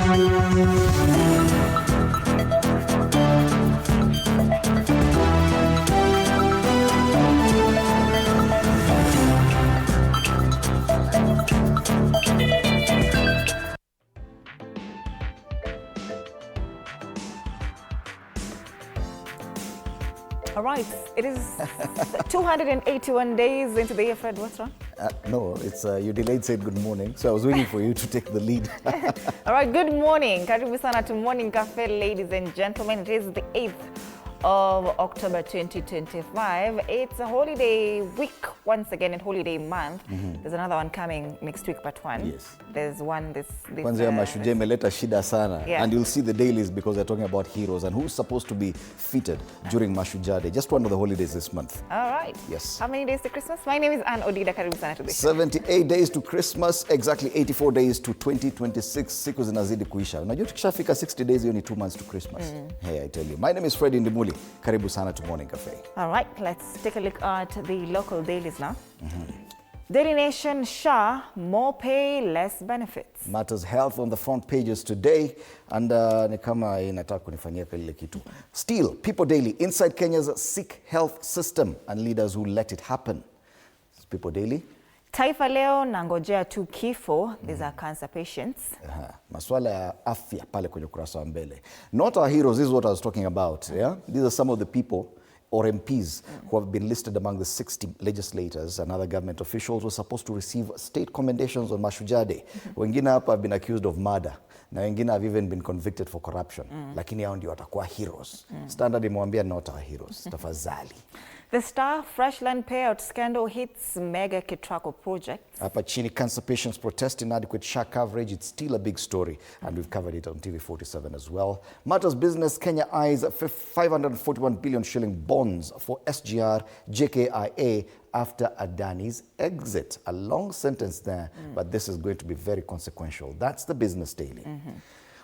All right, it is 281 days into the year, Fred. What's wrong? No, it's you delayed saying good morning, so I was waiting for you to take the lead. All right, good morning. Karibu sana to Morning Cafe, ladies and gentlemen. It is the 8th of October 2025. It's a holiday week once again, and holiday month. There's another one coming next week, but one. Yes. There's one this Kwanza Mashujaa imeleta shida sana. Yeah. And you'll see the dailies because they're talking about heroes and who's supposed to be feted during Mashujaa Day. Just one of the holidays this month. All right. Yes. How many days to Christmas? My name is Ann Odida. Karibu sana to this. 78 days to Christmas, exactly 84 days to 2026. Siku zinazidi kuisha. Unajua tukishafika 60 days, hiyo ni 2 months to Christmas. Hey, I tell you. My name is Fred Indimuli. Karibu sana to Morning Cafe. All right, let's take a look at the local dailies now. Daily Nation, SHA, more pay, less benefits. Matters health on the front pages today, and ni kama inataka kunifanyia kile kitu. Still, People Daily, inside Kenya's sick health system and leaders who let it happen. People Daily. Taifa Leo, nangojea tu kifo. These are cancer patients. Maswala ya afya pale kwenye ukurasa wa mbele. Not our heroes, this is what I was talking about. Yeah? These are some of the people or MPs who have been listed among the 60 legislators and other government officials who are supposed to receive state commendations on Mashujaa Day. Wengine hapa have been accused of murder. Na wengine have even been convicted for corruption. Lakini hao ndio watakuwa heroes. Standard imewambia not our heroes. Tafadhali. The Star, fresh land payout scandal hits mega Kitrako projects. Hapa chini, cancer patients protest inadequate SHA coverage. It's still a big story, and we've covered it on TV47 as well. Matters business, Kenya eyes 541 billion shilling bonds for SGR JKIA after Adani's exit. A long sentence there, but this is going to be very consequential. That's the Business Daily.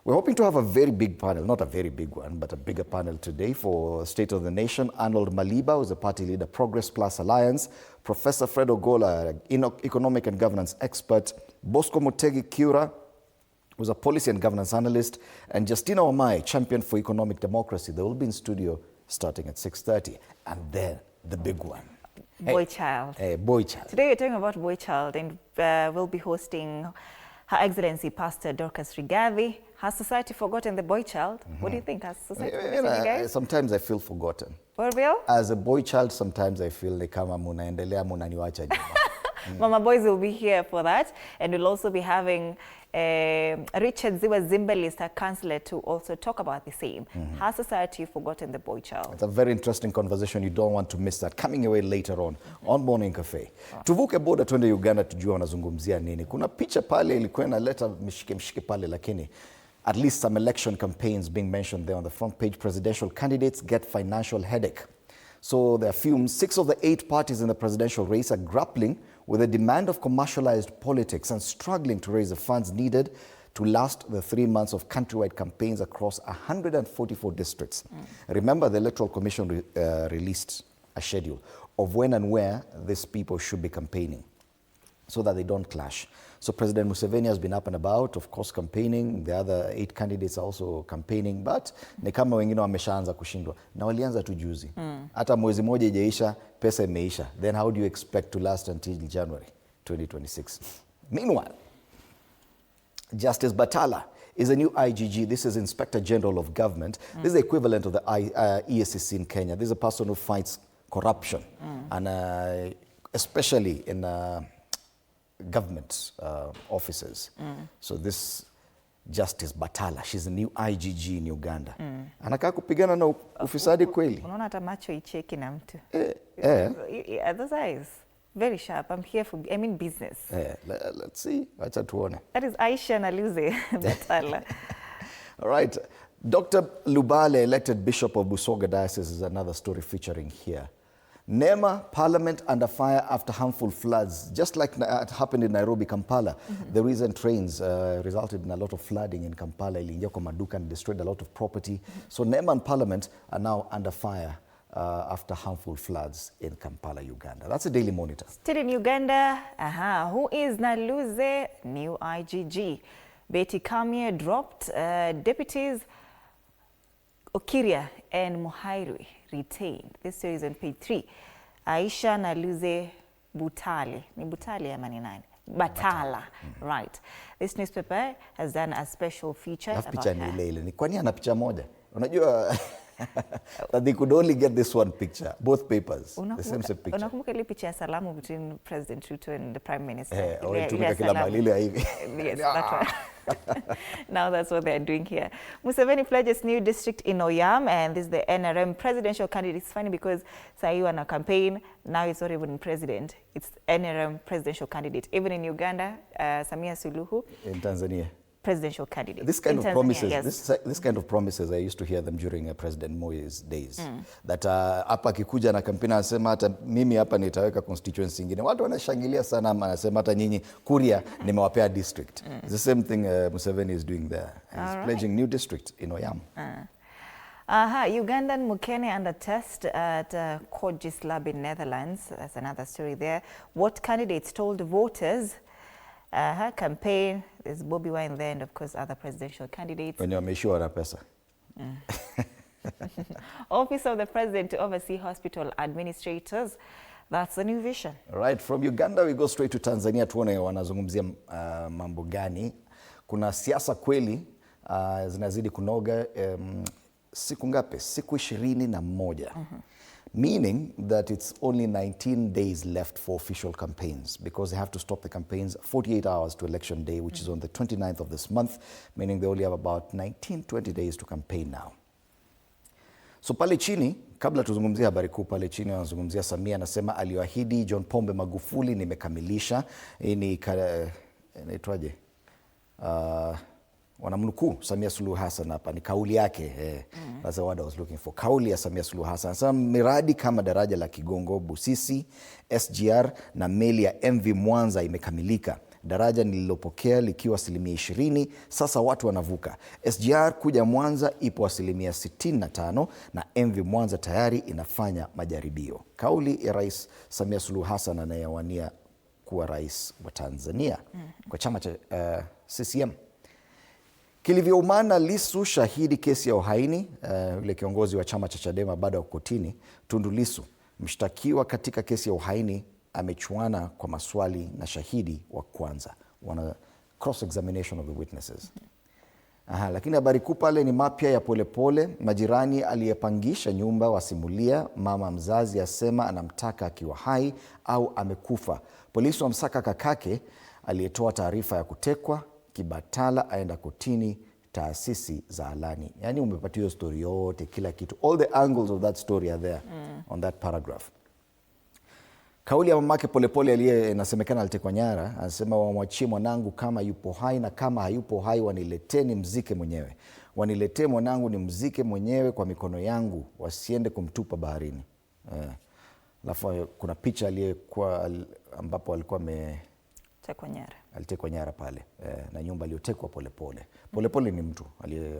We're hoping to have a very big panel, not a very big one, but a bigger panel today for State of the Nation. Arnold Maliba, who's a party leader, Progress Plus Alliance, Professor Fred Ogola, economic and governance expert, Bosco Motegi Kiura, who's a policy and governance analyst, and Justina Omai, champion for economic democracy. They will be in studio starting at 6:30. And then the big one. Boy Child. Hey, Boy Child. Today we're talking about Boy Child, and we'll be hosting Her Excellency Pastor Dorcas Rigathi. Has society forgotten the boy child? What do you think? Has society forgotten you guys? Sometimes I feel forgotten. For real? As a boy child, sometimes I feel like kama munaendelea munaniwacha nyuma. Mama Boys will be here for that. And we'll also be having Richard Ziwa Zimbalist, a counselor, to also talk about the same. Has society forgotten the boy child? It's a very interesting conversation. You don't want to miss that. Coming away later on Morning Cafe. Tuvuke boda twende Uganda tujua wanazungumzia nini. Kuna picha pale ilikuwa inaleta mshike pale, lakini at least some election campaigns being mentioned there on the front page. Presidential candidates get financial headache. So there are fumes. 6 of the 8 parties in the presidential race are grappling with the demand of commercialized politics and struggling to raise the funds needed to last the 3 months of countrywide campaigns across 144 districts. Remember, the Electoral Commission released a schedule of when and where these people should be campaigning so that they don't clash. So President Museveni has been up and about, of course, campaigning. The other 8 candidates are also campaigning, but ni kama wengine wameshaanza kushindwa. Na walianza tu juzi. Hata mwezi moja ijaisha, pesa imeisha. Then how do you expect to last until January 2026? Meanwhile, Justice Batala is a new IGG. This is Inspector General of Government. This is the equivalent of the EACC in Kenya. This is a person who fights corruption, and especially in government offices. So this Justice Batala, she's a new IGG in Uganda. Anakaa kupigana na ufisadi kweli. Unaona hata macho icheki na mtu. Those eyes, very sharp. I'm here for, business. Let's see. Acha tuone. That is Aisha Naluze Batala. All right. Dr. Lubale, elected Bishop of Busoga Diocese, is another story featuring here. Nema, Parliament under fire after harmful floods. Just like it happened in Nairobi, Kampala, the recent rains resulted in a lot of flooding in Kampala. Iliingia kwa maduka and destroyed a lot of property. So Nema and Parliament are now under fire after harmful floods in Kampala, Uganda. That's a Daily Monitor. Still in Uganda, who is Naluze? New IGG. Betty Kamye dropped. Deputies Okiria and Muhairwe retained. This story is on page 3. Aisha Naluze Butale. Ni Butale ama ni nani? Batala. Right. This newspaper has done a special feature about picha her. ni ile. Ni kwani ana picha moja? Unajua that they could only get this one picture, both papers, the same picture. Unakumbuka ile picha ya salamu between President Ruto and the Prime Minister? Tumika kila mahali ile hivi. Yes, that one. Now that's what they're doing here. Museveni pledges new district in Oyam, and this is the NRM presidential candidate. It's funny because Sayu on a campaign, now it's not even president, it's NRM presidential candidate. Even in Uganda, Samia Suluhu. In Tanzania. Presidential candidate. This kind in of Tanzania, promises, yes. this kind of promises, I used to hear them during President Moi's days. That hapa akikuja na kampeni anasema hata mimi hapa nitaweka constituency nyingine. Watu wanashangilia sana, anasema hata nyinyi Kuria nimewapea district. It's the same thing Museveni is doing there. He's pledging new district in Oyam. Ugandan Mukene under test at Kogis Lab in Netherlands. That's another story there. What candidates told voters? Campaign, there's Bobby Wine there, and of course other presidential candidates. Wenye wameishiwa na pesa. Office of the President to oversee hospital administrators. That's a new vision. Right, from Uganda we go straight to Tanzania tuone wanazungumzia mambo gani. Kuna siasa kweli zinazidi kunoga. Siku ngapi? Siku 21. Meaning that it's only 19 days left for official campaigns because they have to stop the campaigns 48 hours to election day, which is on the 29th of this month, meaning they only have about 19-20 days to campaign now. So pale chini, kabla tuzungumzia habari kuu, pale chini wanazungumzia Samia anasema aliyoahidi John Pombe Magufuli nimekamilisha. Hii ni inaitwaje? Wanamnukuu Samia Suluhu Hassan hapa, ni kauli yake. That's the word I was looking for. Kauli ya Samia Suluhu Hassan. Sasa miradi kama daraja la Kigongo Busisi, SGR na meli ya MV Mwanza imekamilika. Daraja nililopokea likiwa 20%, sasa watu wanavuka. SGR kuja Mwanza ipo 65% na MV Mwanza tayari inafanya majaribio. Kauli ya Rais Samia Suluhu Hassan anayewania kuwa rais wa Tanzania kwa chama cha CCM. Kilivyoumana Lissu shahidi kesi ya uhaini, yule kiongozi wa chama cha Chadema bado wa kotini. Tundu Lissu mshtakiwa katika kesi ya uhaini amechuana kwa maswali na shahidi wa kwanza. Wana cross examination of the witnesses. Lakini habari kuu pale ni mapya ya Polepole. Majirani aliyepangisha nyumba wasimulia, mama mzazi asema anamtaka akiwa hai au amekufa. Polisi wamsaka kakake aliyetoa taarifa ya kutekwa. Kibatala aenda kotini, taasisi za alani. Yani umepatia hiyo story yote, kila kitu. All the angles of that story are there on that paragraph. Kauli ya mamake Polepole aliye inasemekana alitekwa nyara, anasema wamwachie mwanangu kama yupo hai, na kama hayupo hai wanileteni mzike mwenyewe. Waniletee mwanangu ni mzike mwenyewe kwa mikono yangu, wasiende kumtupa baharini. Alafu kuna picha aliyekuwa ambapo alikuwa alitekwa nyara pale, na nyumba aliyotekwa Polepole. Polepole ni mtu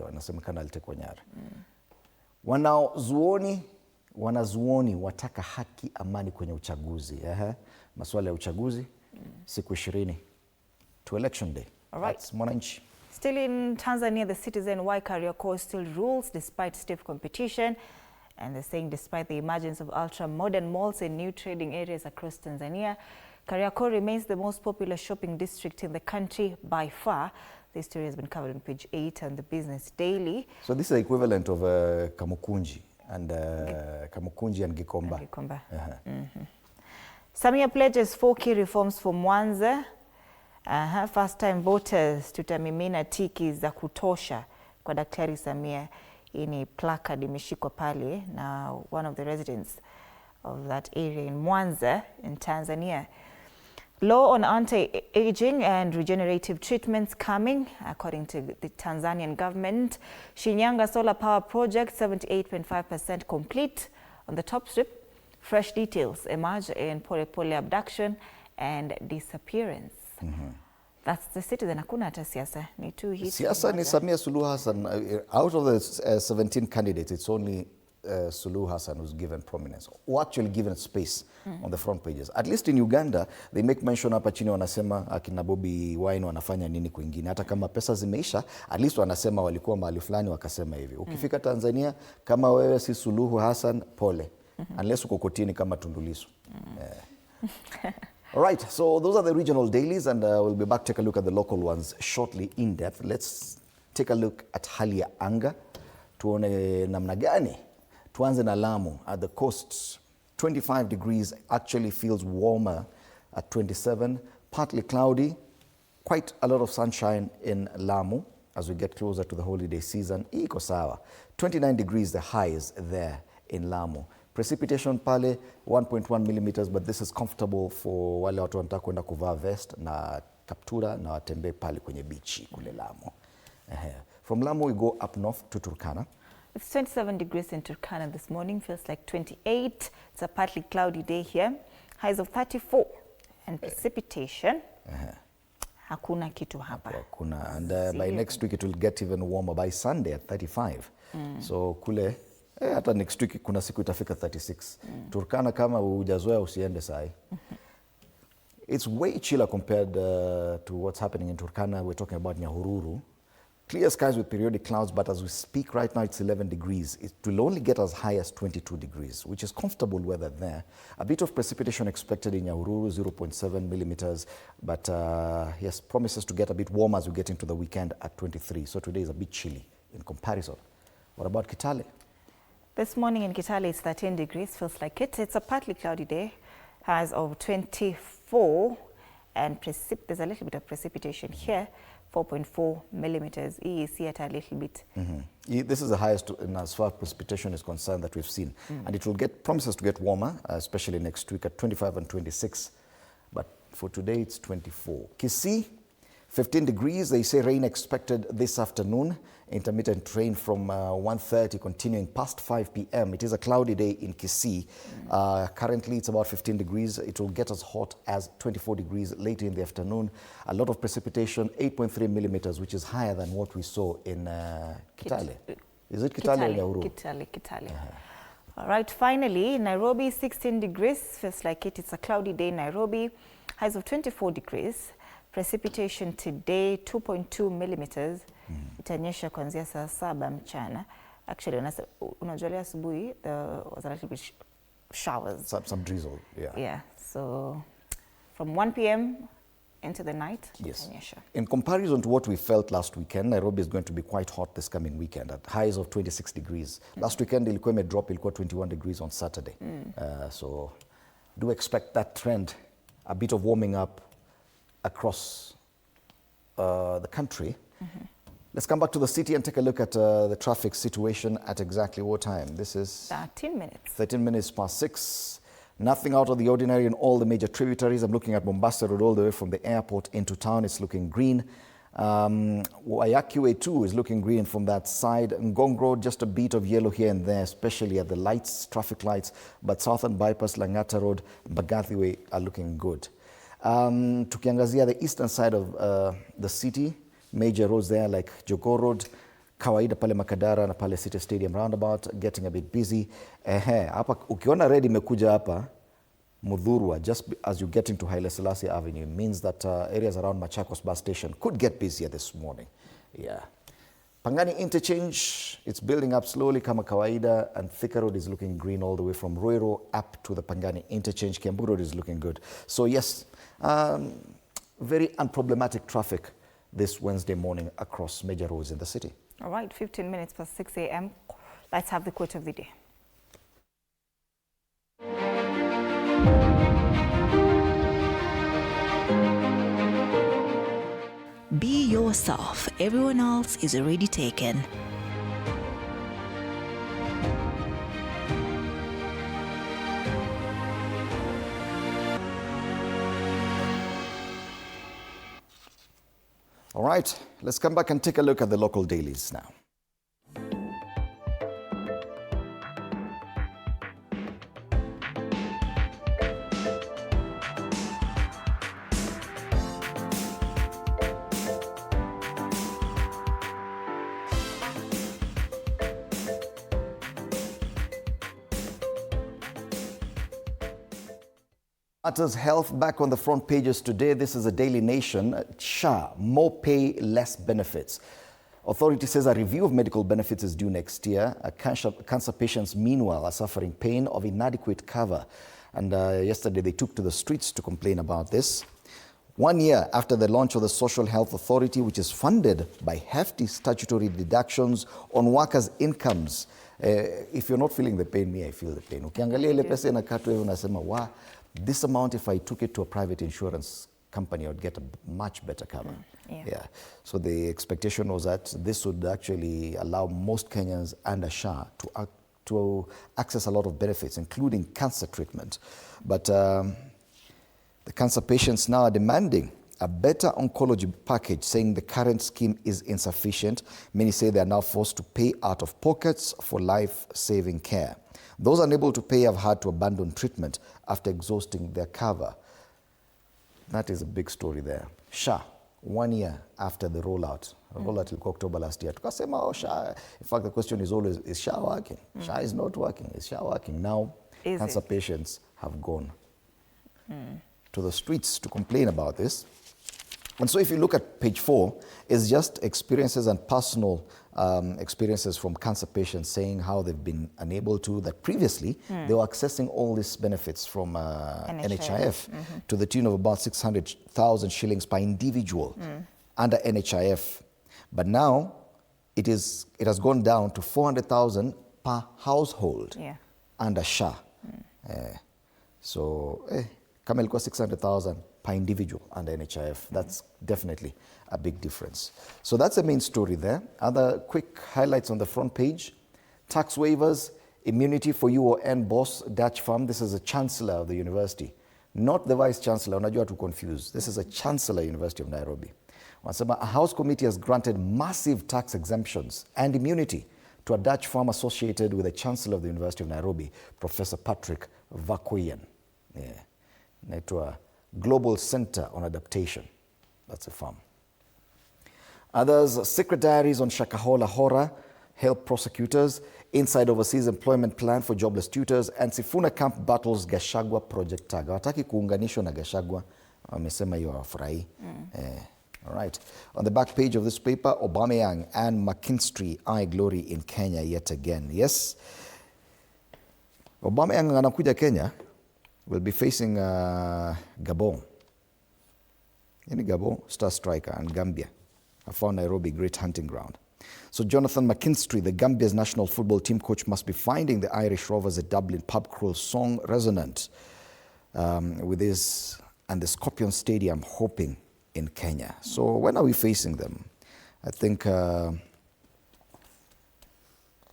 anasemekana alitekwa nyara. Wanazuoni wataka haki, amani kwenye uchaguzi. Masuala ya uchaguzi, siku 20 to election day. All right. That's Mwananchi. Still in Tanzania, the Citizen, why Kariakoo still rules despite stiff competition. And they're saying despite the emergence of ultra-modern malls and new trading areas across Tanzania, Kariakoo remains the most popular shopping district in the country by far. This story has been covered on page 8 and the Business Daily. So this is the equivalent of Kamukunji and Gikomba. Samia pledges 4 key reforms for Mwanza. First-time voters tutamimina tiki za kutosha kwa Daktari Samia. Hii ni placard imeshikwa pale na one of the residents of that area in Mwanza in Tanzania. Law on anti-aging and regenerative treatments coming, according to the Tanzanian government. Shinyanga solar power project 78.5% complete. On the top strip, fresh details emerge in Polepole abduction and disappearance. That's the Citizen. Hakuna hata siasa. Ni tu hii. Siasa ni Samia Suluhu Hassan. Out of the 17 candidates, it's only Suluhu Hassan was given prominence, or actually given space on the front pages. At least in Uganda, they make mention hapa chini wanasema akina Bobi Wine wanafanya nini kwingine. Hata kama pesa zimeisha, at least wanasema walikuwa mahali fulani wakasema hivi. Ukifika Tanzania, kama wewe si Suluhu Hassan, pole. Unless uko kotini kama Tundu Lissu. All right, so those are the regional dailies, and we'll be back to take a look at the local ones shortly in depth. Let's take a look at hali ya anga. Tuone namna gani. Tuanze na Lamu at the coast. 25 degrees, actually feels warmer at 27. Partly cloudy, quite a lot of sunshine in Lamu as we get closer to the holiday season. Iko sawa. 29 degrees, the highs there in Lamu. Precipitation pale 1.1 millimeters, but this is comfortable for wale watu wanataka kwenda kuvaa vest na kaptura na watembee pale kwenye beach kule Lamu. From Lamu we go up north to Turkana. It's 27 degrees in Turkana this morning, feels like 28. It's a partly cloudy day here. Highs of 34 and precipitation. Hakuna kitu hapa. Hakuna, and by next week it will get even warmer by Sunday at 35. So kule hata next week kuna siku itafika 36. Turkana kama hujazoea usiende sai. It's way chiller compared to what's happening in Turkana. We're talking about Nyahururu. Clear skies with periodic clouds, but as we speak right now, it's 11 degrees. It will only get as high as 22 degrees, which is comfortable weather there. A bit of precipitation expected in Nyahururu, 0.7 millimeters, but yes, promises to get a bit warmer as we get into the weekend at 23. So today is a bit chilly in comparison. What about Kitale? This morning in Kitale, it's 13 degrees, feels like it. It's a partly cloudy day, highs of 24, and there's a little bit of precipitation here. 4.4 millimeters, EAC at a little bit. This is the highest in as far as precipitation is concerned that we've seen. And it will promises to get warmer, especially next week at 25 and 26. But for today, it's 24. Kisii, 15 degrees. They say rain expected this afternoon. Intermittent rain from 1:30 continuing past 5 p.m. It is a cloudy day in Kisii. Currently, it's about 15 degrees. It will get as hot as 24 degrees later in the afternoon. A lot of precipitation, 8.3 millimeters, which is higher than what we saw in Kitale. Is it Kitale or Nyahururu? Kitale. All right, finally, Nairobi, 16 degrees. Feels like it's a cloudy day in Nairobi. Highs of 24 degrees. Precipitation today 2.2 millimeters. Itanyesha kuanzia saa 7 mchana. Actually, unajua asubuhi there was a little bit showers. Some drizzle, yeah. Yeah, so from 1 p.m. into the night, yes. Itanyesha. In comparison to what we felt last weekend, Nairobi is going to be quite hot this coming weekend at highs of 26 degrees. Last weekend ilikuwa imedrop, ilikuwa 21 degrees on Saturday. So do expect that trend, a bit of warming up across the country. Let's come back to the city and take a look at the traffic situation at exactly what time. This is 13 minutes. 13 minutes past 6. Nothing out of the ordinary in all the major tributaries. I'm looking at Mombasa Road all the way from the airport into town. It's looking green. Wayaki Way 2 is looking green from that side. Ngong Road, just a bit of yellow here and there, especially at the lights, traffic lights. But Southern Bypass, Langata Road, Mbagathi Way are looking good. Tukiangazia the eastern side of the city, major roads there like Jogoo Road, kawaida pale Makadara na pale City Stadium roundabout getting a bit busy. Hapa ukiona red imekuja hapa Mudhurwa, just as you get into Haile Selassie Avenue, means that areas around Machakos bus station could get busier this morning. Yeah. Pangani interchange, it's building up slowly kama kawaida, and Thika Road is looking green all the way from Ruiru up to the Pangani interchange. Kiambu Road is looking good. So yes, very unproblematic traffic this Wednesday morning across major roads in the city. All right, 15 minutes past 6 a.m. Let's have the quote of the day. Be yourself. Everyone else is already taken. All right, let's come back and take a look at the local dailies now. Matters Health back on the front pages today. This is a Daily Nation. SHA, more pay, less benefits. Authority says a review of medical benefits is due next year. Cancer patients, meanwhile, are suffering pain of inadequate cover. And yesterday they took to the streets to complain about this. 1 year after the launch of the Social Health Authority, which is funded by hefty statutory deductions on workers' incomes. If you're not feeling the pain, me, I feel the pain. Ukiangalia ile pesa inakatwa hiyo unasema, wow, this amount, if I took it to a private insurance company, I would get a much better cover. Yeah. So the expectation was that this would actually allow most Kenyans under SHA to access a lot of benefits, including cancer treatment. But the cancer patients now are demanding a better oncology package, saying the current scheme is insufficient. Many say they are now forced to pay out of pockets for life-saving care. Those unable to pay have had to abandon treatment after exhausting their cover. That is a big story there. SHA, 1 year after the rollout. Rollout ilikuwa October last year. Tukasema, oh, SHA. In fact, the question is always, is SHA working? SHA is not working. Is SHA working? Now, cancer patients have gone to the streets to complain about this. And so if you look at page 4, it's just experiences and personal experiences from cancer patients saying how they've been unable to, that previously they were accessing all these benefits from NHIF to the tune of about 600,000 shillings per individual under NHIF. But now it has gone down to 400,000 per household under SHA. So, kama ilikuwa 600,000 per individual under NHIF. That's definitely a big difference. So that's the main story there. Other quick highlights on the front page. Tax waivers, immunity for UON boss, Dutch firm. This is a chancellor of the university, not the vice chancellor. Unajua to confuse. This is a chancellor, University of Nairobi. Wanasema a house committee has granted massive tax exemptions and immunity to a Dutch firm associated with the chancellor of the University of Nairobi, Professor Patrick Vakoyen. Nyota Global Center on Adaptation. That's a firm. Others, secret diaries on Shakahola horror, help prosecutors, inside overseas employment plan for jobless tutors, and Sifuna camp battles Gachagua project tag. Hawataki kuunganishwa na Gachagua, wamesema hiyo hawafurahi. All right. On the back page of this paper, Aubameyang and McKinstry eye glory in Kenya yet again. Yes, Aubameyang anakuja Kenya. Will be facing Gabon. In Gabon, star striker, and Gambia. I found Nairobi great hunting ground. So Jonathan McKinstry, the Gambia's national football team coach, must be finding the Irish Rovers at Dublin pub crawl song resonant with this and the Scorpion Stadium hoping in Kenya. So when are we facing them? I think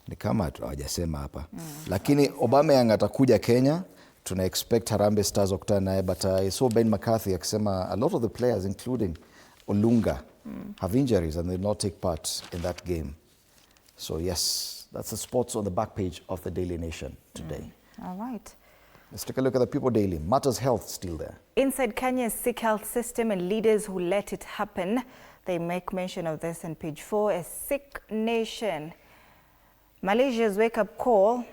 ni kama hawajasema hapa. Lakini Aubameyang atakuja Kenya. Tuna expect Harambee Stars wakutana naye, but I saw Ben McCarthy akisema a lot of the players, including Olunga, have injuries and they will not take part in that game. So yes, that's the sports on the back page of the Daily Nation today. All right. Let's take a look at the People Daily. Matters Health still there. Inside Kenya's sick health system and leaders who let it happen. They make mention of this on page 4. A sick nation. Malaysia's wake-up call.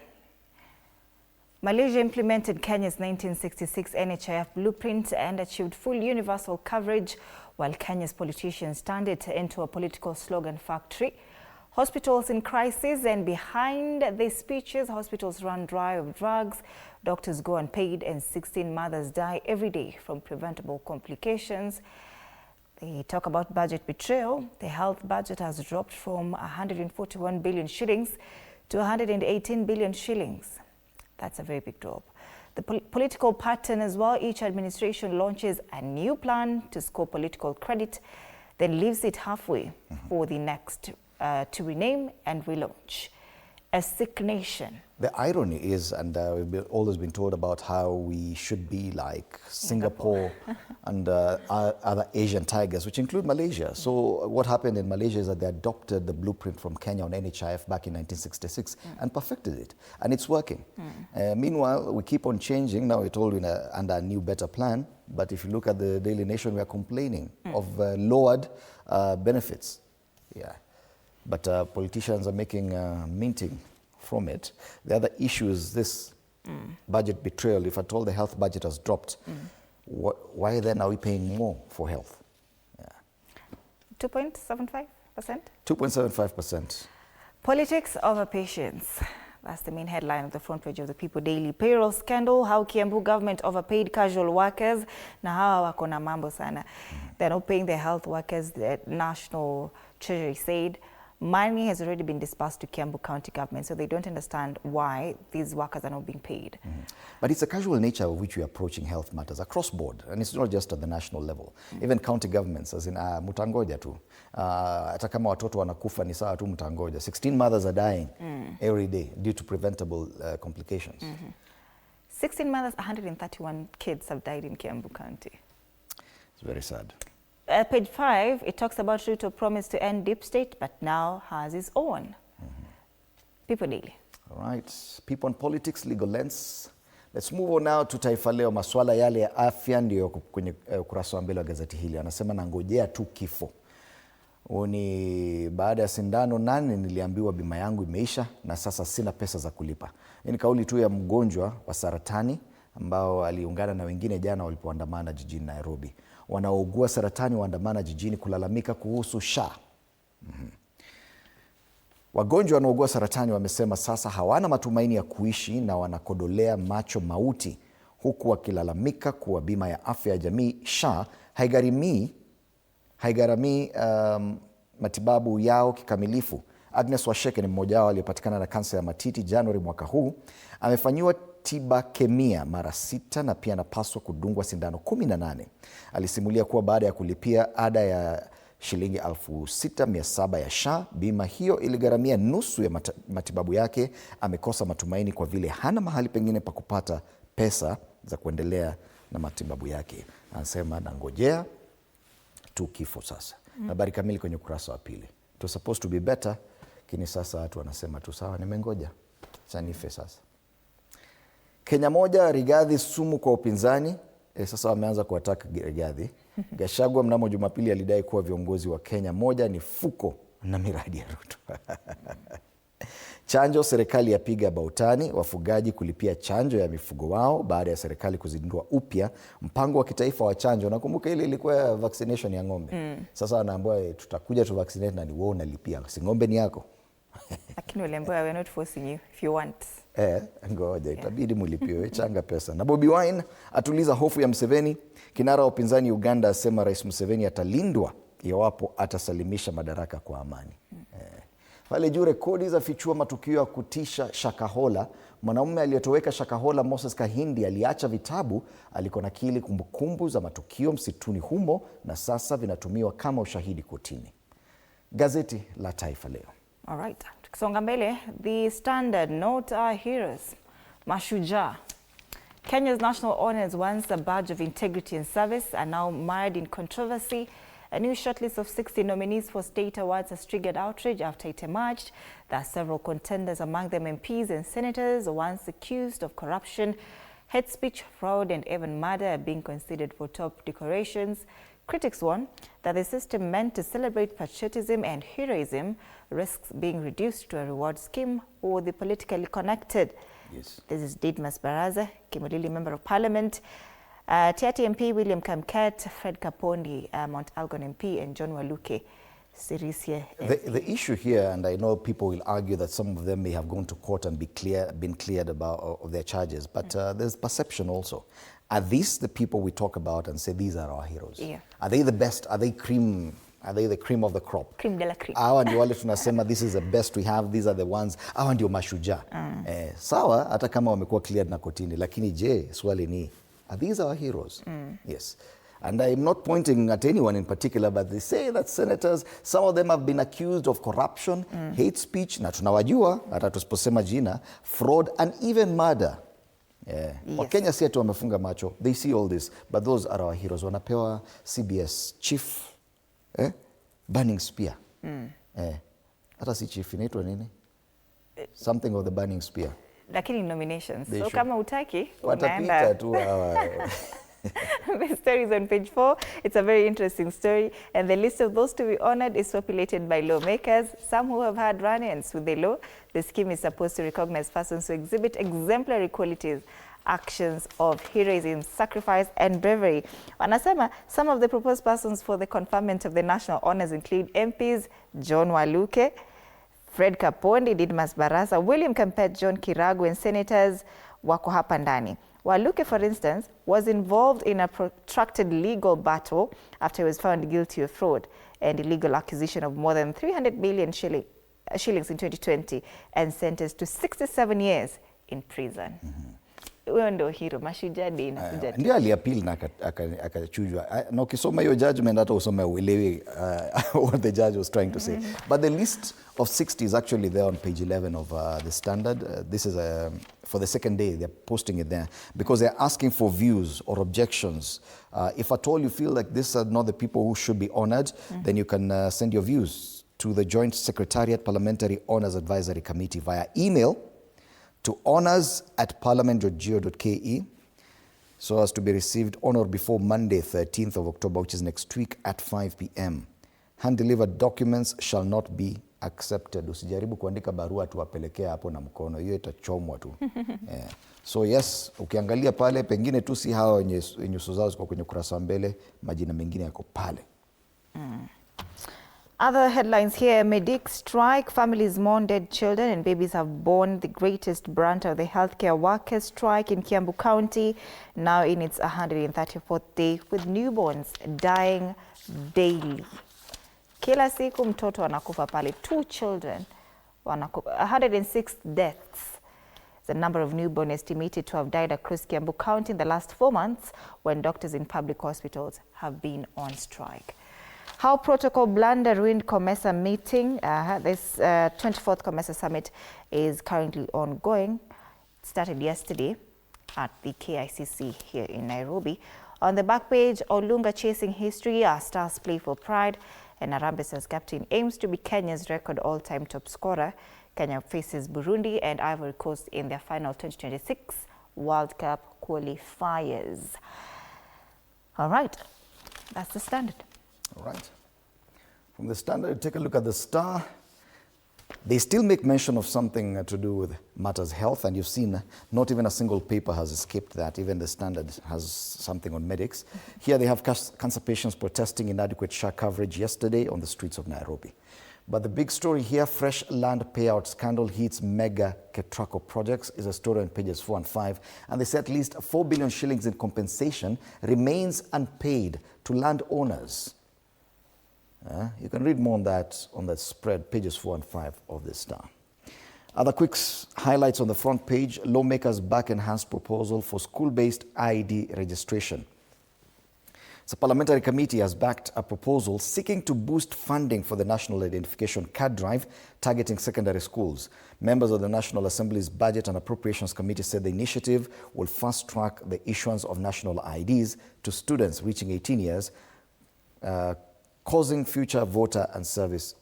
Malaysia implemented Kenya's 1966 NHIF blueprint and achieved full universal coverage, while Kenya's politicians turned it into a political slogan factory. Hospitals in crisis, and behind these speeches, hospitals run dry of drugs, doctors go unpaid, and 16 mothers die every day from preventable complications. They talk about budget betrayal. The health budget has dropped from 141 billion shillings to 118 billion shillings. That's a very big drop. The political pattern as well. Each administration launches a new plan to score political credit, then leaves it halfway for the next to rename and relaunch. A sick nation. The irony is, and we've always been told about how we should be like Singapore and other Asian tigers, which include Malaysia. So what happened in Malaysia is that they adopted the blueprint from Kenya on NHIF back in 1966 and perfected it. And it's working. Meanwhile, we keep on changing. Now we're told under a new, better plan. But if you look at the Daily Nation, we are complaining of lowered benefits. But politicians are making minting from it. The other issue is this budget betrayal. If at all the health budget has dropped, why then are we paying more for health? 2.75%? 2.75%. Politics over patience. That's the main headline of the front page of the People Daily. Payroll scandal, how Kiambu government overpaid casual workers. Na hawa wako na mambo sana. They're not paying their health workers. The National Treasury said money has already been disbursed to Kiambu County government, so they don't understand why these workers are not being paid. But it's a casual nature of which we are approaching health matters across board, and it's not just at the national level. Even county governments, as in mutangoja tu. Hata kama watoto wanakufa ni sawa tu mutangoja. 16 mothers are dying every day due to preventable complications. 16 mothers, 131 kids have died in Kiambu County. It's very sad. Page 5, it talks about Ruto promised to end deep state, but now has his own. People Daily. All right, people on politics, legal lens. Let's move on now to Taifa Leo. Maswala yale ya afya ndio kwenye ukurasa wa mbele wa gazeti hili. Anasema nangojea tu kifo. Ni baada ya sindano 8 niliambiwa bima yangu imeisha na sasa sina pesa za kulipa. Ni kauli tu ya mgonjwa wa saratani ambao aliungana na wengine jana walipoandamana jijini Nairobi. Wanaougua saratani waandamana jijini kulalamika kuhusu SHA. Wagonjwa wanaougua saratani wamesema sasa hawana matumaini ya kuishi na wanakodolea macho mauti, huku wakilalamika kuwa bima ya afya ya jamii SHA haigaramii matibabu yao kikamilifu. Agnes Washeke ni mmoja wao aliyepatikana na kansa ya matiti Januari mwaka huu. Amefanyiwa tiba kemia mara 6 na pia anapaswa kudungwa sindano 18. Alisimulia kuwa baada ya kulipia ada ya shilingi 6,700 ya SHA, bima hiyo iligharamia nusu ya matibabu yake. Amekosa matumaini kwa vile hana mahali pengine pa kupata pesa za kuendelea na matibabu yake. Anasema nangojea tu kifo sasa. Habari kamili kwenye ukurasa wa pili. It was supposed to be better, lakini sasa watu wanasema tu sawa, nimengoja sanife sasa. Kenya moja, Rigathi sumu kwa upinzani. Sasa wameanza kuwataka Rigathi. Gachagua mnamo Jumapili alidai kuwa viongozi wa Kenya moja ni fuko na miradi ya Ruto. Chanjo, serikali yapiga bautani wafugaji kulipia chanjo ya mifugo wao baada ya serikali kuzindua upya mpango wa kitaifa wa chanjo. Nakumbuka ile ilikuwa vaccination ya ng'ombe. Sasa wanaambiwa tutakuja tu vaccinate na ni wewe unalipia. Si ng'ombe ni yako. Lakini uliambiwa we're not forcing you if you want. Ngoja itabidi mulipie changa pesa. Na Bobi Wine atuliza hofu ya Museveni. Kinara wa upinzani Uganda asema Rais Museveni atalindwa iwapo atasalimisha madaraka kwa amani. Pale juu rekodi za fichua matukio ya kutisha Shakahola. Mwanamume aliyetoweka Shakahola Moses Kahindi aliacha vitabu alikonakili kumbukumbu za matukio msituni humo na sasa vinatumiwa kama ushahidi kotini. Gazeti la Taifa Leo. All right. Tukisonga mbele, the Standard, not our heroes. Mashujaa. Kenya's national honors, once a badge of integrity and service, are now mired in controversy. A new shortlist of 60 nominees for state awards has triggered outrage after it emerged that several contenders, among them MPs and senators, once accused of corruption, hate speech, fraud, and even murder, are being considered for top decorations. Critics warn that the system meant to celebrate patriotism and heroism risks being reduced to a reward scheme for the politically connected. Yes. This is Didmas Baraza, Kimilili Member of Parliament, Tiati MP William Kamket, Fred Kapondi, Mount Algon MP, and John Waluke, Sirisia. The issue here, and I know people will argue that some of them may have gone to court and been cleared of their charges, but there's perception also. Are these the people we talk about and say these are our heroes? Yeah. Are they the best? Are they cream? Are they the cream of the crop? Cream de la cream. Hawa ndio wale tunasema this is the best we have, these are the ones. Hawa ndio mashujaa. Sawa, hata kama wamekuwa cleared na kotini, lakini je, swali ni, are these our heroes? Yes. And I'm not pointing at anyone in particular, but they say that senators, some of them have been accused of corruption, hate speech, na tunawajua, hata tusiposema jina, fraud, and even murder. Yes. Wakenya si ati wamefunga macho. They see all this, but those are our heroes. Wanapewa CBS chief burning spear. Hata si chief, inaitwa nini? Something of the burning spear. Lakini nominations. They so should. Kama utaki, watapita tu The story is on page 4. It's a very interesting story, and the list of those to be honored is populated by lawmakers, some who have had run-ins with the law. The scheme is supposed to recognize persons who exhibit exemplary qualities, actions of heroism, sacrifice, and bravery. Wanasema some of the proposed persons for the conferment of the national honors include MPs John Waluke, Fred Kapondi, Didmas Barasa, William Kempet, John Kiragu, and senators wako hapa ndani. Waluke, for instance, was involved in a protracted legal battle after he was found guilty of fraud and illegal acquisition of more than 300 billion shillings in 2020 and sentenced to 67 years in prison. Huyo ndo hero, mashujaa dini. Ndio aliappeal na akachujwa. Na ukisoma hiyo judgment hata usome uelewi what the judge was trying to say. But the list of 60 is actually there on page 11 of the Standard. This is for the second day, they're posting it there because they're asking for views or objections. If at all you feel like these are not the people who should be honored, then you can send your views to the Joint Secretariat Parliamentary Honors Advisory Committee via email to honors@parliament.go.ke so as to be received on or before Monday, 13th of October, which is next week at 5 p.m. Hand-delivered documents shall not be accepted. Usijaribu kuandika barua tuwapelekea hapo na mkono, hiyo itachomwa tu. Yeah. So yes, ukiangalia pale pengine tu si hao wenye nyuso zao ziko kwenye ukurasa wa mbele, majina mengine yako pale. Other headlines here: Medic strike, families mourn dead children and babies have borne the greatest brunt of the healthcare workers' strike in Kiambu County, now in its 134th day, with newborns dying daily. Kila siku mtoto anakufa pale, 2 children wanakufa, 106 deaths. The number of newborn estimated to have died across Kiambu County in the last 4 months when doctors in public hospitals have been on strike. How protocol blunder ruined COMESA meeting. This 24th COMESA summit is currently ongoing. It started yesterday at the KICC here in Nairobi. On the back page, Olunga chasing history, our stars play for pride, and Harambee Stars captain aims to be Kenya's record all-time top scorer. Kenya faces Burundi and Ivory Coast in their final 2026 World Cup qualifiers. All right, that's the Standard. All right. From the Standard, take a look at the Star. They still make mention of something to do with matters health, and you've seen not even a single paper has escaped that. Even the Standard has something on medics. Here they have cancer patients protesting inadequate SHA coverage yesterday on the streets of Nairobi. But the big story here, fresh land payout scandal hits mega Ketraco projects, is a story on pages 4 and 5. And they say at least 4 billion shillings in compensation remains unpaid to landowners. You can read more on that spread, pages 4 and 5 of the Star. Other quick highlights on the front page: lawmakers back enhanced proposal for school-based ID registration. The parliamentary committee has backed a proposal seeking to boost funding for the National Identification Card Drive targeting secondary schools. Members of the National Assembly's Budget and Appropriations Committee said the initiative will fast-track the issuance of national IDs to students reaching 18 years, easing future voter and service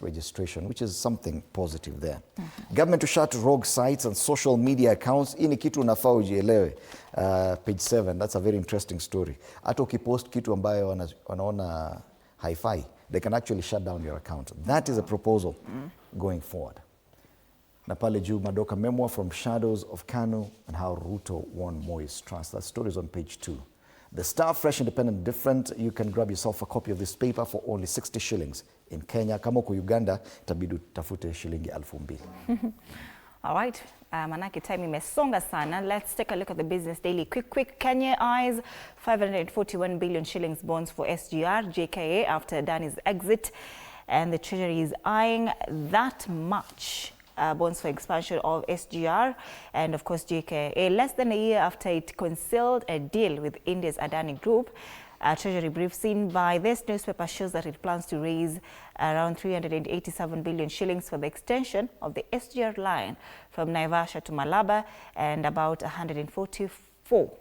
registration, which is something positive there. Government to shut rogue sites and social media accounts. Hii ni kitu unafaa ujielewe. Page 7, that's a very interesting story. Hata ukipost kitu ambayo wanaona haifai, they can actually shut down your account. That is a proposal going forward. Na pale juu, Madoka memoir from shadows of KANU and how Ruto won Moi's trust. That story is on page 2. The Star, fresh, independent, different. You can grab yourself a copy of this paper for only 60 shillings in Kenya. Kama uko Uganda, itabidi utafute shilingi 2,000. All right, manake time imesonga sana. Let's take a look at the Business Daily. Quick. Kenya eyes 541 billion shillings bonds for SGR, JKA after Dani's exit. And the Treasury is eyeing that much bonds for expansion of SGR and of course JKA. Less than a year after it concealed a deal with India's Adani Group, a Treasury brief seen by this newspaper shows that it plans to raise around 387 billion shillings for the extension of the SGR line from Naivasha to Malaba and about 144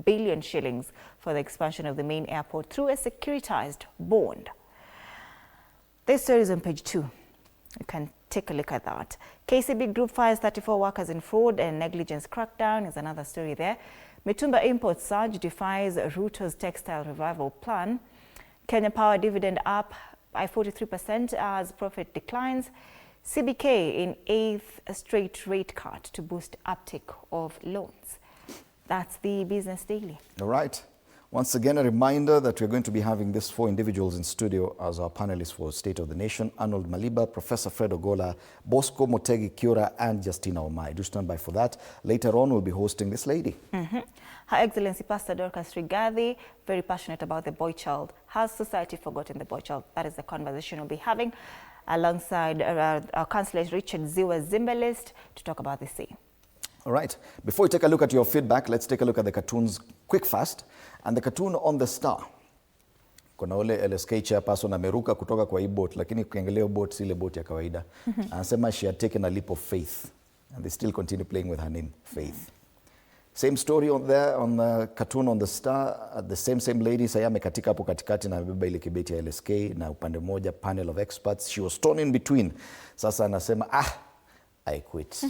billion shillings for the expansion of the main airport through a securitized bond. This story is on page 2. You can Take a look at that. KCB Group fires 34 workers in fraud and negligence crackdown is another story there. Mitumba import surge defies Ruto's textile revival plan. Kenya Power dividend up by 43% as profit declines. CBK in 8th straight rate cut to boost uptake of loans. That's the Business Daily. All right. Once again, a reminder that we're going to be having these 4 individuals in studio as our panelists for State of the Nation: Arnold Maliba, Professor Fred Ogola, Bosco Motegi Kiura, and Justina Omai. Do stand by for that. Later on, we'll be hosting this lady. Her Excellency Pastor Dorcas Rigathi, very passionate about the boy child. Has society forgotten the boy child? That is the conversation we'll be having alongside our Councillor Richard Ziwa Zimbalist to talk about the same. All right. Before we take a look at your feedback, let's take a look at the cartoons quick fast. And the cartoon on the Star. Kuna ule LSK chairperson ameruka kutoka kwa hii boat, lakini ukiangalia boat si ile boat ya kawaida. Anasema she had taken a leap of faith. And they still continue playing with her name, Faith. Same story on there, on the cartoon on the Star. The same lady, saya amekatika hapo katikati na amebeba ile kibeti ya LSK na upande moja panel of experts. She was torn in between. Sasa anasema, I quit.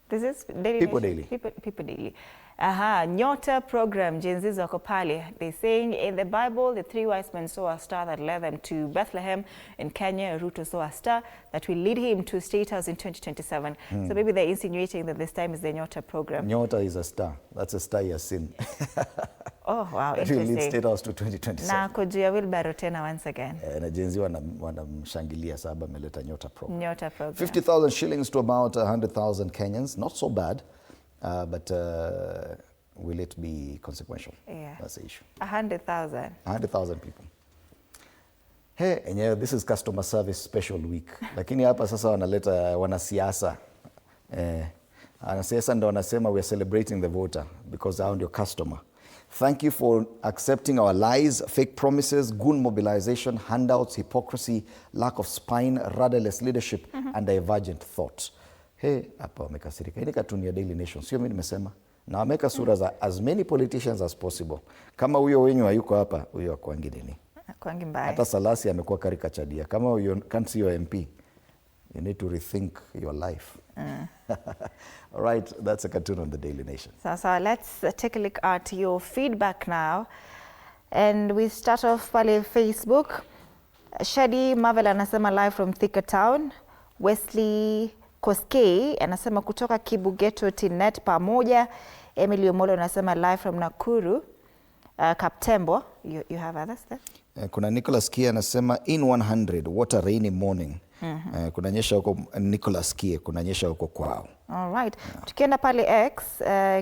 This is Daily People Nation. Daily. People Daily. Nyota program, Gen Z's wako pale. They're saying in the Bible, the 3 wise men saw a star that led them to Bethlehem. In Kenya, Ruto saw a star that will lead him to State House in 2027. So maybe they're insinuating that this time is the Nyota program. Nyota is a star. That's a star you've seen. Oh, wow, That will lead interesting. State House to 2027. Na kujua wheelbarrow tena once again. Na Gen Z wanamshangilia sababu ameleta Nyota program. Nyota program. 50,000 shillings to about 100,000 Kenyans. Not so bad, but will it be consequential? Yeah. That's the issue. 100,000. 100,000 people. Hey, and this is customer service special week. Lakini hapa sasa wanaleta wanasiasa. Wanasiasa ndo wanasema we are celebrating the voter because hao ndio customer. Thank you for accepting our lies, fake promises, goon mobilization, handouts, hypocrisy, lack of spine, rudderless leadership, and divergent thought. Hey, hapa wamekasirika. Hii ni katuni ya Daily Nation. Sio mimi nimesema. Na wameka sura za as many politicians as possible. Kama huyo wenyu hayuko hapa, huyo akwangi nini? Akwangi mbaya. Hata Salasi amekuwa karikachadia. Kama you can't see your MP, you need to rethink your life. All right, that's a cartoon on the Daily Nation. So let's take a look at your feedback now. And we start off pale Facebook. Shadi Marvel anasema live from Thika Town. Wesley Koskei anasema kutoka Kibugeto Tinet pamoja. Emily Omolo anasema live from Nakuru. Kaptembo, you have others there? Kuna Nicholas Kie anasema in 100, what a rainy morning. Kunanyesha huko Nicholas Kie, kunanyesha huko kwao. All right. Tukienda pale X,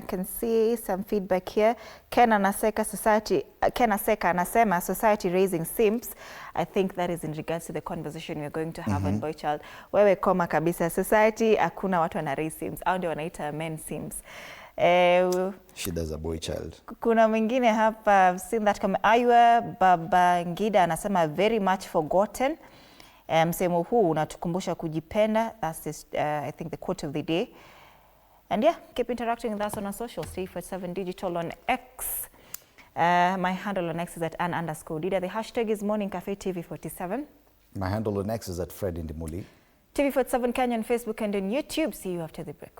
can see some feedback here. Ken Aseka anasema society raising simps. I think that is in regards to the conversation we're going to have on boy child. Wewe koma kabisa, society hakuna watu wana raise simps. Au ndio wanaita men simps. Shida za boy child. Kuna mwingine hapa, I've seen that kama Aywa Babangida anasema very much forgotten. Msemo huu unatukumbusha kujipenda. That's this, I think the quote of the day. And yeah, keep interacting with us on our socials. TV47 Digital on X. My handle on X is at @Ann_Dida. The hashtag is Morning Cafe TV47. My handle on X is at Fred Indimuli. TV47 Kenya on Facebook and on YouTube. See you after the break.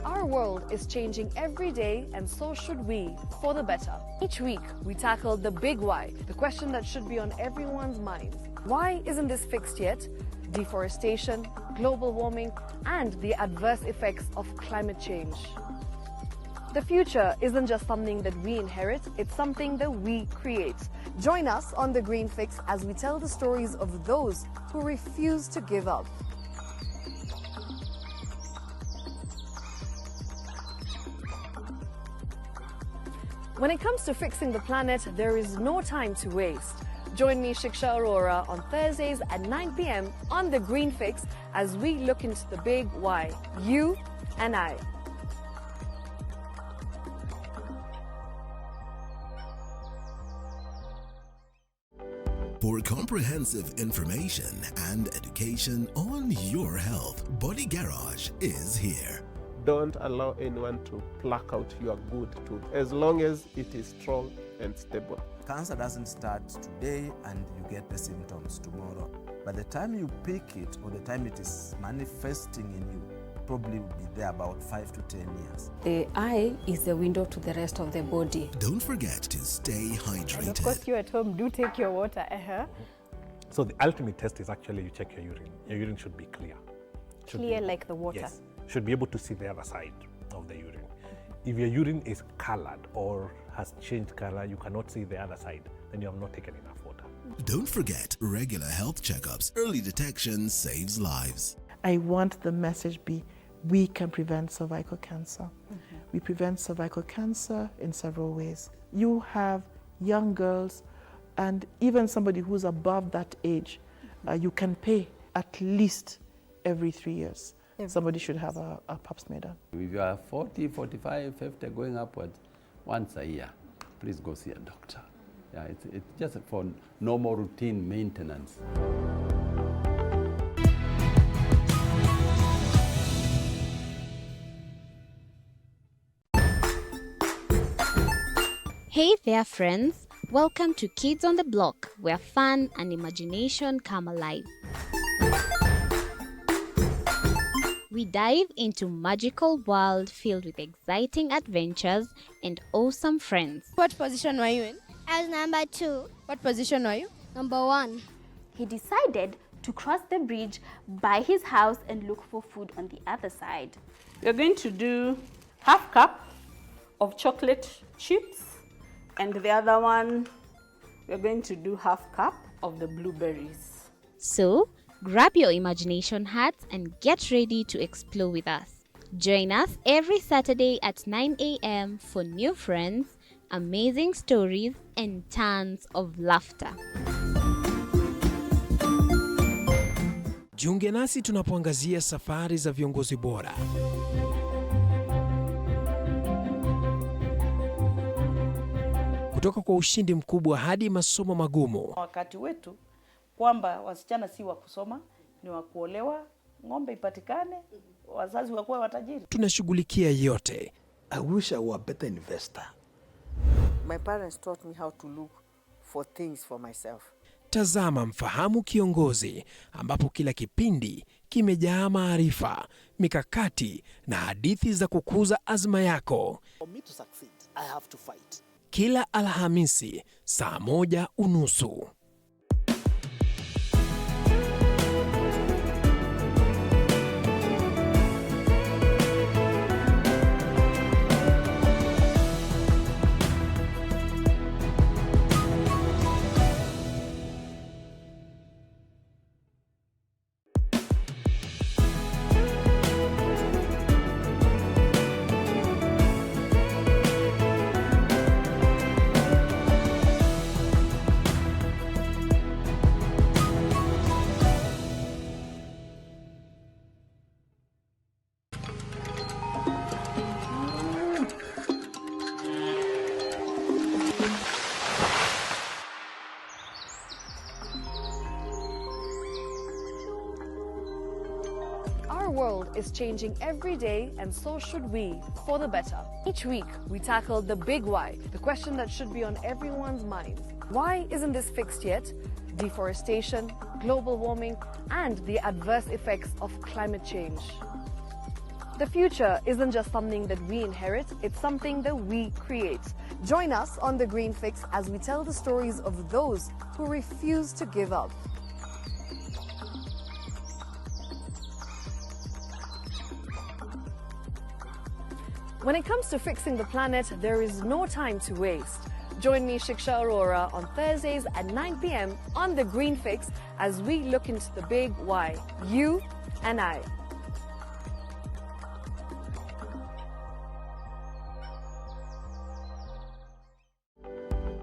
Our world is changing every day, and so should we, for the better. Each week, we tackle the big why, the question that should be on everyone's minds. Why isn't this fixed yet? Deforestation, global warming, and the adverse effects of climate change. The future isn't just something that we inherit, it's something that we create. Join us on The Green Fix as we tell the stories of those who refuse to give up. When it comes to fixing the planet, there is no time to waste. Join me, Shiksha Arora, on Thursdays at 9 p.m. on The Green Fix as we look into the big why, you and I. For comprehensive information and education on your health, Body Garage is here. Don't allow anyone to pluck out your good tooth as long as it is strong and stable. Cancer doesn't start today and you get the symptoms tomorrow. By the time you pick it or the time it is manifesting in you, probably will be there about 5 to 10 years. The eye is the window to the rest of the body. Don't forget to stay hydrated. And of course, you at home do take your water. So the ultimate test is actually you check your urine. Your urine should be clear. Clear like the water. Yes. Should be able to see the other side of the urine. If your urine is colored or has changed color, you cannot see the other side, then you have not taken enough water. Don't forget regular health checkups. Early detection saves lives. I want the message be, we can prevent cervical cancer. We prevent cervical cancer in several ways. You have young girls and even somebody who's above that age, you can pay at least every 3 years. Somebody should have a pap smear done. If you are 40, 45, 50 going upwards, once a year, please go see a doctor. Yeah, it's just for normal routine maintenance. Hey there, friends. Welcome to Kids on the Block, where fun and imagination come alive. We dive into magical world filled with exciting adventures and awesome friends. What position were you in? I was number 2. What position were you? Number 1. He decided to cross the bridge by his house and look for food on the other side. We're going to do half cup of chocolate chips, and the other one, we're going to do half cup of the blueberries. So, grab your imagination hats and get ready to explore with us. Join us every Saturday at 9 a.m. for new friends, amazing stories, and tons of laughter. Jiunge nasi tunapoangazia safari za viongozi bora. Kutoka kwa ushindi mkubwa hadi masomo magumu. Wakati wetu kwamba wasichana si wa kusoma, ni wa kuolewa, ng'ombe ipatikane, wazazi wakuwa watajiri. Tunashughulikia yote. I wish I were a better investor. My parents taught me how to look for things for myself. Tazama Mfahamu Kiongozi, ambapo kila kipindi kimejaa maarifa, mikakati na hadithi za kukuza azma yako. For me to succeed, I have to fight. Kila Alhamisi saa 1:30. Our world is changing every day, and so should we, for the better. Each week, we tackle the big why, the question that should be on everyone's minds. Why isn't this fixed yet? Deforestation, global warming, and the adverse effects of climate change. The future isn't just something that we inherit, it's something that we create. Join us on The Green Fix as we tell the stories of those who refuse to give up. When it comes to fixing the planet, there is no time to waste. Join me, Shiksha Arora, on Thursdays at 9 p.m. on The Green Fix as we look into the big why, you and I.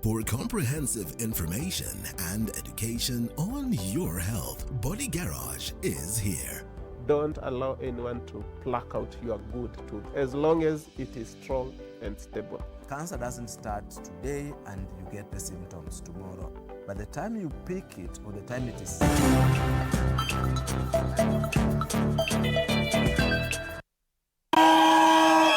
For comprehensive information and education on your health, Body Garage is here. Don't allow anyone to pluck out your good tooth as long as it is strong and stable. Cancer doesn't start today and you get the symptoms tomorrow. By the time you pick it or the time it is...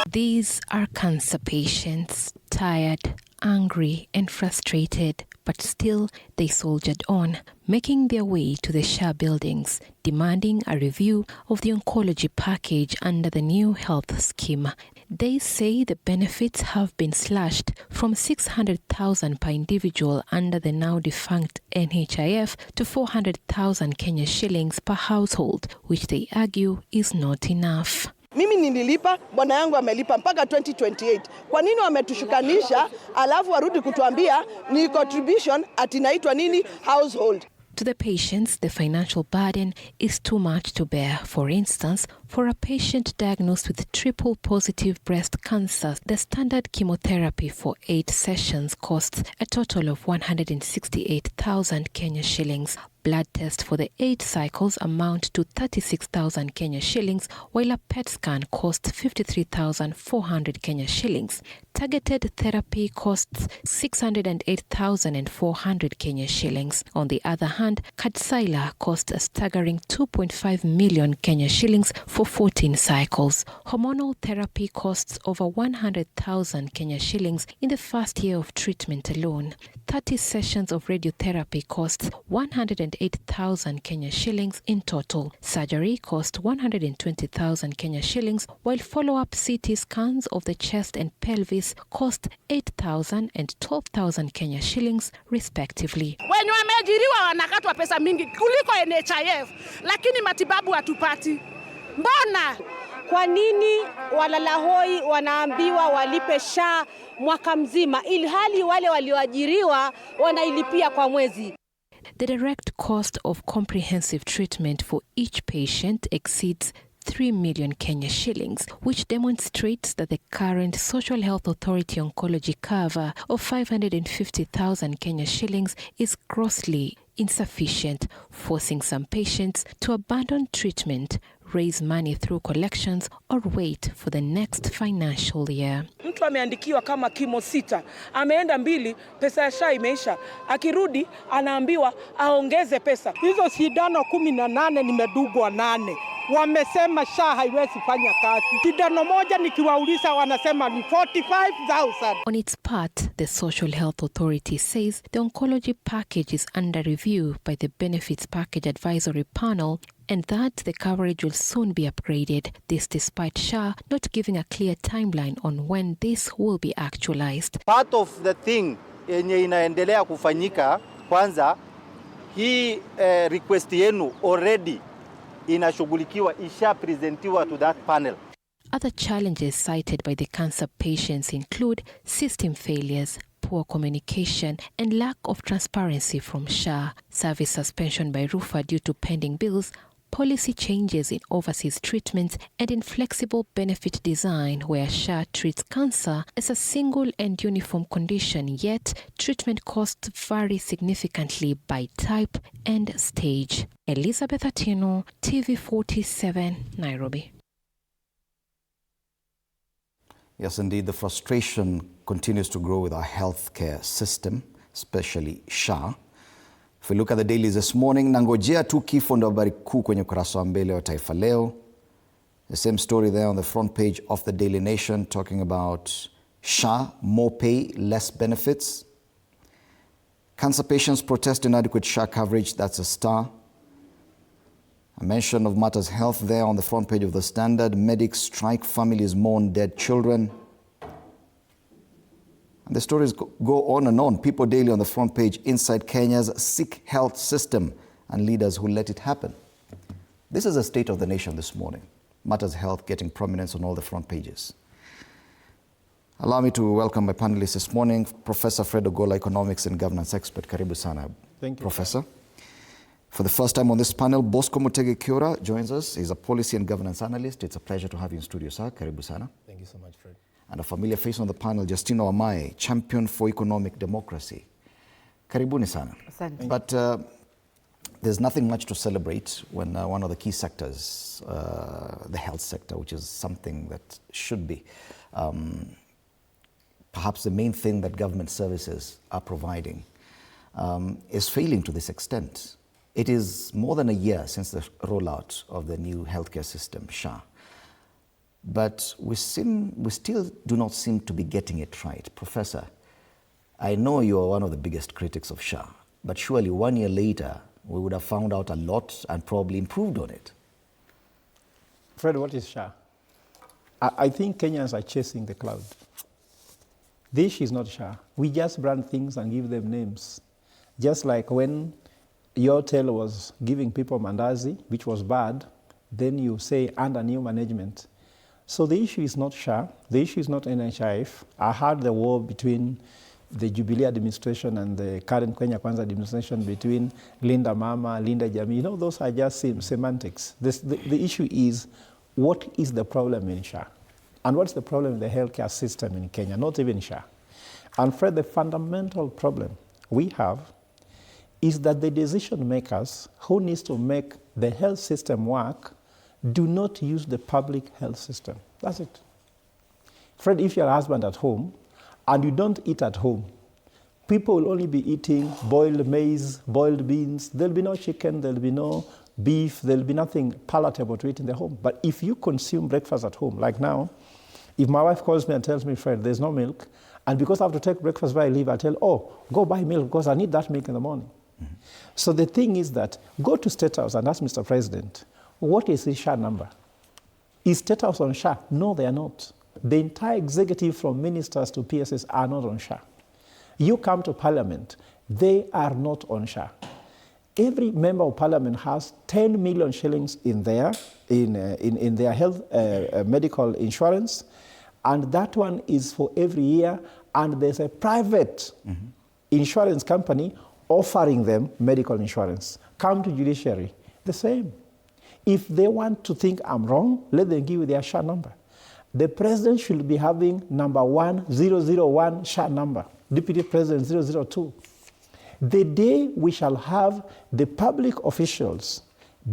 These are cancer patients, tired, angry and frustrated, but still they soldiered on, making their way to the SHA buildings, demanding a review of the oncology package under the new health scheme. They say the benefits have been slashed from 600,000 per individual under the now defunct NHIF to 400,000 Kenya shillings per household, which they argue is not enough. Mimi nililipa, bwana yangu amelipa mpaka 2028. Kwa nini wametushukanisha alafu warudi kutuambia ni contribution ati inaitwa nini household? To the patients, the financial burden is too much to bear. For instance, for a patient diagnosed with triple positive breast cancer, the standard chemotherapy for 8 sessions costs a total of 168,000 Kenya shillings. Blood tests for the 8 cycles amount to 36,000 Kenya shillings, while a PET scan costs 53,400 Kenya shillings. Targeted therapy costs 608,400 Kenya shillings. On the other hand, Kadcyla costs a staggering 2.5 million Kenya shillings for 14 cycles. Hormonal therapy costs over 100,000 Kenya shillings in the first year of treatment alone. 30 sessions of radiotherapy costs 108,000 Kenya shillings in total. Surgery costs 120,000 Kenya shillings, while follow-up CT scans of the chest and pelvis cost 8,000 and 12,000 Kenya shillings respectively. Wenye wameajiriwa wanakatwa pesa mingi kuliko NHIF, lakini matibabu hatupati. Mbona? Kwa nini walalahoi wanaambiwa walipe SHA mwaka mzima ili hali wale walioajiriwa wanailipia kwa mwezi? The direct cost of comprehensive treatment for each patient exceeds 3 million Kenya shillings, which demonstrates that the current Social Health Authority oncology cover of 550,000 Kenya shillings is grossly insufficient, forcing some patients to abandon treatment, raise money through collections, or wait for the next financial year. Mtu ameandikiwa kama kimo 6, ameenda 2, pesa ya SHA imeisha. Akirudi anaambiwa aongeze pesa. Hizo sindano 18 nimedugwa 8. Wamesema SHA haiwezi fanya kazi. Sindano moja nikiwauliza wanasema ni 45,000. On its part, the Social Health Authority says the oncology package is under review by the Benefits Package Advisory Panel and that the coverage will soon be upgraded. This despite SHA not giving a clear timeline on when this will be actualized. Part of the thing yenye inaendelea kufanyika, kwanza hii request yenu already inashughulikiwa, isha presentiwa to that panel. Other challenges cited by the cancer patients include system failures, poor communication, and lack of transparency from SHA, service suspension by RUFA due to pending bills, policy changes in overseas treatments, and inflexible benefit design where SHA treats cancer as a single and uniform condition, yet treatment costs vary significantly by type and stage. Elizabeth Atino, TV47, Nairobi. Yes, indeed, the frustration continues to grow with our healthcare system, especially SHA. If we look at the dailies this morning, nangojea tu kifo ndo habari kuu kwenye ukurasa wa mbele wa Taifa Leo. The same story there on the front page of the Daily Nation talking about SHA, more pay, less benefits. Cancer patients protest inadequate SHA coverage, that's a Star. A mention of Matters Health there on the front page of the Standard. Medics strike, families mourn dead children. And the stories go on and on. People Daily on the front page, inside Kenya's sick health system and leaders who let it happen. This is the state of the nation this morning. Matters Health getting prominence on all the front pages. Allow me to welcome my panelists this morning, Professor Fred Ogolla, economics and governance expert. Karibu sana, Thank you, Professor. For the first time on this panel, Bosco Mutege Kiora joins us. He's a policy and governance analyst. It's a pleasure to have you in studio, sir. Karibu sana. Thank you so much, Fred. And a familiar face on the panel, Justino Amae, champion for economic democracy. Karibuni sana. Asante. But there's nothing much to celebrate when one of the key sectors, the health sector, which is something that should be perhaps the main thing that government services are providing, is failing to this extent. It is more than a year since the rollout of the new healthcare system, SHA. But we still do not seem to be getting it right. Professor, I know you are one of the biggest critics of SHA, but surely 1 year later, we would have found out a lot and probably improved on it. Fred, what is SHA? I think Kenyans are chasing the cloud. This is not SHA. We just brand things and give them names. Just like when Yotel was giving people mandazi, which was bad, then you say under new management. So the issue is not SHA, the issue is not NHIF. I heard the war between the Jubilee administration and the current Kenya Kwanza administration, between Linda Mama, Linda Jamii. You know, those are just semantics. The issue is, what is the problem in SHA? And what's the problem in the healthcare system in Kenya? Not even SHA. And Fred, the fundamental problem we have is that the decision makers who needs to make the health system work do not use the public health system. That's it. Fred, if you're a husband at home and you don't eat at home, people will only be eating boiled maize, boiled beans. There'll be no chicken, there'll be no beef, there'll be nothing palatable to eat in the home. But if you consume breakfast at home, like now, if my wife calls me and tells me, Fred, there's no milk, and because I have to take breakfast where I live, I tell, oh, go buy milk because I need that milk in the morning. Mm-hmm. So the thing is that, go to State House and ask Mr. President, what is the SHA number? Is State House on SHA? No, they are not. The entire executive from ministers to PSS are not on SHA. You come to Parliament, they are not on SHA. Every member of Parliament has 10 million shillings in their health medical insurance, and that one is for every year, and there's a private insurance company offering them medical insurance. Come to judiciary, the same. If they want to think I'm wrong, let them give you their SHA number. The president should be having number 1001 SHA number, deputy president 002. The day we shall have the public officials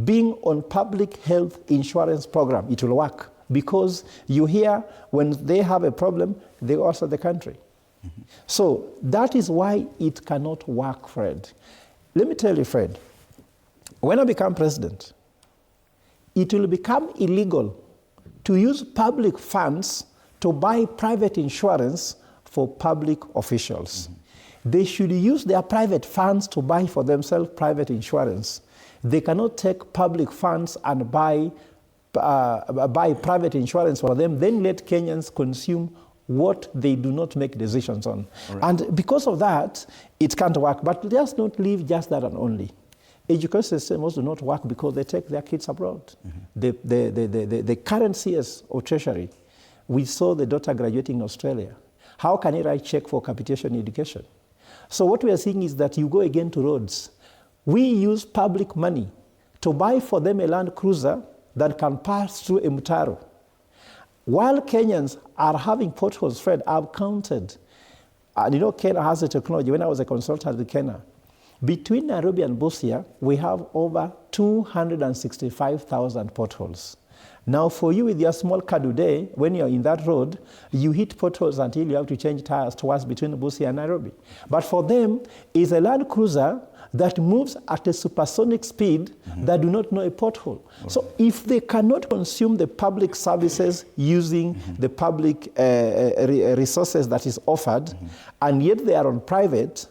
being on public health insurance program, it will work. Because you hear when they have a problem, they also the country. Mm-hmm. So that is why it cannot work, Fred. Let me tell you, Fred, when I become president, it will become illegal to use public funds to buy private insurance for public officials. Mm-hmm. They should use their private funds to buy for themselves private insurance. They cannot take public funds and buy private insurance for them, then let Kenyans consume what they do not make decisions on. Right. And because of that, it can't work. But let's not leave just that and only. Education systems do not work because they take their kids abroad. Mm-hmm. The current CS of Treasury, we saw the daughter graduating in Australia. How can he write check for capitation education? So what we are seeing is that you go again to roads. We use public money to buy for them a Land Cruiser that can pass through a mtaro. While Kenyans are having potholes, Fred, I've counted. And you know, Kenya has the technology. When I was a consultant with Kenya, between Nairobi and Busia, we have over 265,000 potholes. Now, for you with your small Kadude, when you're in that road, you hit potholes until you have to change tires twice between Busia and Nairobi. But for them, it's a Land Cruiser that moves at a supersonic speed that do not know a pothole. Okay. So if they cannot consume the public services using the public resources that is offered, and yet they are on private,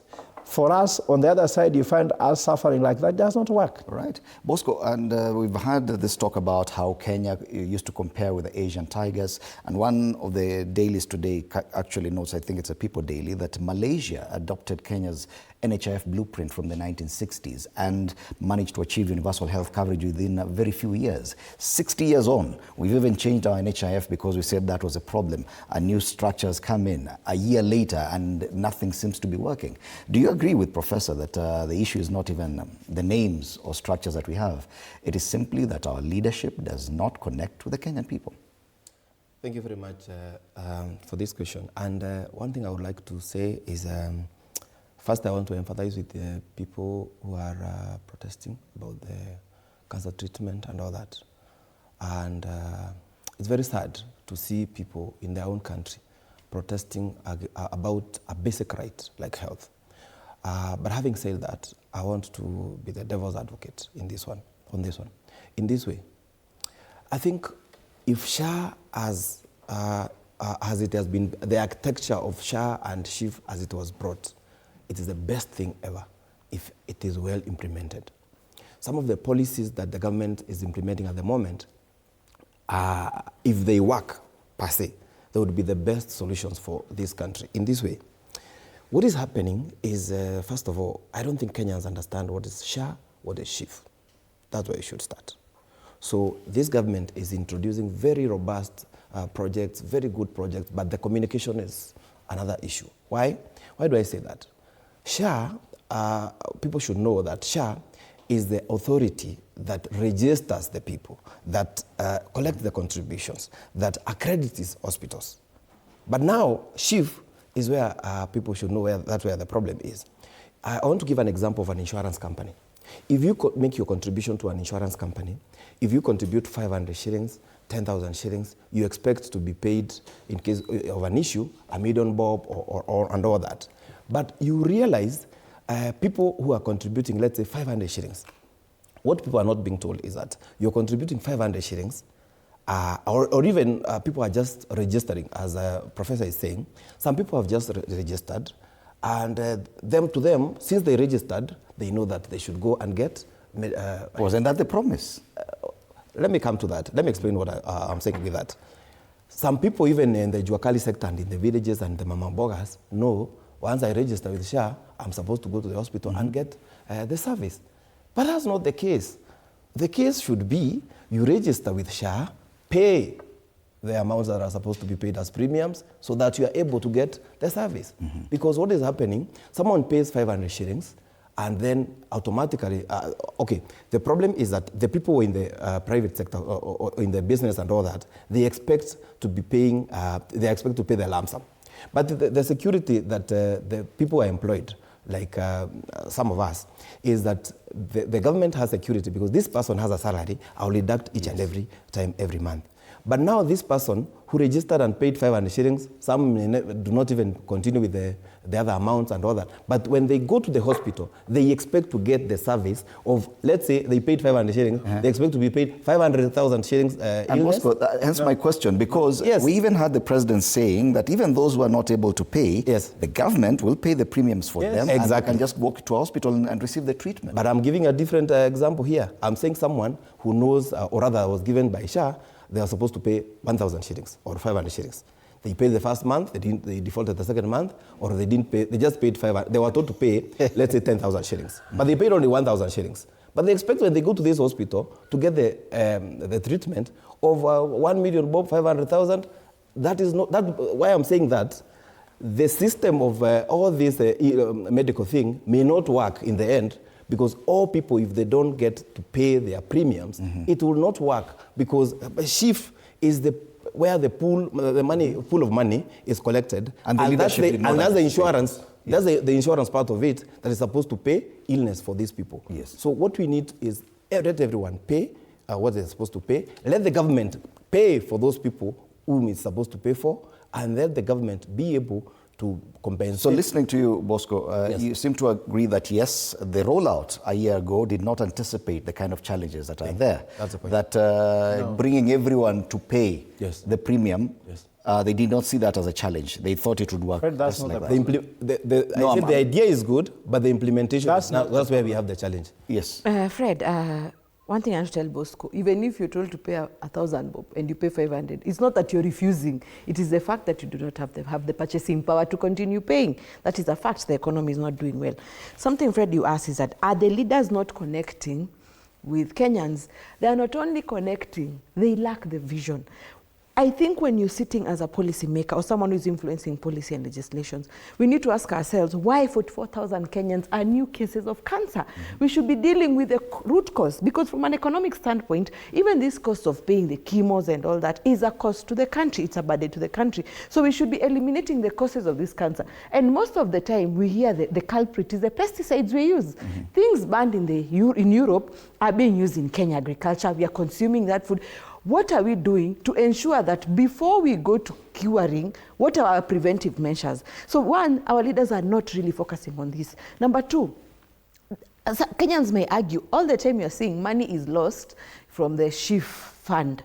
For us, on the other side, you find us suffering like that. Does not work. Right. Bosco, and we've had this talk about how Kenya used to compare with the Asian tigers. And one of the dailies today actually notes, I think it's a People Daily, that Malaysia adopted Kenya's NHIF blueprint from the 1960s and managed to achieve universal health coverage within a very few years. 60 years on, we've even changed our NHIF because we said that was a problem. A new structures come in a year later and nothing seems to be working. Do you agree with Professor that the issue is not even the names or structures that we have? It is simply that our leadership does not connect with the Kenyan people. Thank you very much for this question. And one thing I would like to say is, first I want to empathize with the people who are protesting about the cancer treatment and all that. And it's very sad to see people in their own country protesting about a basic right like health. But having said that, I want to be the devil's advocate in this one, on this one. In this way, I think if SHA as it has been, the architecture of SHA and SHIF as it was brought, it is the best thing ever if it is well implemented. Some of the policies that the government is implementing at the moment, if they work per se, they would be the best solutions for this country. In this way, what is happening is, first of all, I don't think Kenyans understand what is SHA, what is SHIF. That's where you should start. So this government is introducing very robust projects, very good projects, but the communication is another issue. Why? Why do I say that? SHA, people should know that SHA is the authority that registers the people, that collects the contributions, that accredits hospitals. But now, SHIF is where people should know that's where the problem is. I want to give an example of an insurance company. If you make your contribution to an insurance company, if you contribute 500 shillings, 10,000 shillings, you expect to be paid in case of an issue, $1 million bob and all that. But you realize people who are contributing, let's say 500 shillings, what people are not being told is that you're contributing 500 shillings, or even people are just registering, as a professor is saying. Some people have just registered, and to them, since they registered, they know that they should go and get... Wasn't that the promise? Let me come to that. Let me explain what I'm saying with that. Some people, even in the Juakali sector and in the villages and the Mama Bogas, know once I register with SHA, I'm supposed to go to the hospital and get the service. But that's not the case. The case should be you register with SHA, pay the amounts that are supposed to be paid as premiums so that you are able to get the service. Because what is happening, someone pays 500 shillings and then automatically, okay, the problem is that the people in the private sector or in the business and all that, they expect to be paying, they expect to pay the lump sum. But the security that the people are employed, like some of us, is that the government has security because this person has a salary, I'll deduct each and every time, every month. But now this person who registered and paid 500 shillings, some do not even continue with the other amounts and all that. But when they go to the hospital, they expect to get the service of, let's say they paid 500 shillings, they expect to be paid 500,000 shillings And Bosco, hence my question, because we even had the president saying that even those who are not able to pay, the government will pay the premiums for them and can just walk to a hospital and receive the treatment. But I'm giving a different example here. I'm saying someone who knows, or rather was given by SHA, they are supposed to pay 1,000 shillings or 500 shillings. They paid the first month, they defaulted the second month, or they didn't pay, they just paid 500. They were told to pay, let's say 10,000 shillings. But they paid only 1,000 shillings. But they expect when they go to this hospital to get the treatment of 1 million bob, 500,000. That is not, why I'm saying that the system of all this medical thing may not work in the end, because all people, if they don't get to pay their premiums, it will not work, because SHIF is where the pool of money is collected, and that's the insurance. That's the insurance part of it that is supposed to pay illness for these people. Yes. So what we need is let everyone pay what they're supposed to pay. Let the government pay for those people whom it's supposed to pay for, and let the government be able to compensate. So listening to you, Bosco, you seem to agree that yes, the rollout a year ago did not anticipate the kind of challenges that are there. That's the point. That bringing everyone to pay the premium They did not see that as a challenge. They thought it would work. Fred, that's just not like the that. I said the idea is good, but the implementation, That's that's where we have the challenge. Yes. Fred, one thing I want to tell Bosco, even if you're told to pay 1,000 bob and you pay 500, it's not that you're refusing. It is the fact that you do not have the purchasing power to continue paying. That is a fact. The economy is not doing well. Something, Fred, you asked is that, are the leaders not connecting with Kenyans? They are not only connecting, they lack the vision. I think when you're sitting as a policy maker or someone who's influencing policy and legislations, we need to ask ourselves why 44,000 Kenyans are new cases of cancer. We should be dealing with the root cause, because from an economic standpoint, even this cost of paying the chemos and all that is a cost to the country. It's a burden to the country. So we should be eliminating the causes of this cancer. And most of the time, we hear the culprit is the pesticides we use. Things banned in Europe are being used in Kenya agriculture. We are consuming that food. What are we doing to ensure that before we go to curing, what are our preventive measures? So one, our leaders are not really focusing on this. Number two, Kenyans may argue, all the time you're seeing money is lost from the SHA fund.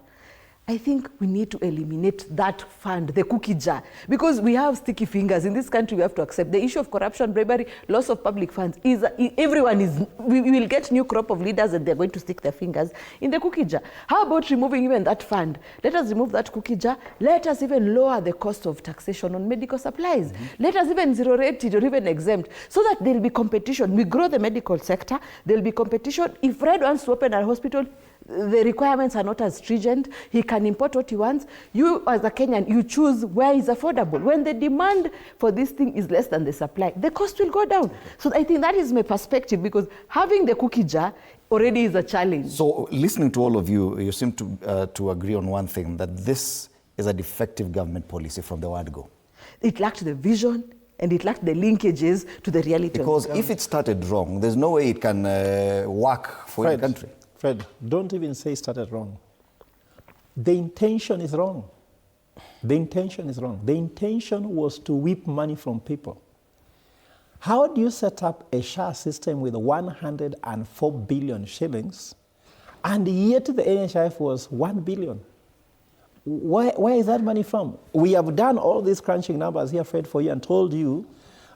I think we need to eliminate that fund, the cookie jar, because we have sticky fingers. In this country, we have to accept the issue of corruption, bribery, loss of public funds. We will get new crop of leaders and they're going to stick their fingers in the cookie jar. How about removing even that fund? Let us remove that cookie jar. Let us even lower the cost of taxation on medical supplies. Let us even zero rate it or even exempt, so that there'll be competition. We grow the medical sector, there'll be competition. If Fred wants to open a hospital, the requirements are not as stringent. He can import what he wants. You, as a Kenyan, you choose where is affordable. When the demand for this thing is less than the supply, the cost will go down. So I think that is my perspective, because having the cookie jar already is a challenge. So listening to all of you, you seem to agree on one thing, that this is a defective government policy from the word go. It lacked the vision, and it lacked the linkages to the reality. Because if it started wrong, there's no way it can work for the country. Fred, don't even say started wrong. The intention is wrong. The intention is wrong. The intention was to whip money from people. How do you set up a SHA system with 104 billion shillings, and yet the NHIF was 1 billion? Where is that money from? We have done all these crunching numbers here, Fred, for you, and told you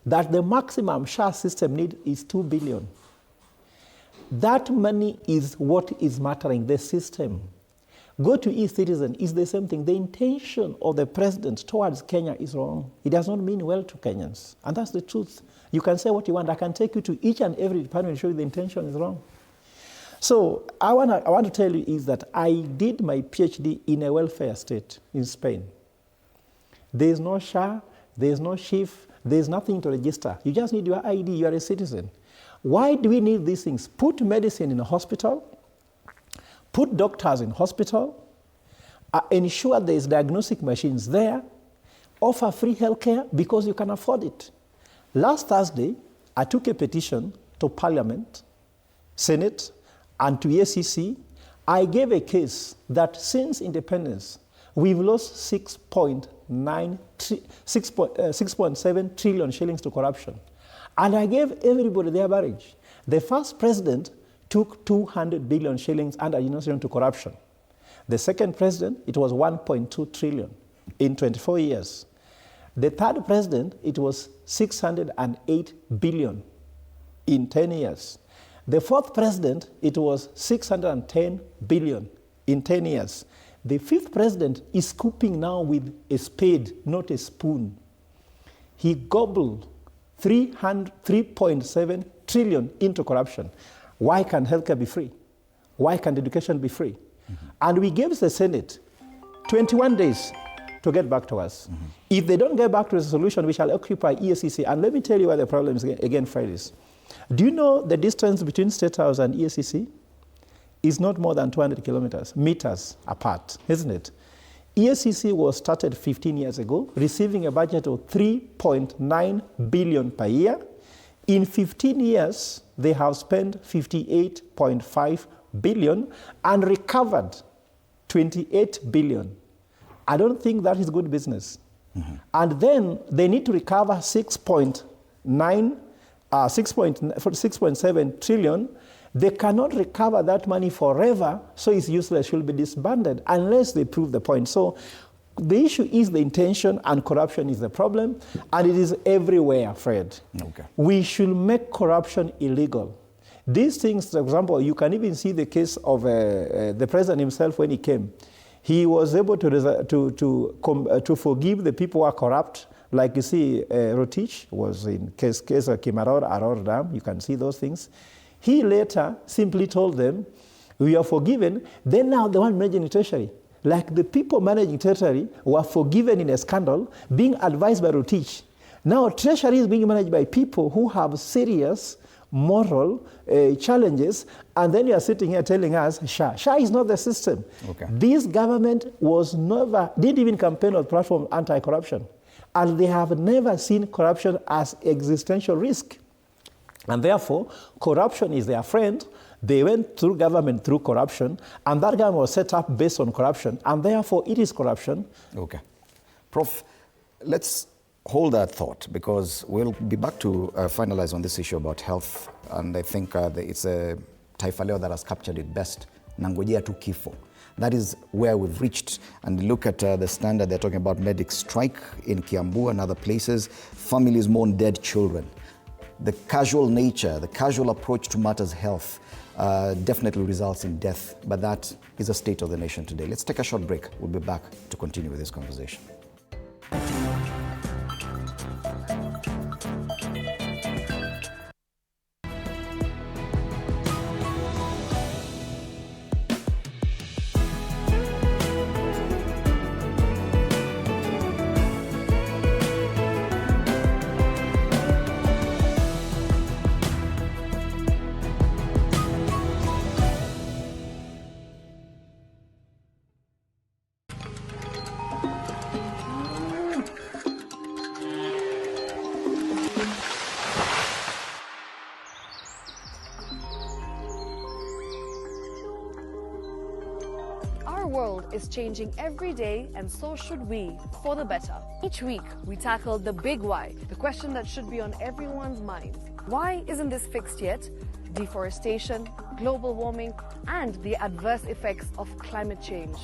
that the maximum SHA system need is 2 billion. That money is what is mattering, the system. Go to e-citizen, it's the same thing. The intention of the president towards Kenya is wrong. It does not mean well to Kenyans. And that's the truth. You can say what you want. I can take you to each and every department and show you the intention is wrong. So I want to tell you is that I did my PhD in a welfare state in Spain. There is no SHA, there is no SHIF, there is nothing to register. You just need your ID, you are a citizen. Why do we need these things? Put medicine in a hospital, put doctors in hospital, ensure there's diagnostic machines there, offer free healthcare because you can afford it. Last Thursday, I took a petition to Parliament, Senate, and to ACC. I gave a case that since independence, we've lost 6.7 trillion shillings to corruption. And I gave everybody their average. The first president took 200 billion shillings under administration to corruption. The second president, it was 1.2 trillion in 24 years. The third president, it was 608 billion in 10 years. The fourth president, it was 610 billion in 10 years. The fifth president is scooping now with a spade, not a spoon. He gobbled 3.7 trillion into corruption. Why can healthcare be free? Why can education be free? And we gave the Senate 21 days to get back to us. If they don't get back to the solution, we shall occupy EACC. And let me tell you where the problem is again, Fridays. Do you know the distance between State House and EACC is not more than 200 meters apart, isn't it? EACC was started 15 years ago, receiving a budget of 3.9 billion per year. In 15 years, they have spent 58.5 billion and recovered 28 billion. I don't think that is good business. And then they need to recover 6.7 trillion. They cannot recover that money forever, so it's useless, should be disbanded unless they prove the point. So the issue is the intention, and corruption is the problem, and it is everywhere, Fred. Okay. We should make corruption illegal. These things, for example, you can even see the case of the president himself when he came. He was able to forgive the people who are corrupt. Like you see, Rotich was in case of Aror Dam. You can see those things. He later simply told them, we are forgiven. Then now the one managing the treasury. Like the people managing treasury were forgiven in a scandal, being advised by Rotich. Now treasury is being managed by people who have serious moral challenges, and then you are sitting here telling us SHA. SHA is not the system. Okay. This government didn't even campaign on platform anti-corruption, and they have never seen corruption as existential risk. And therefore, corruption is their friend. They went through government through corruption, and that government was set up based on corruption, and therefore it is corruption. Okay. Prof, let's hold that thought, because we'll be back to finalize on this issue about health, and I think it's a Taifa Leo that has captured it best. Nangojea tu kifo. That is where we've reached. And look at the standard. They're talking about medic strike in Kiambu and other places. Families mourn dead children. The casual nature, the casual approach to matters health definitely results in death. But that is a state of the nation today. Let's take a short break. We'll be back to continue with this conversation. Our world is changing every day, and so should we, for the better. Each week, we tackle the big why, the question that should be on everyone's minds. Why isn't this fixed yet? Deforestation, global warming, and the adverse effects of climate change.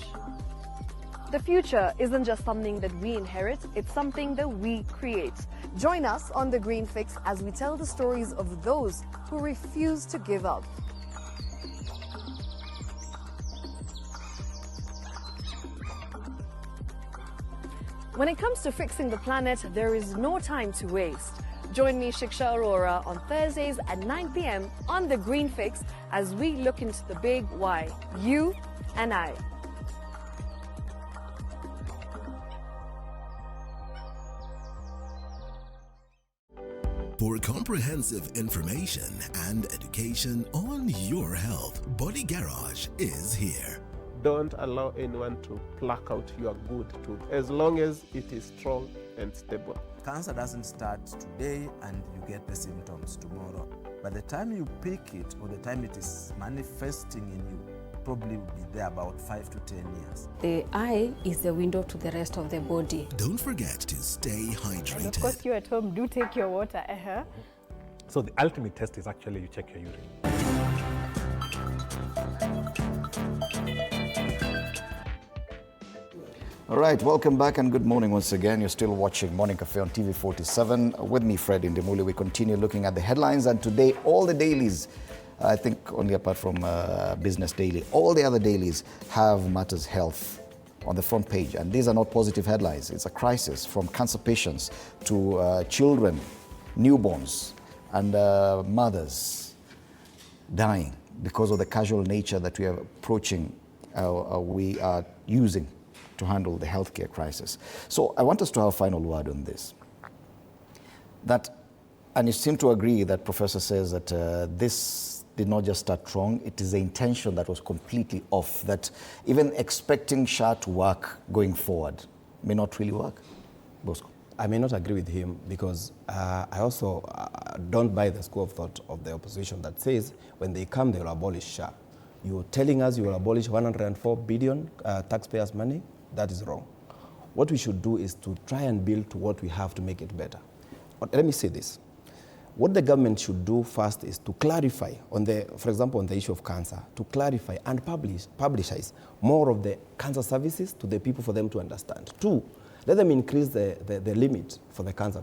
The future isn't just something that we inherit, it's something that we create. Join us on The Green Fix as we tell the stories of those who refuse to give up. When it comes to fixing the planet, there is no time to waste. Join me, Shiksha Arora, on Thursdays at 9 p.m. on The Green Fix as we look into the big why, you and I. For comprehensive information and education on your health, Body Garage is here. Don't allow anyone to pluck out your good tooth, as long as it is strong and stable. Cancer doesn't start today and you get the symptoms tomorrow. By the time you pick it or the time it is manifesting in you, probably will be there about 5 to 10 years. The eye is the window to the rest of the body. Don't forget to stay hydrated. And of course, you at home do take your water. So the ultimate test is actually you check your urine. All right, welcome back and good morning once again. You're still watching Morning Cafe on TV 47. With me, Fred Indemuli. We continue looking at the headlines, and today all the dailies, I think only apart from Business Daily, all the other dailies have matters health on the front page. And these are not positive headlines. It's a crisis, from cancer patients to children, newborns, and mothers dying because of the casual nature that we are approaching, we are using to handle the healthcare crisis. So I want us to have a final word on this. And you seem to agree that Professor says that this did not just start wrong, it is the intention that was completely off, that even expecting SHA to work going forward may not really work. Bosco. I may not agree with him, because I also don't buy the school of thought of the opposition that says when they come they will abolish SHA. You're telling us you will abolish 104 billion taxpayers' money? That is wrong. What we should do is to try and build to what we have to make it better. But let me say this. What the government should do first is to clarify on the, for example, on the issue of cancer, to clarify and publicize more of the cancer services to the people for them to understand. 2, let them increase the limit for the cancer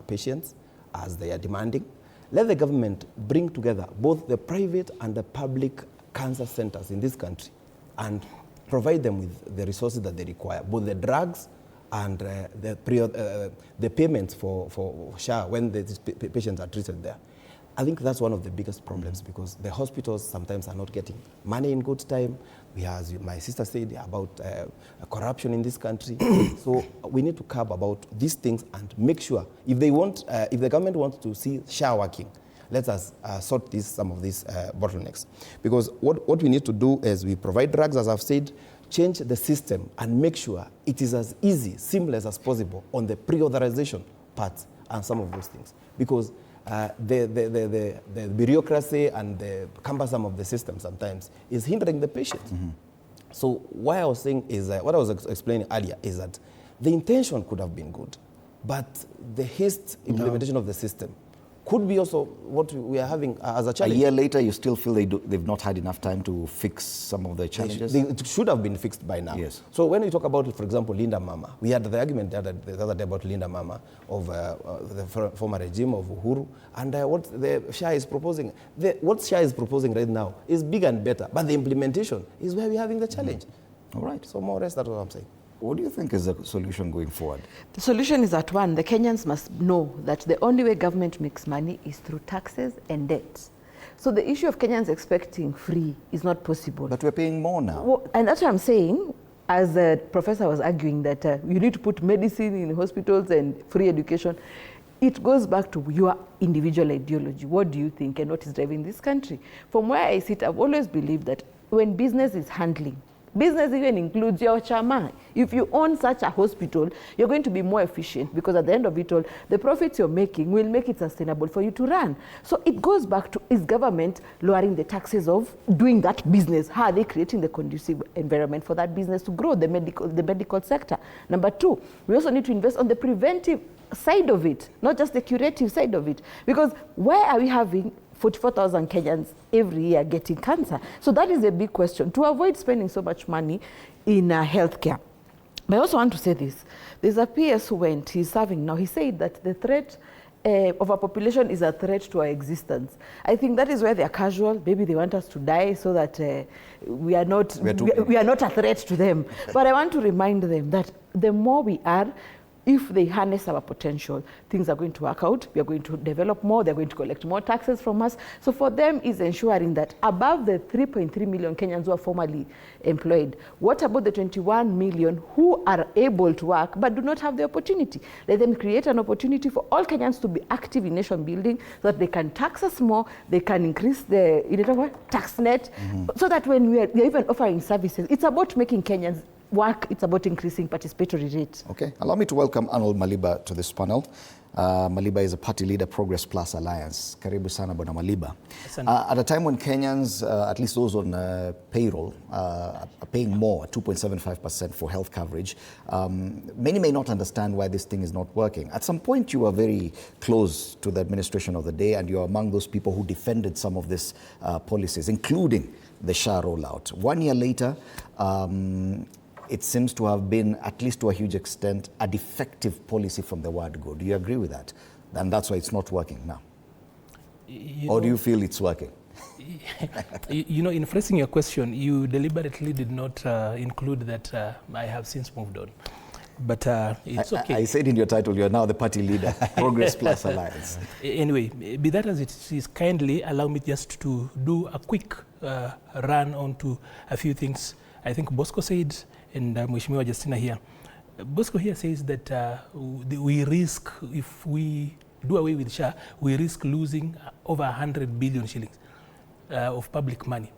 patients as they are demanding. Let the government bring together both the private and the public cancer centers in this country and provide them with the resources that they require, both the drugs and the payments for SHA when the patients are treated there. I think that's one of the biggest problems because the hospitals sometimes are not getting money in good time. We have, as my sister said, about corruption in this country. So we need to curb about these things and make sure if they want, if the government wants to see SHA working, let us sort some of these bottlenecks. Because what we need to do is we provide drugs, as I've said, change the system and make sure it is as easy, seamless as possible on the pre-authorization part and some of those things. Because the bureaucracy and the cumbersome of the system sometimes is hindering the patient. So what I was saying is, what I was explaining earlier is that the intention could have been good, but the haste implementation of the system could be also what we are having as a challenge. A year later, you still feel they've not had enough time to fix some of the challenges? It should have been fixed by now. Yes. So when we talk about, for example, Linda Mama, we had the argument the other day about Linda Mama of the former regime of Uhuru, and what the SHA is proposing. What SHA is proposing right now is bigger and better, but the implementation is where we're having the challenge. All right. So more or less that's what I'm saying. What do you think is the solution going forward? The solution is that, one, the Kenyans must know that the only way government makes money is through taxes and debt. So the issue of Kenyans expecting free is not possible. But we're paying more now. Well, and that's what I'm saying, as the professor was arguing, that you need to put medicine in hospitals and free education. It goes back to your individual ideology. What do you think and what is driving this country? From where I sit, I've always believed that when business is handling, business even includes your chama. If you own such a hospital, you're going to be more efficient because at the end of it all, the profits you're making will make it sustainable for you to run. So it goes back to, is government lowering the taxes of doing that business? How are they creating the conducive environment for that business to grow, the medical sector? Number 2, we also need to invest on the preventive side of it, not just the curative side of it. Because why are we having 44,000 Kenyans every year getting cancer? So that is a big question, to avoid spending so much money in healthcare. But I also want to say this. There's a PS who went, he's serving now, he said that the threat of our population is a threat to our existence. I think that is where they are casual. Maybe they want us to die so that we are not a threat to them. But I want to remind them that the more we are, if they harness our potential, things are going to work out. We are going to develop more. They're going to collect more taxes from us. So for them is ensuring that above the 3.3 million Kenyans who are formally employed, what about the 21 million who are able to work but do not have the opportunity? Let them create an opportunity for all Kenyans to be active in nation building so that they can tax us more, they can increase the tax net, so that when we are even offering services, it's about making Kenyans work, it's about increasing participatory rates. Okay, allow me to welcome Arnold Maliba to this panel. Maliba is a party leader, Progress Plus Alliance. Karibu sana Bwana Maliba. At a time when Kenyans, at least those on payroll, are paying more, 2.75% for health coverage, many may not understand why this thing is not working. At some point, you were very close to the administration of the day, and you are among those people who defended some of these policies, including the SHA rollout. 1 year later, it seems to have been, at least to a huge extent, a defective policy from the word go. Do you agree with that? And that's why it's not working now? Or do you feel it's working? You know, in phrasing your question, you deliberately did not include that I have since moved on. But it's okay. I said in your title, you are now the party leader, Progress Plus Alliance. Anyway, be that as it is, kindly allow me just to do a quick run on to a few things. I think Bosco said, and Mheshimiwa Justina here. Bosco here says that we risk, if we do away with SHA, we risk losing over 100 billion shillings of public money.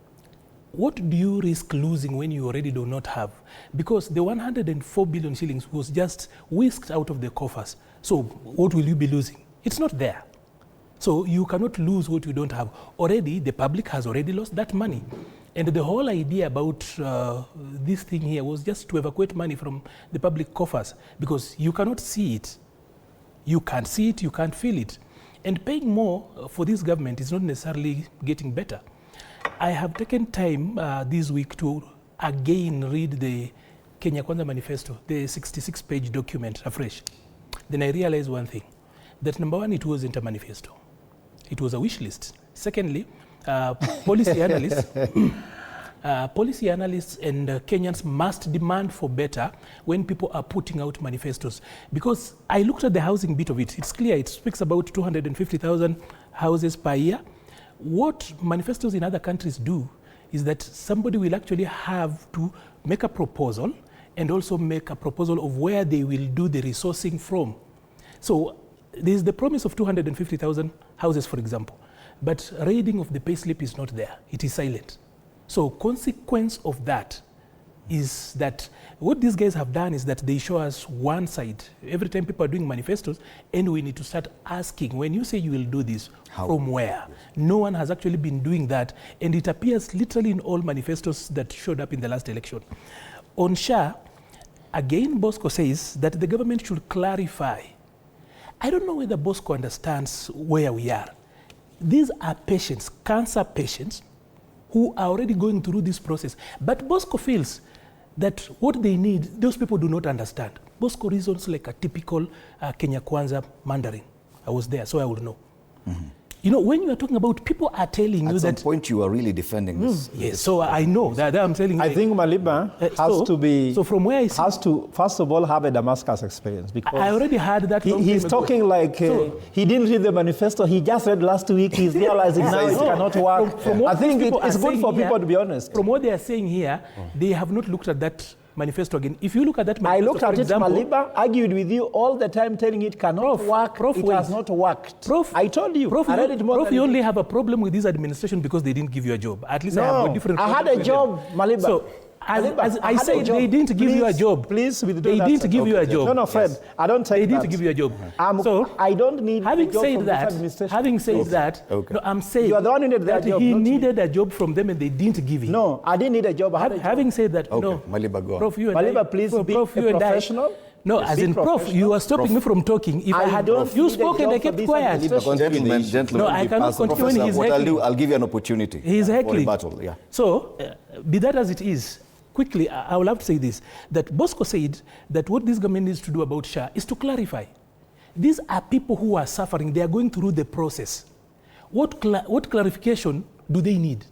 What do you risk losing when you already do not have? Because the 104 billion shillings was just whisked out of the coffers. So what will you be losing? It's not there. So you cannot lose what you don't have. Already, the public has already lost that money. And the whole idea about this thing here was just to evacuate money from the public coffers, because you cannot see it. You can't see it, you can't feel it. And paying more for this government is not necessarily getting better. I have taken time this week to again read the Kenya Kwanza Manifesto, the 66-page document afresh. Then I realized one thing, that number one, it wasn't a manifesto. It was a wish list. Secondly, policy analysts and Kenyans must demand for better when people are putting out manifestos. Because I looked at the housing bit of it. It's clear. It speaks about 250,000 houses per year. What manifestos in other countries do is that somebody will actually have to make a proposal and also make a proposal of where they will do the resourcing from. So there's the promise of 250,000 houses, for example, but reading of the payslip is not there. It is silent. So consequence of that is that what these guys have done is that they show us one side. Every time people are doing manifestos, and we need to start asking, when you say you will do this, from where? No one has actually been doing that, and it appears literally in all manifestos that showed up in the last election. On SHA, again, Bosco says that the government should clarify. I don't know whether Bosco understands where we are. These are patients, cancer patients, who are already going through this process. But Bosco feels that what they need, those people do not understand. Bosco reasons like a typical Kenya Kwanza Mandarin. I was there, so I would know. Mm-hmm. You know, when you are talking about, people are telling you that... At some point you are really defending this. Yes, so I know that I'm telling you. I think Maliba has to be... So from where I see... Has to, first of all, have a Damascus experience. Because I already had that. He's talking like he didn't read the manifesto. He just read last week. He's realizing now it cannot work. I think it's good for people to be honest. From what they are saying here, they have not looked at that manifesto again. If you look at that manifesto, I looked at it, Maliba argued with you all the time, telling it cannot work. It has not worked. I told you. I read it more you only have a problem with this administration because they didn't give you a job. At least I have a different problem. I had a job, Maliba. So, as I said, they didn't give you a job. Please withdraw They that. didn't give you a job. No, Fred, I don't take that. They didn't give you a job. So I don't need having a job said from that, this administration. having said that, no, I'm saying you are the one who needed that job, he needed a job from them and they didn't give him. No, I didn't need a job. Having said that, no. Maliba, go on. Prof, you and Maliba, please be a professional. No, as in Prof, you are stopping me from talking. If you spoke and I kept quiet. Gentlemen, no, I cannot continue when he's what heckling. I'll give you an opportunity. He's heckling. Battle, yeah. So, be that as it is, quickly, I will have to say this, that Bosco said that what this government needs to do about SHA is to clarify. These are people who are suffering. They are going through the process. What clarification do they need?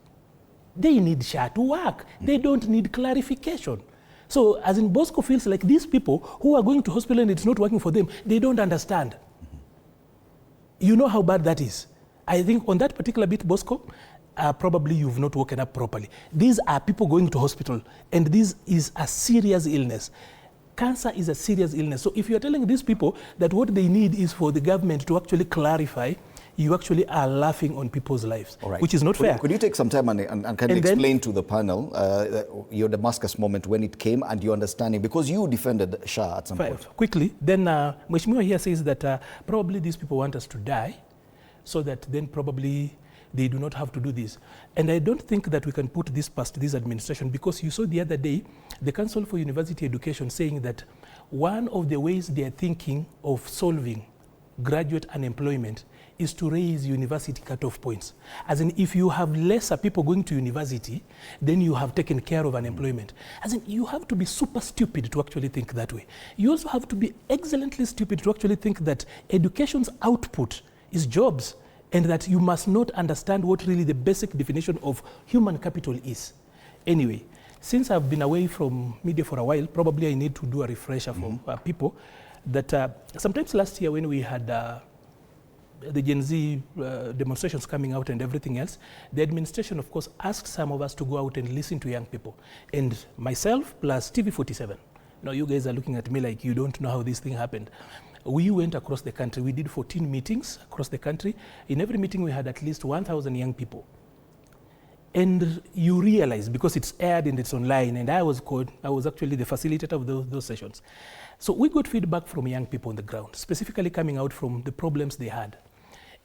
They need SHA to work. They don't need clarification. So, as in Bosco feels like these people who are going to hospital and it's not working for them, they don't understand. You know how bad that is. I think on that particular bit, Bosco, probably you've not woken up properly. These are people going to hospital, and this is a serious illness. Cancer is a serious illness. So if you're telling these people that what they need is for the government to actually clarify, you actually are laughing on people's lives, which is not fair. Could you take some time and kind of explain to the panel your Damascus moment when it came and your understanding, because you defended SHA at some point. Quickly, then Mheshimiwa here says that probably these people want us to die, so that then probably they do not have to do this. And I don't think that we can put this past this administration, because you saw the other day the Council for University Education saying that one of the ways they are thinking of solving graduate unemployment is to raise university cutoff points. As in, if you have lesser people going to university, then you have taken care of unemployment. As in, you have to be super stupid to actually think that way. You also have to be excellently stupid to actually think that education's output is jobs, and that you must not understand what really the basic definition of human capital is. Anyway, since I've been away from media for a while, probably I need to do a refresher for people that sometimes last year when we had the Gen Z demonstrations coming out and everything else, the administration, of course, asked some of us to go out and listen to young people. And myself plus TV47. Now you guys are looking at me like you don't know how this thing happened. We went across the country. We did 14 meetings across the country. In every meeting, we had at least 1,000 young people. And you realize, because it's aired and it's online, and I was actually the facilitator of those sessions. So we got feedback from young people on the ground, specifically coming out from the problems they had.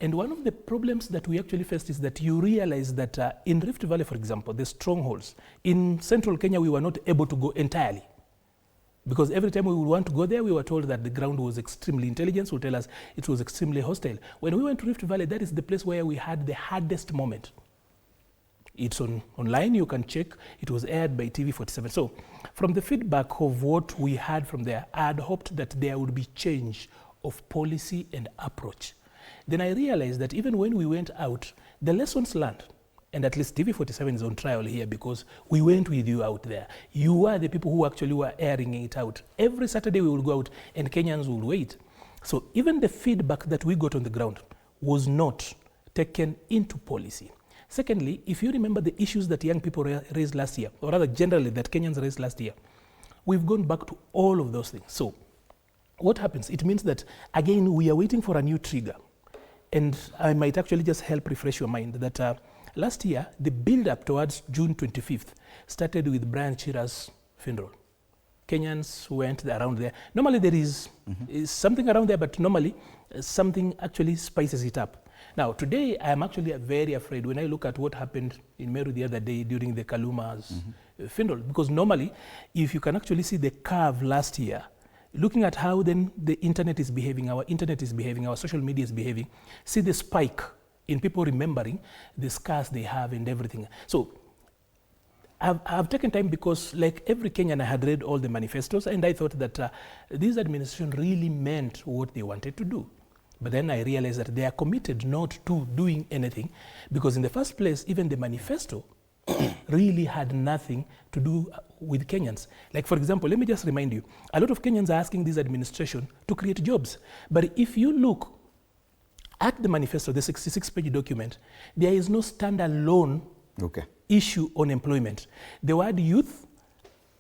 And one of the problems that we actually faced is that you realize that in Rift Valley, for example, the strongholds, in central Kenya, we were not able to go entirely. Because every time we would want to go there, we were told that the ground was extremely, intelligence would tell us it was extremely hostile. When we went to Rift Valley, that is the place where we had the hardest moment. It's online, you can check. It was aired by TV47. So from the feedback of what we had from there, I had hoped that there would be change of policy and approach. Then I realized that even when we went out, the lessons learned, and at least TV47 is on trial here because we went with you out there. You were the people who actually were airing it out. Every Saturday we would go out and Kenyans would wait. So even the feedback that we got on the ground was not taken into policy. Secondly, if you remember the issues that young people raised last year, or rather generally that Kenyans raised last year, we've gone back to all of those things. So what happens? It means that, again, we are waiting for a new trigger. And I might actually just help refresh your mind that last year, the build-up towards June 25th started with Brian Chira's funeral. Kenyans went around there. Normally there is something around there, but normally something actually spices it up. Now, today, I am actually very afraid when I look at what happened in Meru the other day during the Kaluma's funeral, because normally, if you can actually see the curve last year, looking at how then the internet is behaving, our social media is behaving, see the spike in people remembering the scars they have and everything. So I've taken time because, like every Kenyan, I had read all the manifestos, and I thought that this administration really meant what they wanted to do. But then I realized that they are committed not to doing anything, because in the first place, even the manifesto really had nothing to do with Kenyans. Like, for example, let me just remind you, a lot of Kenyans are asking this administration to create jobs. But if you look at the manifesto, the 66-page document, there is no standalone issue on employment. The word youth,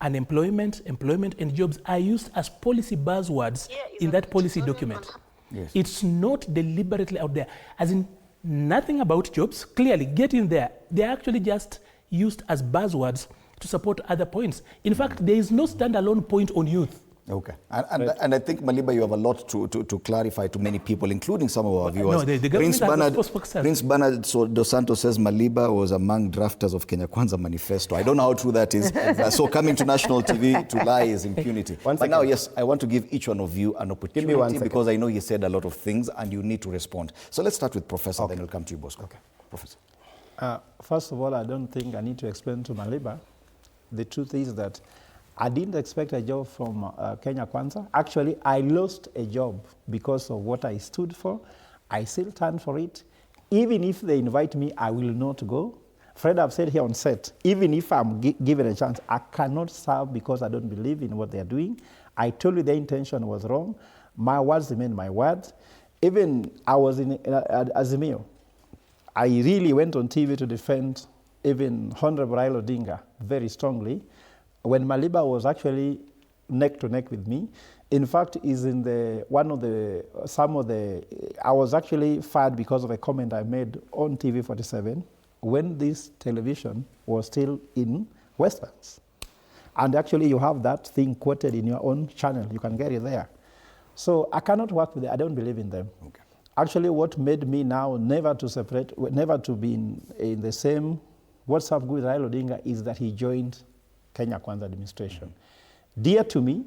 unemployment, employment, and jobs are used as policy buzzwords in that policy document. Yes. It's not deliberately out there, as in nothing about jobs. Clearly, get in there. They're actually just used as buzzwords to support other points. In fact, there is no standalone point on youth. Okay. And I think, Maliba, you have a lot to clarify to many people, including some of our viewers. No, the Prince Bernard Dos Santos says Maliba was among drafters of Kenya Kwanza manifesto. I don't know how true that is. So coming to national TV to lie is impunity. But now, yes, I want to give each one of you an opportunity because I know you said a lot of things and you need to respond. So let's start with Professor, then we'll come to you, Bosco. Okay. Professor. First of all, I don't think I need to explain to Maliba. The truth is that I didn't expect a job from Kenya Kwanza. Actually, I lost a job because of what I stood for. I still stand for it. Even if they invite me, I will not go. Fred, I've said here on set, even if I'm given a chance, I cannot serve because I don't believe in what they're doing. I told you their intention was wrong. My words remain my words. Even I was in Azimio. I really went on TV to defend even Honorable Raila Odinga very strongly. When Maliba was actually neck to neck with me, in fact, is in I was actually fired because of a comment I made on TV47 when this television was still in Westlands. And actually you have that thing quoted in your own channel. You can get it there. So I cannot work with them. I don't believe in them. Okay. Actually, what made me now never to be in the same WhatsApp group with Raila Odinga is that he joined Kenya Kwanza administration. Dear to me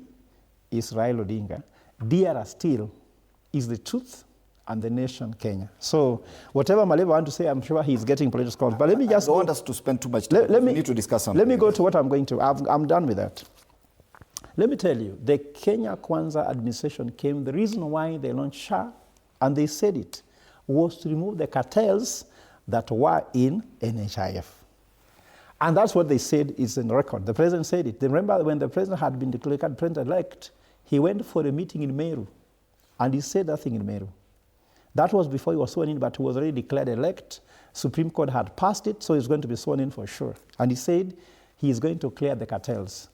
is Raila Odinga. Dearer still is the truth and the nation Kenya. So whatever Maliba wants to say, I'm sure he's getting political scores. But let me just... I don't want us to spend too much time. We need to discuss something. Let me go to what I'm going to. I'm done with that. Let me tell you, the Kenya Kwanza administration came, the reason why they launched SHA, and they said it, was to remove the cartels that were in NHIF. And that's what they said is in the record. The president said it. Remember when the president had been declared president-elect, he went for a meeting in Meru, and he said that thing in Meru. That was before he was sworn in, but he was already declared elect. Supreme Court had passed it, so he's going to be sworn in for sure. And he said he is going to clear the cartels.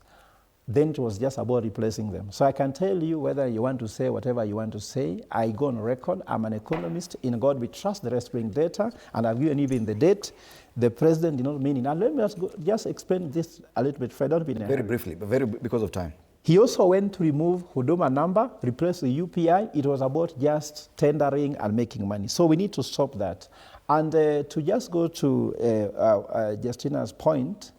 Then it was just about replacing them. So I can tell you whether you want to say whatever you want to say. I go on record. I'm an economist. In God we trust. The rest bring data. And I've given even the date. The president did not mean it. Now let me just explain this a little bit. Very briefly, but because of time. He also went to remove Huduma number, replace the UPI. It was about just tendering and making money. So we need to stop that. And to just go to Justina's point,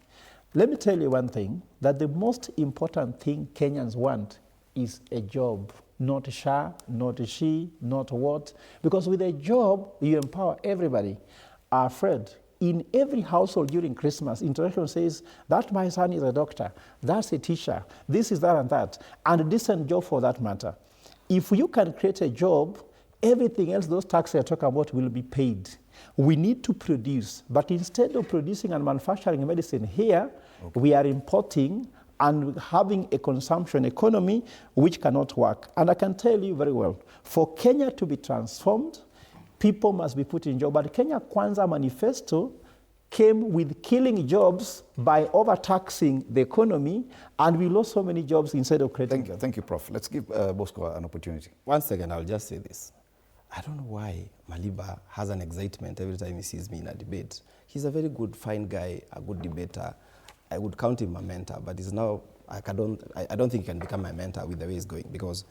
Let me tell you one thing, that the most important thing Kenyans want is a job, not SHA, not SHE, not what. Because with a job, you empower everybody. Fred, in every household during Christmas, interaction says, that my son is a doctor, that's a teacher, this is that and that, and a decent job for that matter. If you can create a job, everything else those taxes I talk about will be paid. We need to produce, but instead of producing and manufacturing medicine here, we are importing and having a consumption economy which cannot work. And I can tell you very well, for Kenya to be transformed, people must be put in job. But Kenya Kwanza manifesto came with killing jobs by overtaxing the economy, and we lost so many jobs instead of creating. Thank you, Prof. Let's give Bosco an opportunity. One second, I'll just say this. I don't know why Maliba has an excitement every time he sees me in a debate. He's a very good, fine guy, a good debater. I would count him a mentor, but he's now, I don't think he can become my mentor with the way he's going, because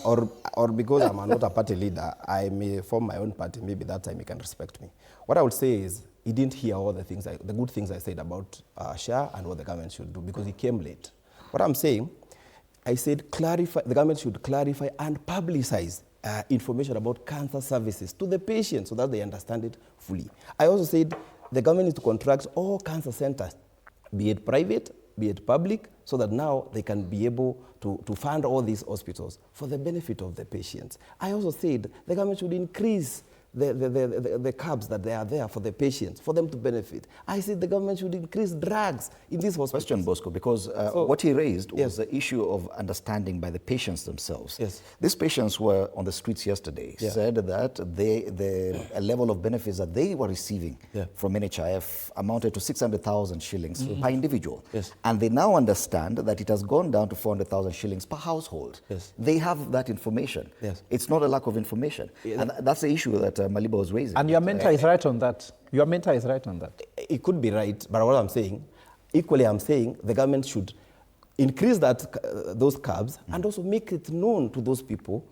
or because I'm not a party leader, I may form my own party. Maybe that time he can respect me. What I would say is he didn't hear all the things, the good things I said about SHA and what the government should do, because he came late. What I'm saying, I said clarify, the government should clarify and publicize information about cancer services to the patients so that they understand it fully. I also said the government needs to contract all cancer centers, be it private, be it public, so that now they can be able to fund all these hospitals for the benefit of the patients. I also said the government should increase the cabs that they are there for the patients, for them to benefit. I said the government should increase drugs in this hospital. Question, Bosco, because what he raised was the issue of understanding by the patients themselves. Yes. These patients were on the streets yesterday, said that the level of benefits that they were receiving from NHIF amounted to 600,000 shillings per individual. Yes. And they now understand that it has gone down to 400,000 shillings per household. Yes. They have that information. Yes. It's not a lack of information. And that's the issue that Maliba was raising. And your mentor is right on that. Your mentor is right on that. It could be right, but what I'm saying, equally I'm saying the government should increase those cabs and also make it known to those people,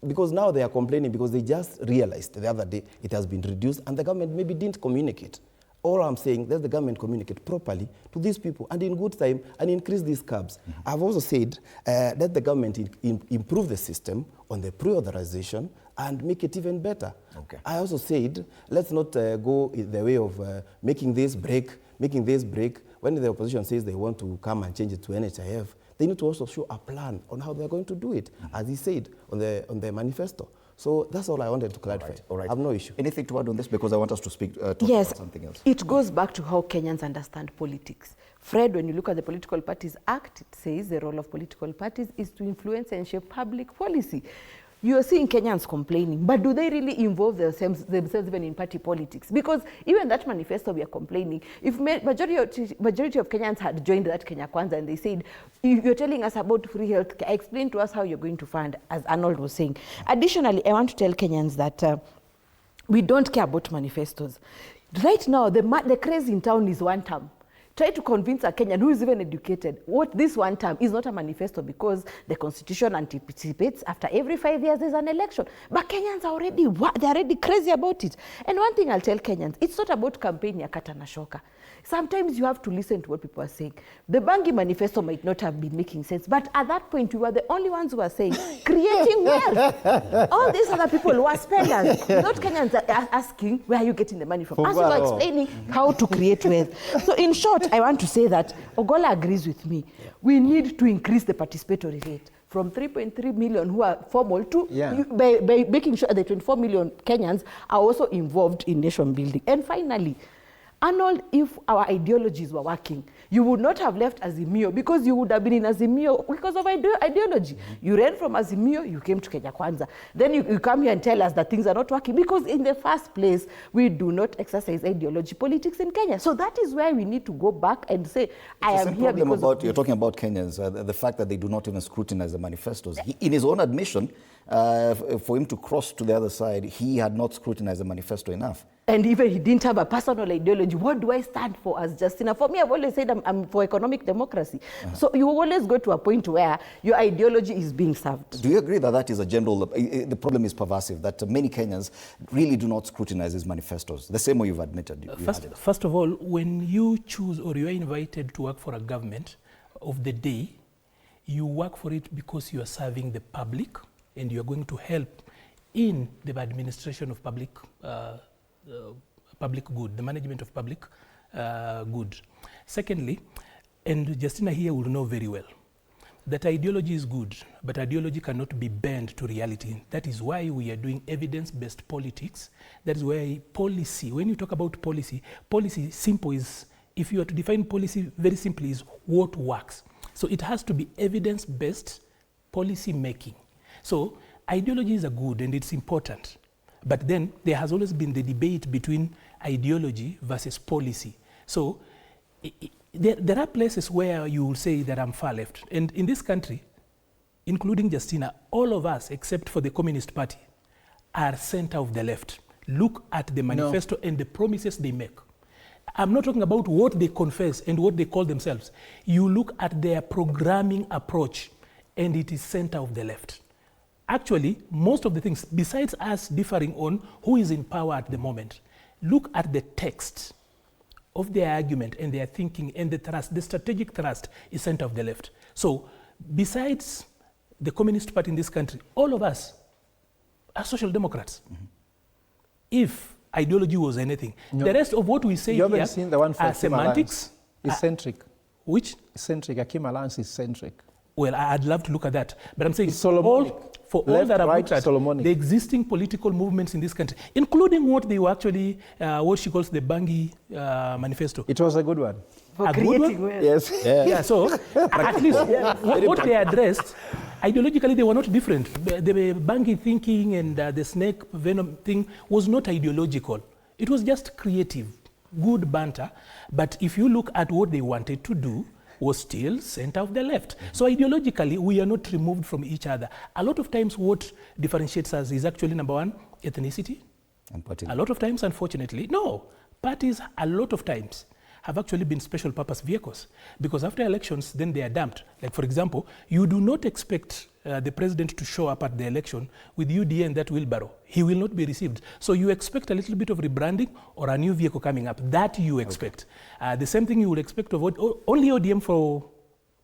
because now they are complaining because they just realized the other day it has been reduced and the government maybe didn't communicate. All I'm saying, let the government communicate properly to these people and in good time and increase these cabs. I've also said let the government improve the system on the pre-authorization and make it even better. Okay. I also said, let's not go in the way of making this break. When the opposition says they want to come and change it to NHIF, they need to also show a plan on how they're going to do it, as he said on the manifesto. So that's all I wanted to clarify. All right. I have no issue. Anything to add on this? Because I want us to speak talk about something else. It goes back to how Kenyans understand politics. Fred, when you look at the Political Parties Act, it says the role of political parties is to influence and shape public policy. You are seeing Kenyans complaining, but do they really involve themselves even in party politics? Because even that manifesto we are complaining, if majority of Kenyans had joined that Kenya Kwanza and they said, you're telling us about free health, explain to us how you're going to fund, as Arnold was saying. Additionally, I want to tell Kenyans that we don't care about manifestos. Right now, the craze in town is one term. Try to convince a Kenyan who is even educated what this one term is not a manifesto, because the constitution anticipates after every 5 years there's an election. But Kenyans are they're already crazy about it. And one thing I'll tell Kenyans, it's not about campaign ya kata na shoka. Sometimes you have to listen to what people are saying. The Bangi manifesto might not have been making sense, but at that point we were the only ones who were saying creating wealth. All these other people were spenders. Not Kenyans are asking where are you getting the money from. As we were explaining how to create wealth. So in short, I want to say that Ogola agrees with me. We need to increase the participatory rate from 3.3 million who are formal to by making sure that 24 million Kenyans are also involved in nation building. And finally, Arnold, if our ideologies were working, you would not have left Azimio, because you would have been in Azimio because of ideology. You ran from Azimio, you came to Kenya Kwanza. Then you come here and tell us that things are not working, because in the first place, we do not exercise ideology politics in Kenya. So that is where we need to go back and say, I am here because you're talking about Kenyans, the fact that they do not even scrutinize the manifestos. In his own admission, for him to cross to the other side, he had not scrutinized the manifesto enough. And even he didn't have a personal ideology. What do I stand for as Justina? For me, I've always said I'm for economic democracy. So you always go to a point where your ideology is being served. Do you agree that that is a general, the problem is pervasive, that many Kenyans really do not scrutinize these manifestos, the same way you've admitted? First of all, when you choose or you are invited to work for a government of the day, you work for it because you are serving the public and you are going to help in the administration of public good, the management of public good. Secondly, and Justina here will know very well, that ideology is good, but ideology cannot be bent to reality. That is why we are doing evidence-based politics. That is why policy, when you talk about policy, policy simple is, if you are to define policy very simply, is what works. So it has to be evidence-based policy making. So ideologies are good and it's important. But then there has always been the debate between ideology versus policy. So there are places where you will say that I'm far left. And in this country, including Justina, all of us, except for the Communist Party, are center of the left. Look at the manifesto and the promises they make. I'm not talking about what they confess and what they call themselves. You look at their programming approach, and it is center of the left. Actually, most of the things, besides us differing on who is in power at the moment, look at the text of their argument and their thinking and the thrust. The strategic thrust is center of the left. So besides the Communist Party in this country, all of us are social democrats. If ideology was anything. The rest of what we say you here haven't seen the one for are semantics. Eccentric. Which? Eccentric. Akim Alliance is eccentric. Well, I'd love to look at that. But I'm saying Solomonic. for all Left, that I've right, looked at, Solomonic. the existing political movements in this country, including what they were actually, what she calls the Bangi manifesto. It was a good one. For a good creating one? wealth. Yes. Yeah, so at least what they addressed, ideologically they were not different. The Bangi thinking and the snake venom thing was not ideological. It was just creative, good banter. But if you look at what they wanted to do, was still center of the left. So ideologically, we are not removed from each other. A lot of times what differentiates us is actually, number one, ethnicity. And party. A lot of times, unfortunately, no. Parties, a lot of times, have actually been special purpose vehicles. Because after elections, then they are dumped. Like, for example, you do not expect the president to show up at the election with UDA and that wheelbarrow. He will not be received. So you expect a little bit of rebranding or a new vehicle coming up. That you expect. Okay. The same thing you would expect of only ODM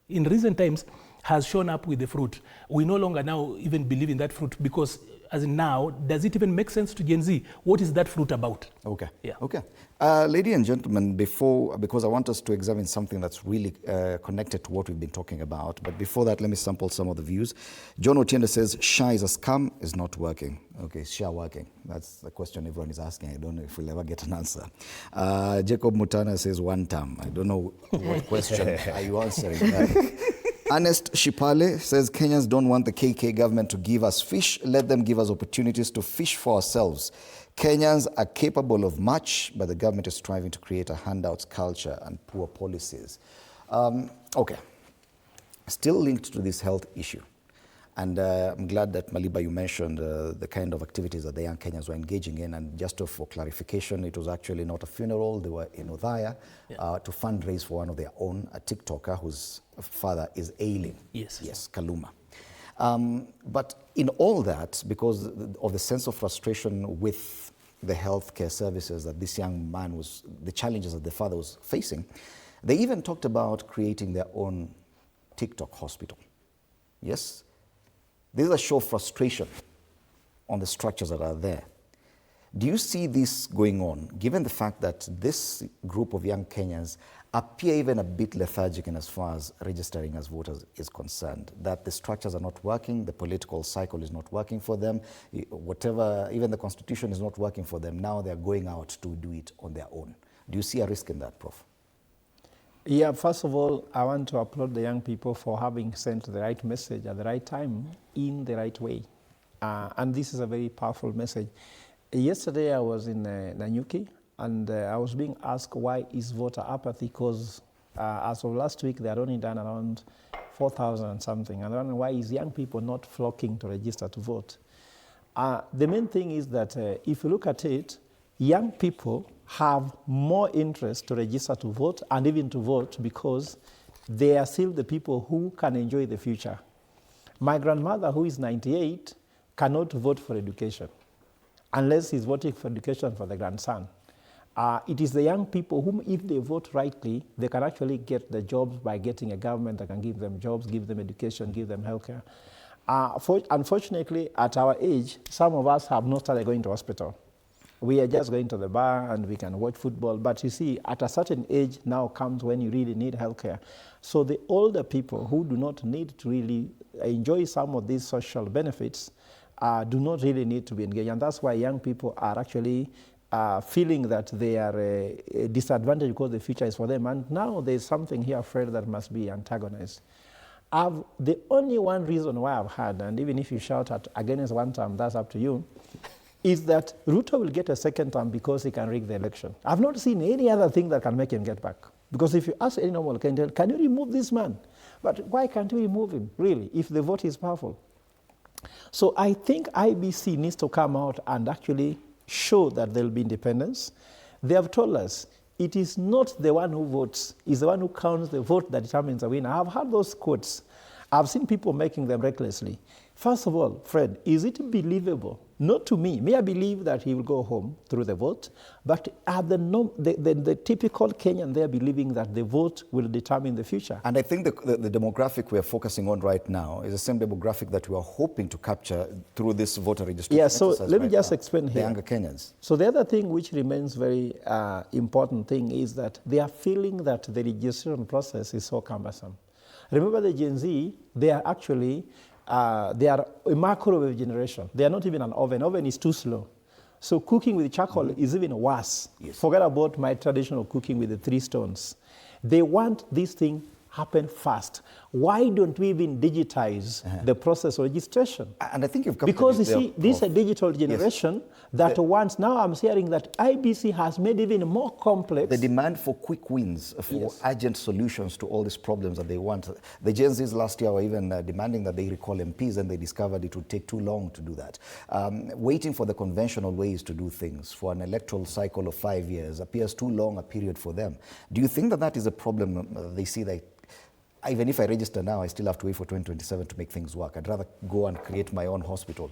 in recent times has shown up with the fruit. We no longer now even believe in that fruit because as in now, does it even make sense to Gen Z? What is that fruit about? Okay. Yeah. Okay. Ladies and gentlemen, because I want us to examine something that's really connected to what we've been talking about, but before that, let me sample some of the views. John Otiende says, SHA is a scam, is not working. Okay, is SHA working? That's the question everyone is asking. I don't know if we'll ever get an answer. Jacob Mutana says, one term. I don't know what question are you answering. Ernest Shipale says, Kenyans don't want the KK government to give us fish. Let them give us opportunities to fish for ourselves. Kenyans are capable of much, but the government is striving to create a handouts culture and poor policies. Okay. Still linked to this health issue. And I'm glad that, Maliba, you mentioned the kind of activities that the young Kenyans were engaging in. And just for clarification, it was actually not a funeral. They were in Othaya to fundraise for one of their own, a TikToker whose father is ailing. Yes. Yes, Kaluma. But in all that, because of the sense of frustration with the healthcare services that this young man the challenges that the father was facing, they even talked about creating their own TikTok hospital. Yes? This is a show of frustration on the structures that are there. Do you see this going on, given the fact that this group of young Kenyans appear even a bit lethargic in as far as registering as voters is concerned, that the structures are not working, the political cycle is not working for them, whatever, even the constitution is not working for them, now they're going out to do it on their own. Do you see a risk in that, Prof? Yeah, first of all, I want to applaud the young people for having sent the right message at the right time in the right way. And this is a very powerful message. Yesterday I was in Nanyuki and I was being asked why is voter apathy, because as of last week they had only done around 4,000 and something. And I don't know why is young people not flocking to register to vote. The main thing is that if you look at it, young people have more interest to register to vote and even to vote because they are still the people who can enjoy the future. My grandmother, who is 98, cannot vote for education unless he's voting for education for the grandson. It is the young people whom, if they vote rightly, they can actually get the jobs by getting a government that can give them jobs, give them education, give them healthcare. Unfortunately, at our age, some of us have not started going to hospital. We are just going to the bar and we can watch football. But you see, at a certain age now comes when you really need healthcare. So the older people who do not need to really enjoy some of these social benefits do not really need to be engaged. And that's why young people are actually feeling that they are disadvantaged because the future is for them. And now there's something here, Fred, that must be antagonized. The only one reason why I've had, and even if you shout at against one term, that's up to you, is that Ruto will get a second term because he can rig the election. I've not seen any other thing that can make him get back. Because if you ask any normal candidate, can you remove this man? But why can't you remove him, really, if the vote is powerful? So I think IBC needs to come out and actually show that there will be independence. They have told us it is not the one who votes, it's the one who counts the vote that determines the winner. I've heard those quotes. I've seen people making them recklessly. First of all, Fred, is it believable? Not to me. May I believe that he will go home through the vote, but are the typical Kenyan there believing that the vote will determine the future? And I think the demographic we're focusing on right now is the same demographic that we are hoping to capture through this voter registration. Yeah, so let me just explain here. The younger Kenyans. So the other thing which remains very important thing is that they are feeling that the registration process is so cumbersome. Remember the Gen Z, they are actually they are a microwave generation. They are not even an oven. Oven is too slow. So cooking with charcoal is even worse. Yes. Forget about my traditional cooking with the 3 stones. They want this thing happen fast. Why don't we even digitize the process of registration? And I think you've come because you see, this is a digital generation that wants, now I'm hearing that IBC has made even more complex. The demand for quick wins, for urgent solutions to all these problems that they want. The Gen Zs last year were even demanding that they recall MPs, and they discovered it would take too long to do that. Waiting for the conventional ways to do things for an electoral cycle of 5 years appears too long a period for them. Do you think that that is a problem they see that even if I register now, I still have to wait for 2027 to make things work? I'd rather go and create my own hospital.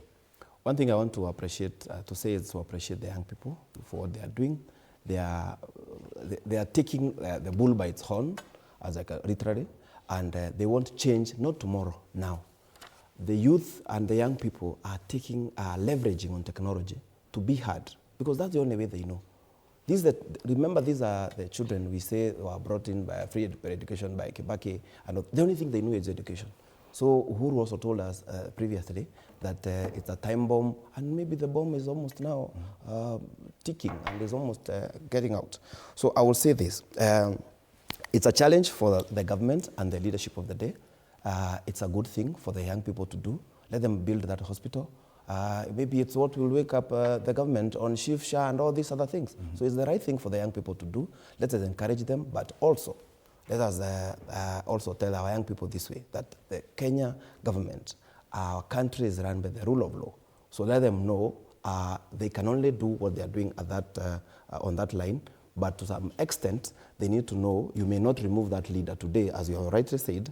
One thing I want to appreciate, is to appreciate the young people for what they are doing. They are taking the bull by its horn, as like literally, and they want change, not tomorrow, now. The youth and the young people are leveraging on technology to be heard, because that's the only way they know. Remember, these are the children we say were brought in by free education by Kibaki, and the only thing they know is education. So Uhuru also told us previously that it's a time bomb, and maybe the bomb is almost now ticking and is almost getting out. So I will say this. It's a challenge for the government and the leadership of the day. It's a good thing for the young people to do. Let them build that hospital. Maybe it's what will wake up the government on SHA and all these other things. So it's the right thing for the young people to do. Let us encourage them, but also let us also tell our young people this way, that the Kenya government, our country is run by the rule of law. So let them know they can only do what they are doing at that, on that line, but to some extent, they need to know you may not remove that leader today, as you have rightly said,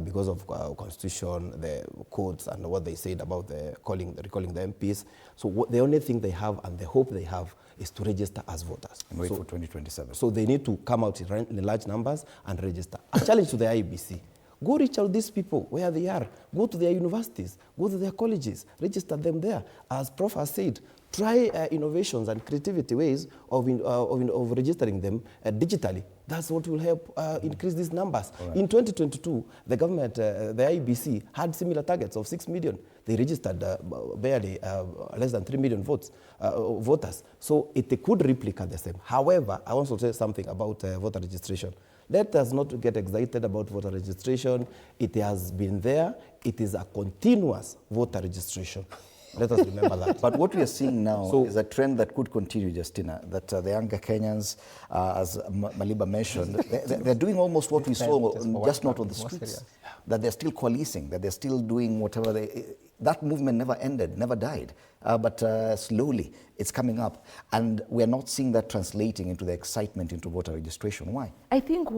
because of constitution, the codes, and what they said about recalling the MPs. So the only thing they have and the hope they have is to register as voters. And wait for 2027. So they need to come out in large numbers and register. A challenge to the IEBC. Go reach out these people where they are. Go to their universities. Go to their colleges. Register them there. As Prof has said, try innovations and creativity ways of registering them digitally. That's what will help increase these numbers. Right. In 2022, the government, the IEBC, had similar targets of 6 million. They registered barely less than 3 million voters. So it could replicate the same. However, I want to say something about voter registration. Let us not get excited about voter registration. It has been there. It is a continuous voter registration. Let us remember that. But what we are seeing now is a trend that could continue, Justina, that the younger Kenyans, as Maliba mentioned, they're doing almost what we saw, just not on the streets. That they're still coalescing, that they're still doing whatever that movement never ended, never died. But slowly it's coming up. And we're not seeing that translating into the excitement into voter registration. Why? I think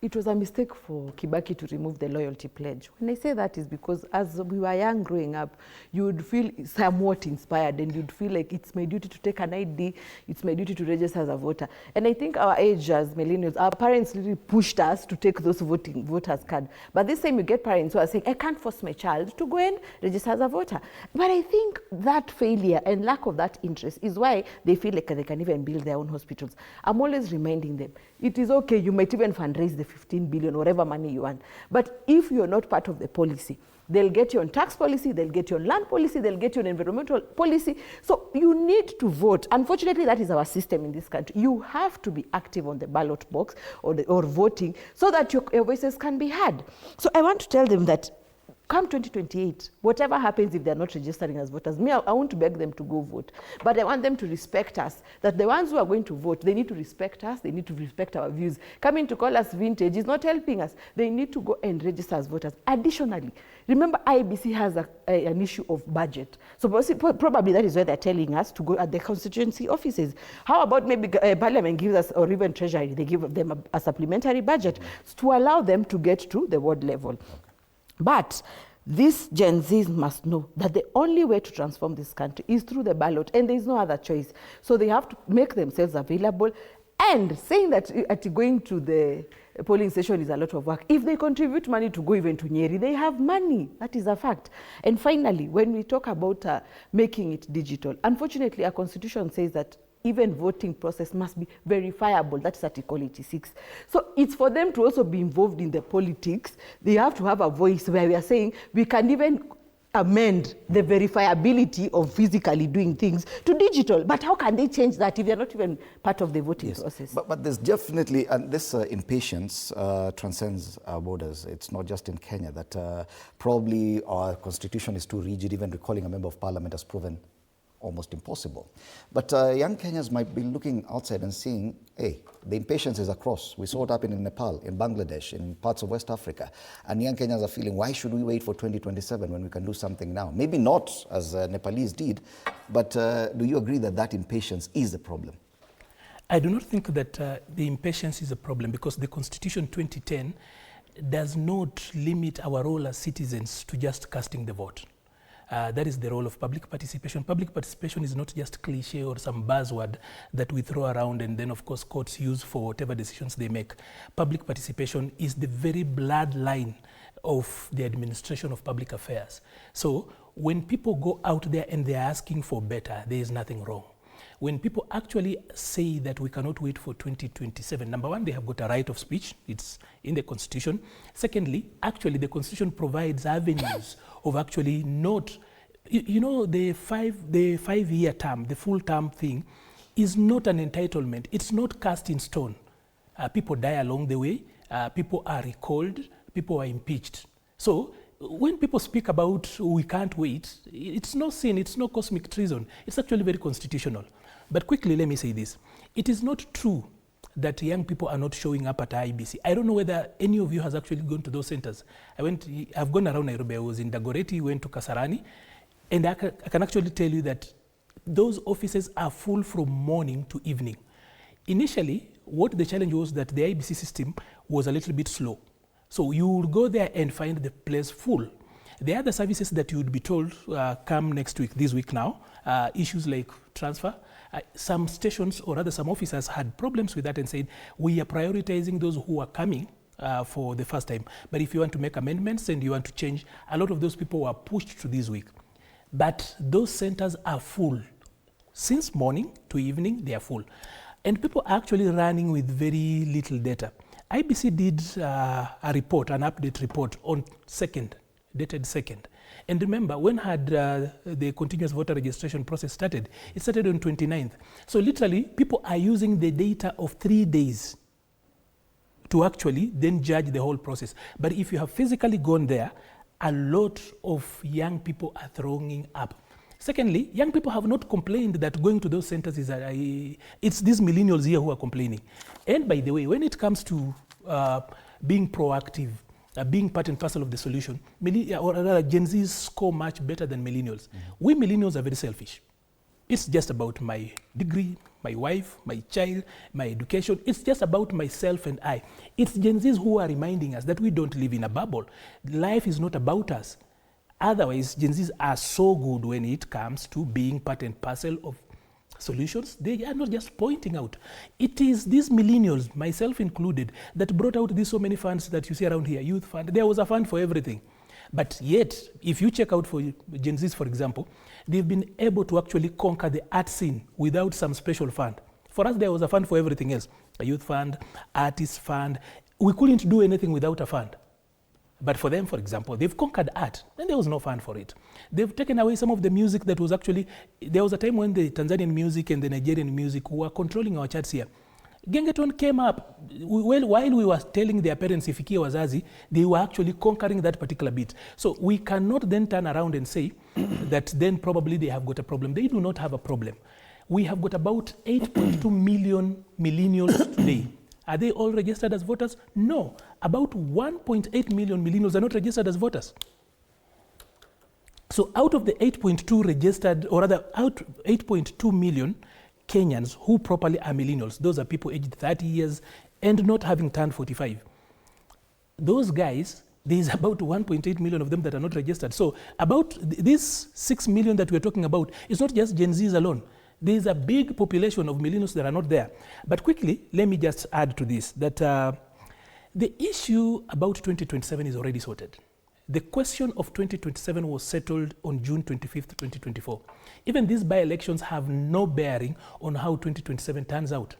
it was a mistake for Kibaki to remove the loyalty pledge. When I say that is because as we were young growing up, you would feel somewhat inspired and you'd feel like it's my duty to take an ID, it's my duty to register as a voter. And I think our age as millennials, our parents really pushed us to take those voters card. But this time you get parents who are saying, I can't force my child to go and register as a voter. But I think that failure and lack of that interest is why they feel like they can even build their own hospitals. I'm always reminding them, it is okay, you might even fundraise the 15 billion, whatever money you want. But if you're not part of the policy, they'll get you on tax policy, they'll get you on land policy, they'll get you on environmental policy. So you need to vote. Unfortunately, that is our system in this country. You have to be active on the ballot box or voting so that your voices can be heard. So I want to tell them that come 2028, whatever happens if they're not registering as voters, I want to beg them to go vote. But I want them to respect us, that the ones who are going to vote, they need to respect us, they need to respect our views. Coming to call us vintage is not helping us. They need to go and register as voters. Additionally, remember IEBC has an issue of budget. So probably that is why they're telling us to go at the constituency offices. How about maybe Parliament gives us, or even Treasury, they give them a supplementary budget to allow them to get to the ward level. But these Gen Zs must know that the only way to transform this country is through the ballot, and there is no other choice. So they have to make themselves available, and saying that going to the polling station is a lot of work. If they contribute money to go even to Nyeri, they have money. That is a fact. And finally, when we talk about making it digital, unfortunately, our constitution says that even voting process must be verifiable. That's Article 86. So it's for them to also be involved in the politics. They have to have a voice where we are saying we can even amend the verifiability of physically doing things to digital. But how can they change that if they're not even part of the voting process? But there's definitely, and this impatience transcends our borders. It's not just in Kenya that probably our constitution is too rigid. Even recalling a member of parliament has proven almost impossible. But young Kenyans might be looking outside and seeing, hey, the impatience is across. We saw it happen in Nepal, in Bangladesh, in parts of West Africa. And young Kenyans are feeling, why should we wait for 2027 when we can do something now? Maybe not as Nepalese did, but do you agree that that impatience is a problem? I do not think that the impatience is a problem, because the Constitution 2010 does not limit our role as citizens to just casting the vote. That is the role of public participation. Public participation is not just cliche or some buzzword that we throw around and then, of course, courts use for whatever decisions they make. Public participation is the very bloodline of the administration of public affairs. So when people go out there and they're asking for better, there is nothing wrong. When people actually say that we cannot wait for 2027, number one, they have got a right of speech. It's in the Constitution. Secondly, actually, the Constitution provides avenues of actually not, you know, the five-year term, the full term thing is not an entitlement. It's not cast in stone. People die along the way. People are recalled. People are impeached. So when people speak about we can't wait, it's no sin, it's no cosmic treason. It's actually very constitutional. But quickly, let me say this. It is not true that young people are not showing up at IEBC. I don't know whether any of you has actually gone to those centers. I've gone around Nairobi. I was in Dagoretti, went to Kasarani, and I can actually tell you that those offices are full from morning to evening. Initially, what the challenge was that the IEBC system was a little bit slow. So you would go there and find the place full. The other services that you would be told come next week, this week now, issues like transfer. Some stations or rather some officers had problems with that and said, we are prioritizing those who are coming for the first time. But if you want to make amendments and you want to change, a lot of those people were pushed to this week. But those centers are full. Since morning to evening, they are full. And people are actually running with very little data. IBC did a report, an update report on 2nd, dated 2nd. And remember, when had the continuous voter registration process started? It started on 29th. So literally, people are using the data of 3 days to actually then judge the whole process. But if you have physically gone there, a lot of young people are thronging up. Secondly, young people have not complained that going to those centers is, it's these millennials here who are complaining. And by the way, when it comes to being proactive, being part and parcel of the solution, or rather Gen Zs score much better than millennials. We millennials are very selfish. It's just about my degree, my wife, my child, my education. It's just about myself and I. It's Gen Zs who are reminding us that we don't live in a bubble. Life is not about us. Otherwise, Gen Zs are so good when it comes to being part and parcel of solutions. They are not just pointing out. It is these millennials, myself included, that brought out these so many funds that you see around here, youth fund. There was a fund for everything. But yet, if you check out for Gen Zs, for example, they've been able to actually conquer the art scene without some special fund. For us, there was a fund for everything else, a youth fund, artist fund. We couldn't do anything without a fund. But for them, for example, they've conquered art, and there was no fund for it. They've taken away some of the music that was actually, there was a time when the Tanzanian music and the Nigerian music were controlling our charts here. Gengeton came up, while we were telling their parents, ifikie wazazi, they were actually conquering that particular bit. So we cannot then turn around and say that then probably they have got a problem. They do not have a problem. We have got about 8.2 million millennials today. Are they all registered as voters? No. About 1.8 million millennials are not registered as voters. So out of the 8.2 registered, or rather out 8.2 million Kenyans who properly are millennials, those are people aged 30 years and not having turned 45. Those guys, there's about 1.8 million of them that are not registered. So about this 6 million that we're talking about, it's not just Gen Zs alone. There's a big population of millennials that are not there. But quickly, let me just add to this, that the issue about 2027 is already sorted. The question of 2027 was settled on June 25th, 2024. Even these by-elections have no bearing on how 2027 turns out.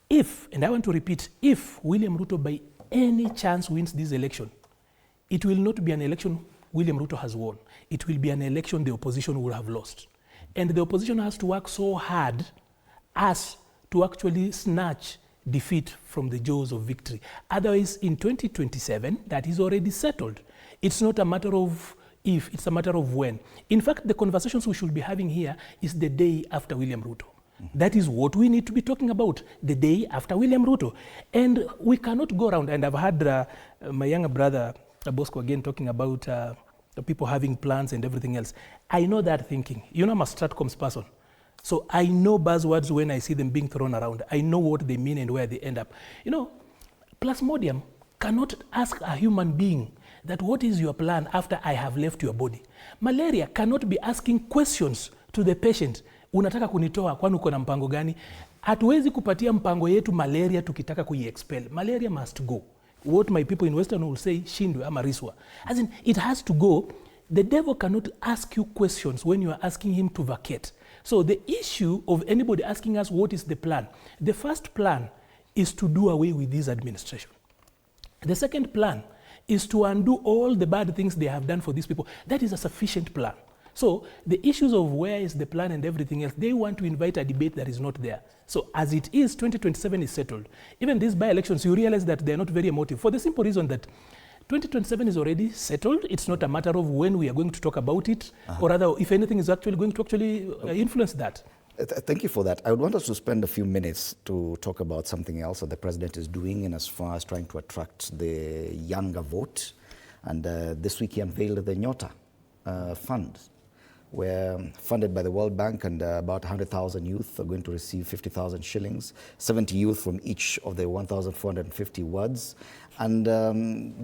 If, and I want to repeat, if William Ruto by any chance wins this election, it will not be an election William Ruto has won. It will be an election the opposition will have lost. And the opposition has to work so hard as to actually snatch defeat from the jaws of victory. Otherwise, in 2027, that is already settled. It's not a matter of if, it's a matter of when. In fact, the conversations we should be having here is the day after William Ruto. That is what we need to be talking about, the day after William Ruto. And we cannot go around, and I've had my younger brother, Bosco, again talking about people having plans and everything else. I know that thinking. You know, I'm a Stratcoms person. So I know buzzwords when I see them being thrown around. I know what they mean and where they end up. You know, Plasmodium cannot ask a human being that what is your plan after I have left your body. Malaria cannot be asking questions to the patient. Unataka kunitoa kwani uko na mpango gani? Hatuwezi kupatia mpango yetu malaria tukitaka kuiexpel. Malaria must go. What my people in Western will say, shindwe ama riswa. As in, it has to go. The devil cannot ask you questions when you are asking him to vacate. So the issue of anybody asking us what is the plan, the first plan is to do away with this administration. The second plan is to undo all the bad things they have done for these people. That is a sufficient plan. So the issues of where is the plan and everything else, they want to invite a debate that is not there. So as it is, 2027 is settled. Even these by-elections, you realize that they're not very emotive for the simple reason that 2027 is already settled. It's not a matter of when we are going to talk about it, or rather, if anything is actually going to influence that. Thank you for that. I would want us to spend a few minutes to talk about something else that the president is doing in as far as trying to attract the younger vote. And this week he unveiled the Nyota fund, where funded by the World Bank, and about 100,000 youth are going to receive 50,000 shillings, 70 youth from each of the 1,450 wards. And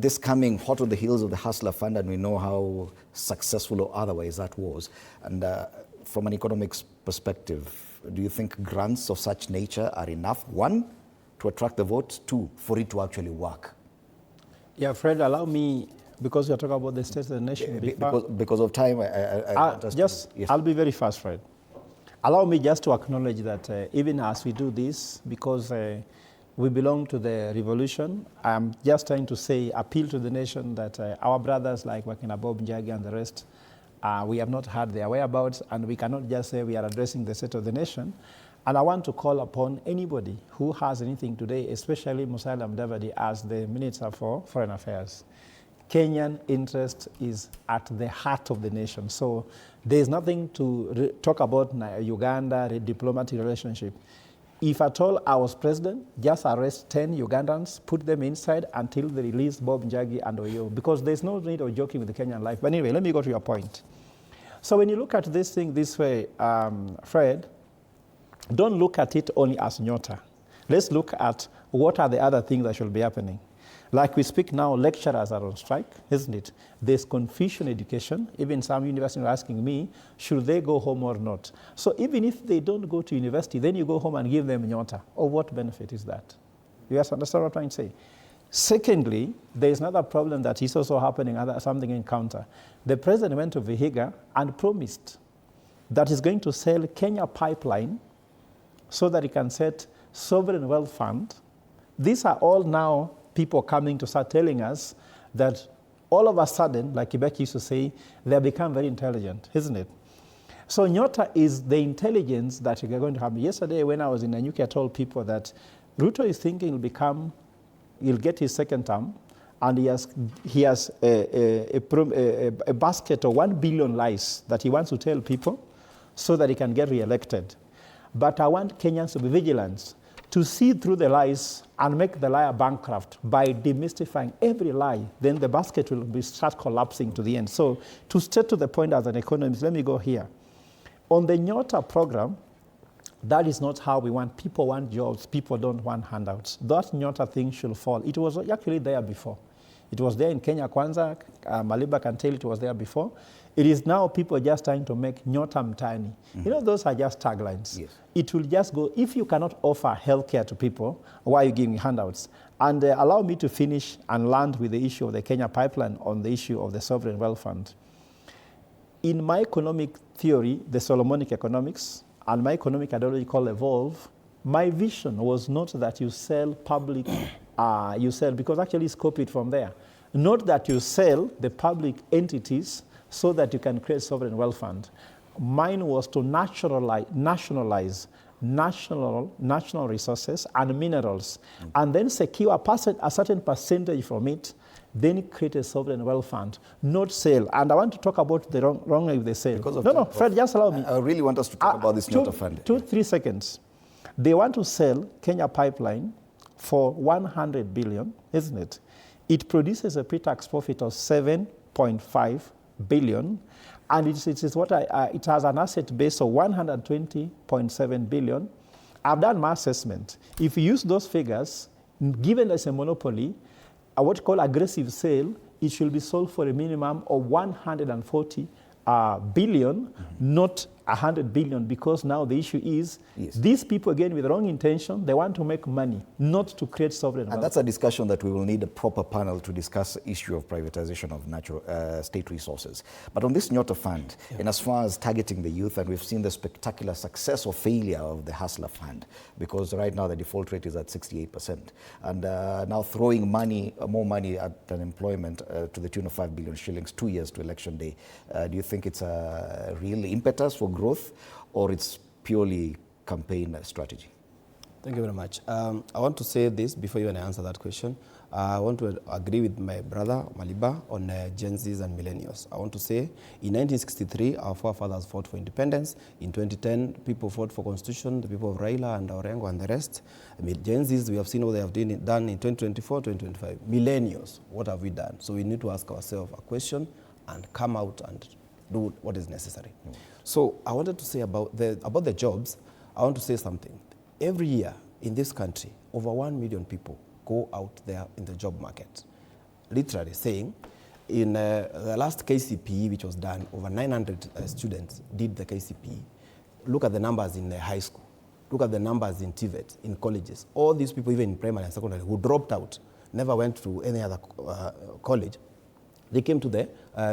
this coming hot on the heels of the Hustler Fund, and we know how successful or otherwise that was. And from an economics perspective, do you think grants of such nature are enough, one, to attract the vote, two, for it to actually work? Yeah, Fred, allow me, because you're talking about the state of the nation. Because of time, I'll be very fast, Fred. Allow me just to acknowledge that even as we do this, because we belong to the revolution, I'm just trying to say, appeal to the nation that our brothers like Wakina Bob Njagi and the rest, we have not heard their whereabouts, and we cannot just say we are addressing the state of the nation. And I want to call upon anybody who has anything today, especially Musalia Mudavadi as the Minister for Foreign Affairs. Kenyan interest is at the heart of the nation. So there's nothing to talk about Uganda, the diplomatic relationship. If at all I was president, just arrest 10 Ugandans, put them inside until they release Bob Njagi and Oyo, because there's no need of joking with the Kenyan life. But anyway, let me go to your point. So when you look at this thing this way, Fred, don't look at it only as Nyota. Let's look at what are the other things that should be happening. Like we speak now, lecturers are on strike, isn't it? There's confusion education. Even some universities are asking me, should they go home or not? So even if they don't go to university, then you go home and give them Nyota. Or what benefit is that? You guys understand what I'm trying to say? Secondly, there's another problem that is also happening, something in counter. The president went to Vihiga and promised that he's going to sell Kenya Pipeline so that he can set sovereign wealth fund. These are all now people coming to start telling us that all of a sudden, like Quebec used to say, they have become very intelligent, isn't it? So Nyota is the intelligence that you're going to have. Yesterday, when I was in Nanyuki, I told people that Ruto is thinking he'll get his second term, and he has a basket of 1 billion lies that he wants to tell people so that he can get re-elected. But I want Kenyans to be vigilant, to see through the lies and make the liar bankrupt by demystifying every lie. Then the basket will start collapsing to the end. So to stay to the point as an economist, let me go here. On the Nyota program, that is not how we want. People want jobs. People don't want handouts. That Nyota thing should fall. It was actually there before. It was there in Kenya Kwanza. Maliba can tell it was there before. It is now people just trying to make Nyota mtaani. You know, those are just taglines. Yes. It will just go, if you cannot offer healthcare to people, why are you giving handouts? And allow me to finish and land with the issue of the Kenya pipeline on the issue of the sovereign wealth fund. In my economic theory, the Solomonic economics, and my economic ideology called Evolve, my vision was not that you sell public, because actually it's copied from there. Not that you sell the public entities so that you can create sovereign wealth fund. Mine was to nationalize national resources and minerals, and then secure a certain percentage from it, then create a sovereign wealth fund, not sale. And I want to talk about the wrong way with the sale. No, Fred, just allow me. I really want us to talk about this Nyota fund. 3 seconds. They want to sell Kenya Pipeline for 100 billion, isn't it? It produces a pre-tax profit of 7.5 billion, and it has an asset base of 120.7 billion. I've done my assessment. If you use those figures, given as a monopoly, what you call aggressive sale, it should be sold for a minimum of 140 billion, not 100 billion, because now the issue is these people, again, with the wrong intention, they want to make money, not to create sovereign wealth. And that's a discussion that we will need a proper panel to discuss the issue of privatization of natural state resources. But on this Nyota fund, in as far as targeting the youth, and we've seen the spectacular success or failure of the Hustler Fund, because right now the default rate is at 68%. And now throwing more money at unemployment to the tune of 5 billion shillings, 2 years to election day. Do you think it's a real impetus for growth, or it's purely campaign strategy? Thank you very much. I want to say this before you answer that question. I want to agree with my brother Maliba on Gen Zs and millennials. I want to say in 1963, our forefathers fought for independence. In 2010, people fought for constitution, the people of Raila and Orengo and the rest. Gen Zs, we have seen what they have done in 2024, 2025. Millennials, what have we done? So we need to ask ourselves a question and come out and do what is necessary. So I wanted to say about the jobs, I want to say something. Every year in this country, over 1 million people go out there in the job market. Literally saying, in the last KCPE, which was done, over 900 students did the KCPE. Look at the numbers in the high school. Look at the numbers in TVET, in colleges. All these people, even in primary and secondary, who dropped out, never went to any other college, they came to the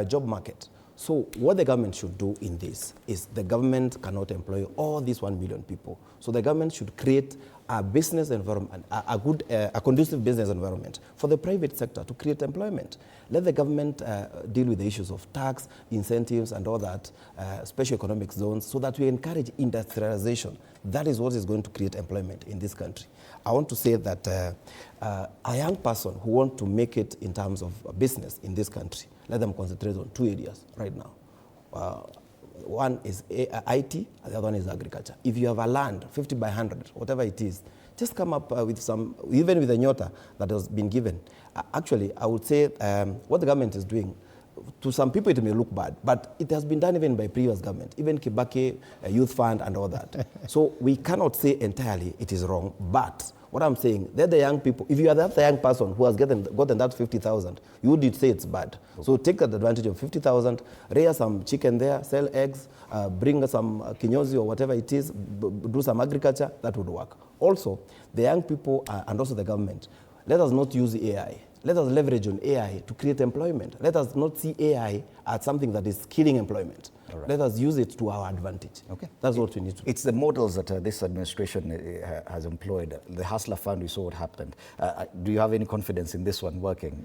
job market. So what the government should do in this is the government cannot employ all these 1 million people. So the government should create a business environment, a good, a conducive business environment for the private sector to create employment. Let the government deal with the issues of tax, incentives, and all that, special economic zones, so that we encourage industrialization. That is what is going to create employment in this country. I want to say that a young person who wants to make it in terms of business in this country, let them concentrate on 2 areas right now. One is IT, and the other one is agriculture. If you have a land, 50 by 100, whatever it is, just come up with some, even with the Nyota that has been given. Actually, I would say what the government is doing, to some people it may look bad, but it has been done even by previous government, even Kibaki, Youth Fund and all that. So we cannot say entirely it is wrong, but what I'm saying, they're the young people. If you are that young person who has gotten that 50,000, you would say it's bad. So take advantage of 50,000, rear some chicken there, sell eggs, bring some kinyozi or whatever it is, do some agriculture, that would work. Also, the young people and also the government, let us not use AI. Let us leverage on AI to create employment. Let us not see AI as something that is killing employment. Right. Let us use it to our advantage. Okay. That's what we need to do. It's the models that this administration has employed. The Hustler Fund, we saw what happened. Do you have any confidence in this one working?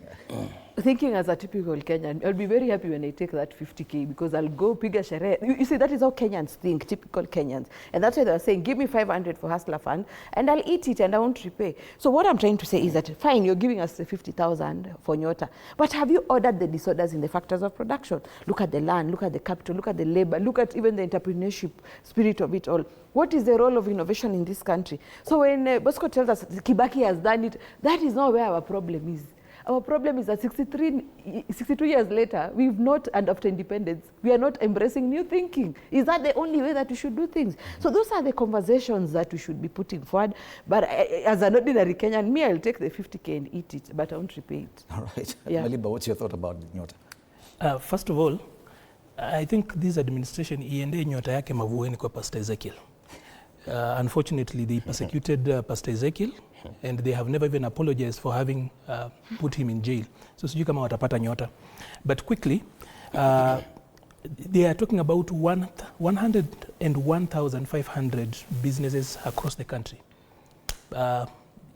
Thinking as a typical Kenyan, I'll be very happy when I take that 50K because I'll go piga sherehe. You see, that is how Kenyans think, typical Kenyans. And that's why they're saying, give me 500 for Hustler Fund and I'll eat it and I won't repay. So what I'm trying to say is that, fine, you're giving us the 50,000 for Nyota, but have you ordered the disorders in the factors of production? Look at the land, look at the capital, look at the labor, look at even the entrepreneurship spirit of it all. What is the role of innovation in this country? So when Bosco tells us Kibaki has done it, that is not where our problem is. Our problem is that 62 years later, we've not, and after independence, we are not embracing new thinking. Is that the only way that we should do things? So those are the conversations that we should be putting forward. But as an ordinary Kenyan, me, I'll take the 50K and eat it, but I won't repay it. All right. Yeah. Maliba, what's your thought about Nyota? First of all, I think this administration iende Nyota yake mavueni kwa Pastor Ezekiel. Unfortunately, they persecuted Pastor Ezekiel, and they have never even apologized for having put him in jail. So sijui kama watapata Nyota. But quickly, they are talking about 101,500 businesses across the country.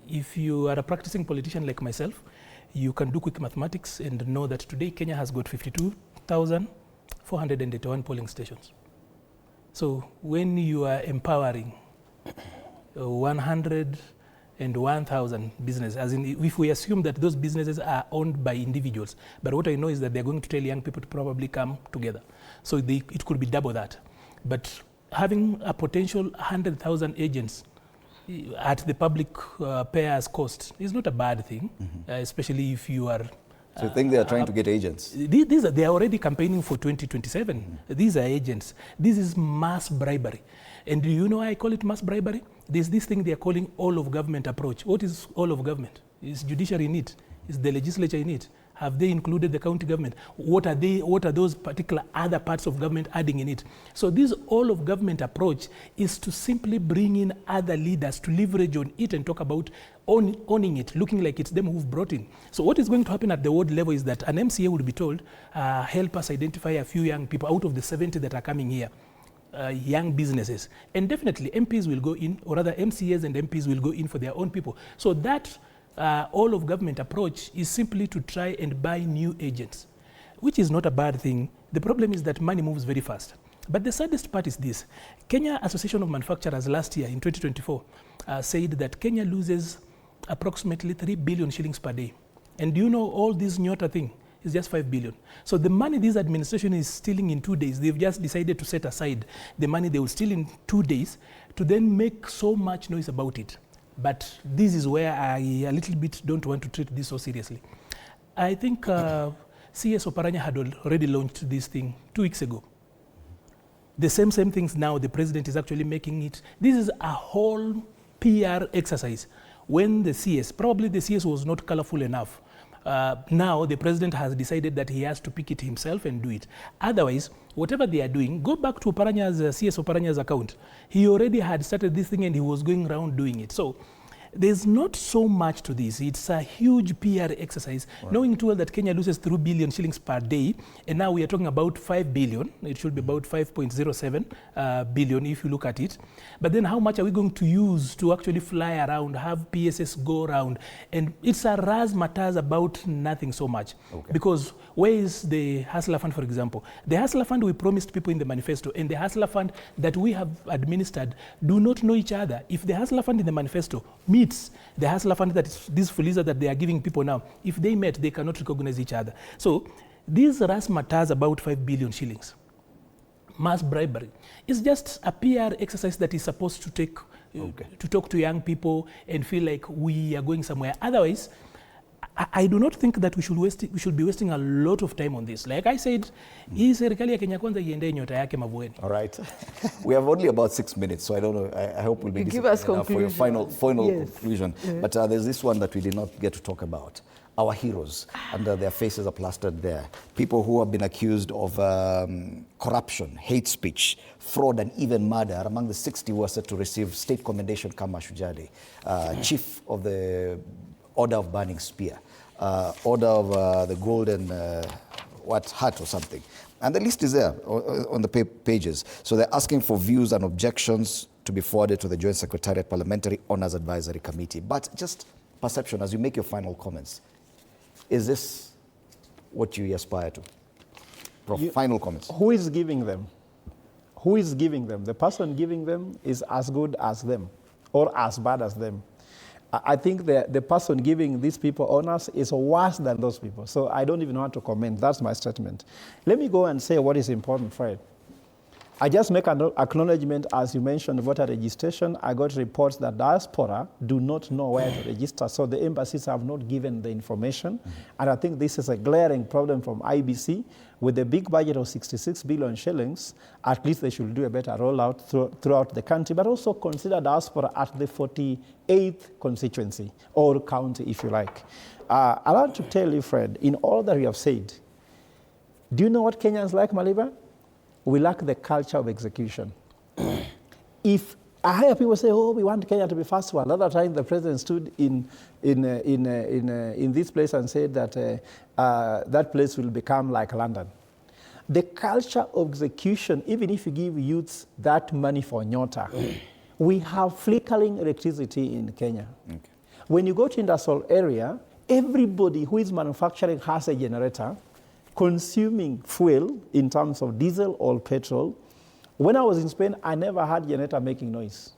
If you are a practicing politician like myself, you can do quick mathematics and know that today Kenya has got 52,481 polling stations. So when you are empowering 101,000 businesses, as in if we assume that those businesses are owned by individuals, but what I know is that they're going to tell young people to probably come together. So it could be double that. But having a potential 100,000 agents at the public payers' cost is not a bad thing, especially if you are... So you think they are trying to get agents? They are already campaigning for 2027. These are agents. This is mass bribery. And do you know why I call it mass bribery? There's this thing they are calling all of government approach. What is all of government? Is judiciary in it? Is the legislature in it? Have they included the county government? What are those particular other parts of government adding in it? So this all of government approach is to simply bring in other leaders to leverage on it and talk about owning it, looking like it's them who've brought in. So what is going to happen at the ward level is that an MCA will be told, help us identify a few young people out of the 70 that are coming here. Young businesses. And definitely MPs will go in, or rather MCAs and MPs will go in for their own people. So that all of government approach is simply to try and buy new agents, which is not a bad thing. The problem is that money moves very fast. But the saddest part is this. Kenya Association of Manufacturers last year in 2024 said that Kenya loses approximately 3 billion shillings per day. And do you know all this Nyota thing is just 5 billion. So the money this administration is stealing in 2 days, they've just decided to set aside the money they will steal in 2 days to then make so much noise about it. But this is where I a little bit don't want to treat this so seriously. I think CS Oparanya had already launched this thing 2 weeks ago. The same things now, the president is actually making it. This is a whole PR exercise. When the CS, probably the CS was not colorful enough. Now the president has decided that he has to pick it himself and do it. Otherwise, whatever they are doing, go back to Oparanya's, CS Oparanya's account. He already had started this thing and he was going around doing it. So there's not so much to this. It's a huge PR exercise, knowing too well that Kenya loses 3 billion shillings per day, and now we are talking about 5 billion. It should be about 5.07 billion if you look at it. But then how much are we going to use to actually fly around, have PSS go around? And it's a razzmatazz about nothing so much. Because where is the Hustler Fund, for example? The Hustler Fund we promised people in the manifesto, and the Hustler Fund that we have administered do not know each other. If the Hustler Fund in the manifesto meets the Hustler Fund, that is this Fuliza that they are giving people now, if they met, they cannot recognize each other. So these razzmatazz about 5 billion shillings, mass bribery, is just a PR exercise that is supposed to take, to talk to young people and feel like we are going somewhere. Otherwise, I do not think that we should be wasting a lot of time on this. Like I said, hii serikali ya Kenya Kwanza iende Nyota yake mavueni. All right. We have only about 6 minutes, so I don't know. I hope we'll be give us enough for your final yes. conclusion. But there's this one that we did not get to talk about. Our heroes, and their faces are plastered there. People who have been accused of corruption, hate speech, fraud, and even murder are among the 60 who are set to receive state commendation kama Shujaa Day. Chief of the Order of Burning Spear, Order of the Golden Hat or something. And the list is there on the pages. So they're asking for views and objections to be forwarded to the Joint Secretariat Parliamentary Honours Advisory Committee. But just perception as you make your final comments. Is this what you aspire to? Final comments. Who is giving them? Who is giving them? The person giving them is as good as them or as bad as them. I think the person giving these people honors is worse than those people. So I don't even want to comment. That's my statement. Let me go and say what is important, Fred. I just make an acknowledgement, as you mentioned, voter registration. I got reports that diaspora do not know where to register, so the embassies have not given the information. And I think this is a glaring problem from IBC. With a big budget of 66 billion shillings, at least they should do a better rollout throughout the country, but also consider diaspora at the 48th constituency, or county, if you like. I want to tell you, Fred, in all that we have said, do you know what Kenyans like, Maliba? We lack the culture of execution. If I hear people say, oh, we want Kenya to be first world. Another time the president stood in this place and said that that place will become like London. The culture of execution, even if you give youths that money for Nyota, we have flickering electricity in Kenya. When you go to industrial area, everybody who is manufacturing has a generator, consuming fuel in terms of diesel or petrol. When I was in Spain, I never had generator making noise.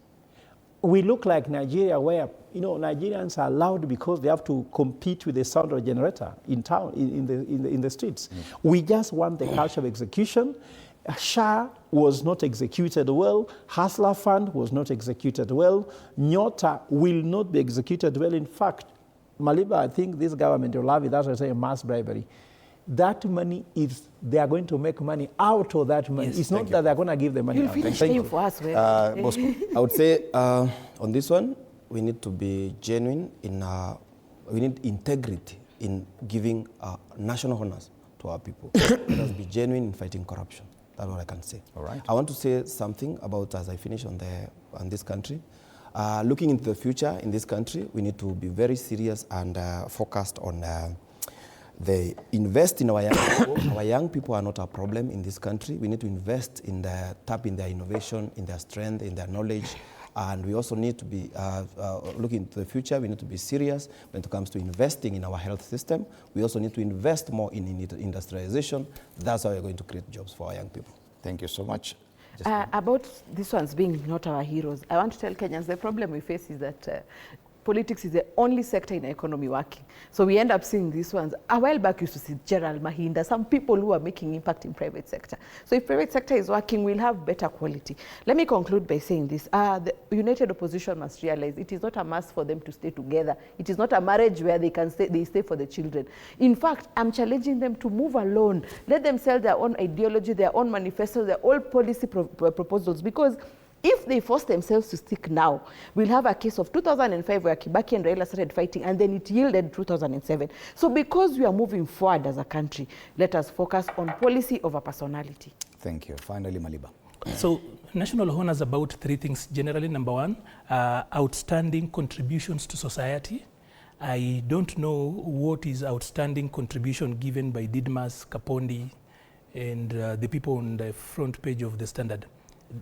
We look like Nigeria, where Nigerians are loud because they have to compete with the sound of a generator in town, in the streets. We just want the culture of execution. SHA was not executed well. Hustler Fund was not executed well. Nyota will not be executed well. In fact, Maliba, I think this government will have it, that's why I say mass bribery. That money is, they are going to make money out of that money. Yes, it's not that they're going to give the money out. Finish paying for us. Bosco, I would say on this one, we need to be genuine in we need integrity in giving national honors to our people. Let us be genuine in fighting corruption. That's what I can say. All right. I want to say something about, as I finish on this country. Looking into the future in this country, we need to be very serious and focused on they invest in our young people. Our young people are not a problem in this country. We need to invest in tap in their innovation, in their strength, in their knowledge. And we also need to be looking into the future. We need to be serious when it comes to investing in our health system. We also need to invest more in industrialization. That's how we're going to create jobs for our young people. Thank you so much. About these ones being not our heroes, I want to tell Kenyans the problem we face is that politics is the only sector in the economy working. So we end up seeing these ones. A while back, you used to see Gerald Mahinda, some people who are making impact in private sector. So if private sector is working, we'll have better quality. Let me conclude by saying this. The united opposition must realize it is not a must for them to stay together. It is not a marriage where they stay for the children. In fact, I'm challenging them to move alone. Let them sell their own ideology, their own manifesto, their own policy proposals, because if they force themselves to stick now, we'll have a case of 2005 where Kibaki and Raila started fighting, and then it yielded 2007. So because we are moving forward as a country, let us focus on policy over personality. Thank you. Finally, Maliba. So National honors about 3 things generally. Number 1, outstanding contributions to society. I don't know what is outstanding contribution given by Didmas, Kapondi, and the people on the front page of the Standard.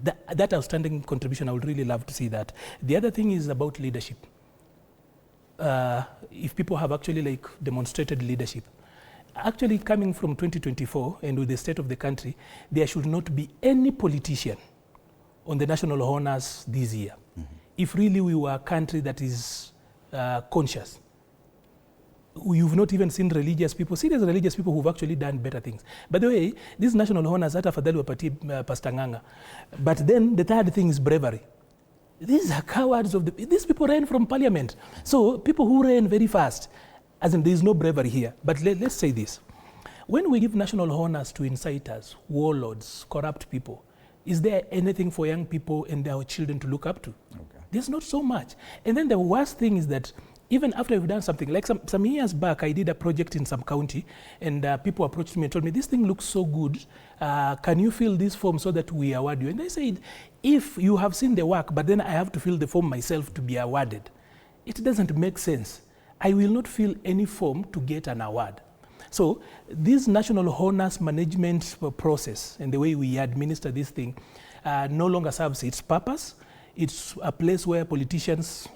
That outstanding contribution, I would really love to see that. The other thing is about leadership. If people have actually demonstrated leadership. Actually coming from 2024 and with the state of the country, there should not be any politician on the national honors this year. If really we were a country that is conscious. You've not even seen religious people, serious religious people who've actually done better things. By the way, these national honors, hata afadhali wapati Pastor Nganga. But then the third thing is bravery. These are cowards of these people ran from parliament. So people who ran very fast, as in there is no bravery here. But let's say this. When we give national honors to inciters, warlords, corrupt people, is there anything for young people and their children to look up to? Okay. There's not so much. And then the worst thing is that even after we've done something, like some years back, I did a project in some county, and people approached me and told me, this thing looks so good, can you fill this form so that we award you? And I said, if you have seen the work, but then I have to fill the form myself to be awarded, it doesn't make sense. I will not fill any form to get an award. So this national honors management process and the way we administer this thing no longer serves its purpose. It's a place where politicians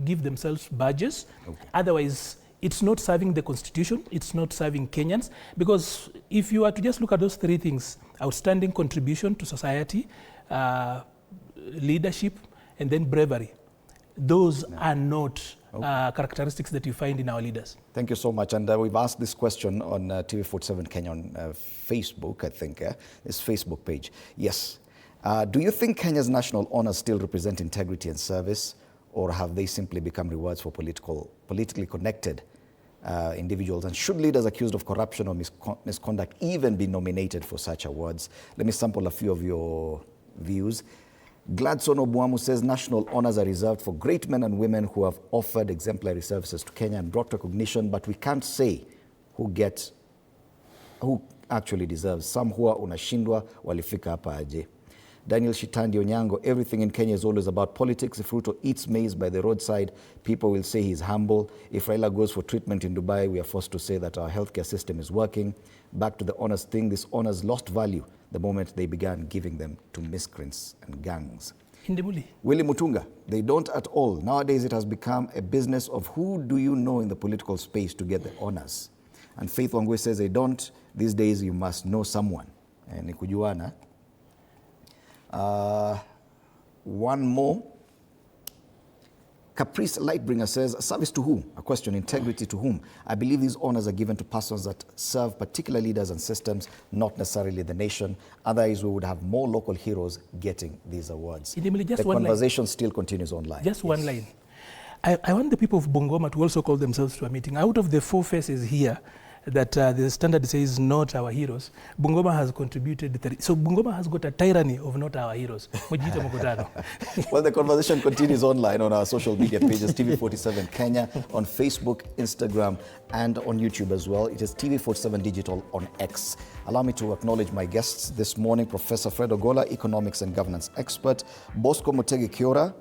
give themselves badges. Okay. Otherwise, it's not serving the constitution, it's not serving Kenyans. Because if you are to just look at those 3 things, outstanding contribution to society, leadership, and then bravery, those are not characteristics that you find in our leaders. Thank you so much. And we've asked this question on TV47 Kenya on Facebook, I think, this Facebook page. Yes. Do you think Kenya's national honors still represent integrity and service, or have they simply become rewards for politically connected individuals? And should leaders accused of corruption or misconduct even be nominated for such awards? Let me sample a few of your views. Gladson Obuamu says national honors are reserved for great men and women who have offered exemplary services to Kenya and brought recognition, but we can't say who actually deserves. Some huwa unashindwa walifika hapa aje. Daniel Shitandi Onyango, everything in Kenya is always about politics. If Ruto eats maize by the roadside, people will say he's humble. If Raila goes for treatment in Dubai, we are forced to say that our healthcare system is working. Back to the honors thing, these honors lost value the moment they began giving them to miscreants and gangs. Indemuli. Willie Mutunga, they don't at all. Nowadays it has become a business of who do you know in the political space to get the honors. And Faith Wangwe says they don't. These days you must know someone. Ni kujuana. One more. Caprice Lightbringer says, service to whom? A question, integrity to whom? I believe these honors are given to persons that serve particular leaders and systems, not necessarily the nation. Otherwise, we would have more local heroes getting these awards. The conversation still continues online. Just one line. I want the people of Bungoma to also call themselves to a meeting. Out of the 4 faces here, that the Standard says not our heroes, Bungoma has contributed 3. So Bungoma has got a tyranny of not our heroes. Well, the conversation continues online on our social media pages, TV47 Kenya, on Facebook, Instagram, and on YouTube as well. It is TV47 Digital on X. Allow me to acknowledge my guests this morning, Professor Fred Ogola, economics and governance expert, Bosco Mutegi Kiora,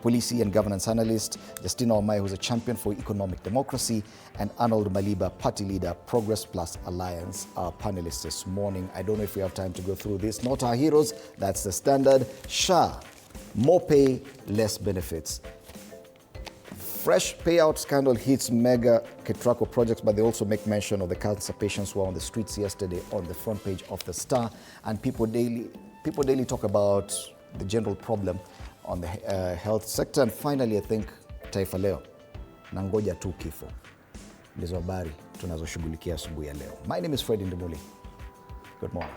policy and governance analyst, Justina Omai, who's a champion for economic democracy, and Arnold Maliba, party leader, Progress Plus Alliance, our panelists this morning. I don't know if we have time to go through this. Not our heroes, that's the Standard. SHA, more pay, less benefits. Fresh payout scandal hits mega Ketraco projects, but they also make mention of the cancer patients who were on the streets yesterday on the front page of the Star. And people daily talk about the general problem on the health sector. And finally, I think Taifa Leo, nangoja tu kifo. Ndizo habari tunazoshughulikia asubuhi ya leo. My name is Fred Indemuli. Good morning.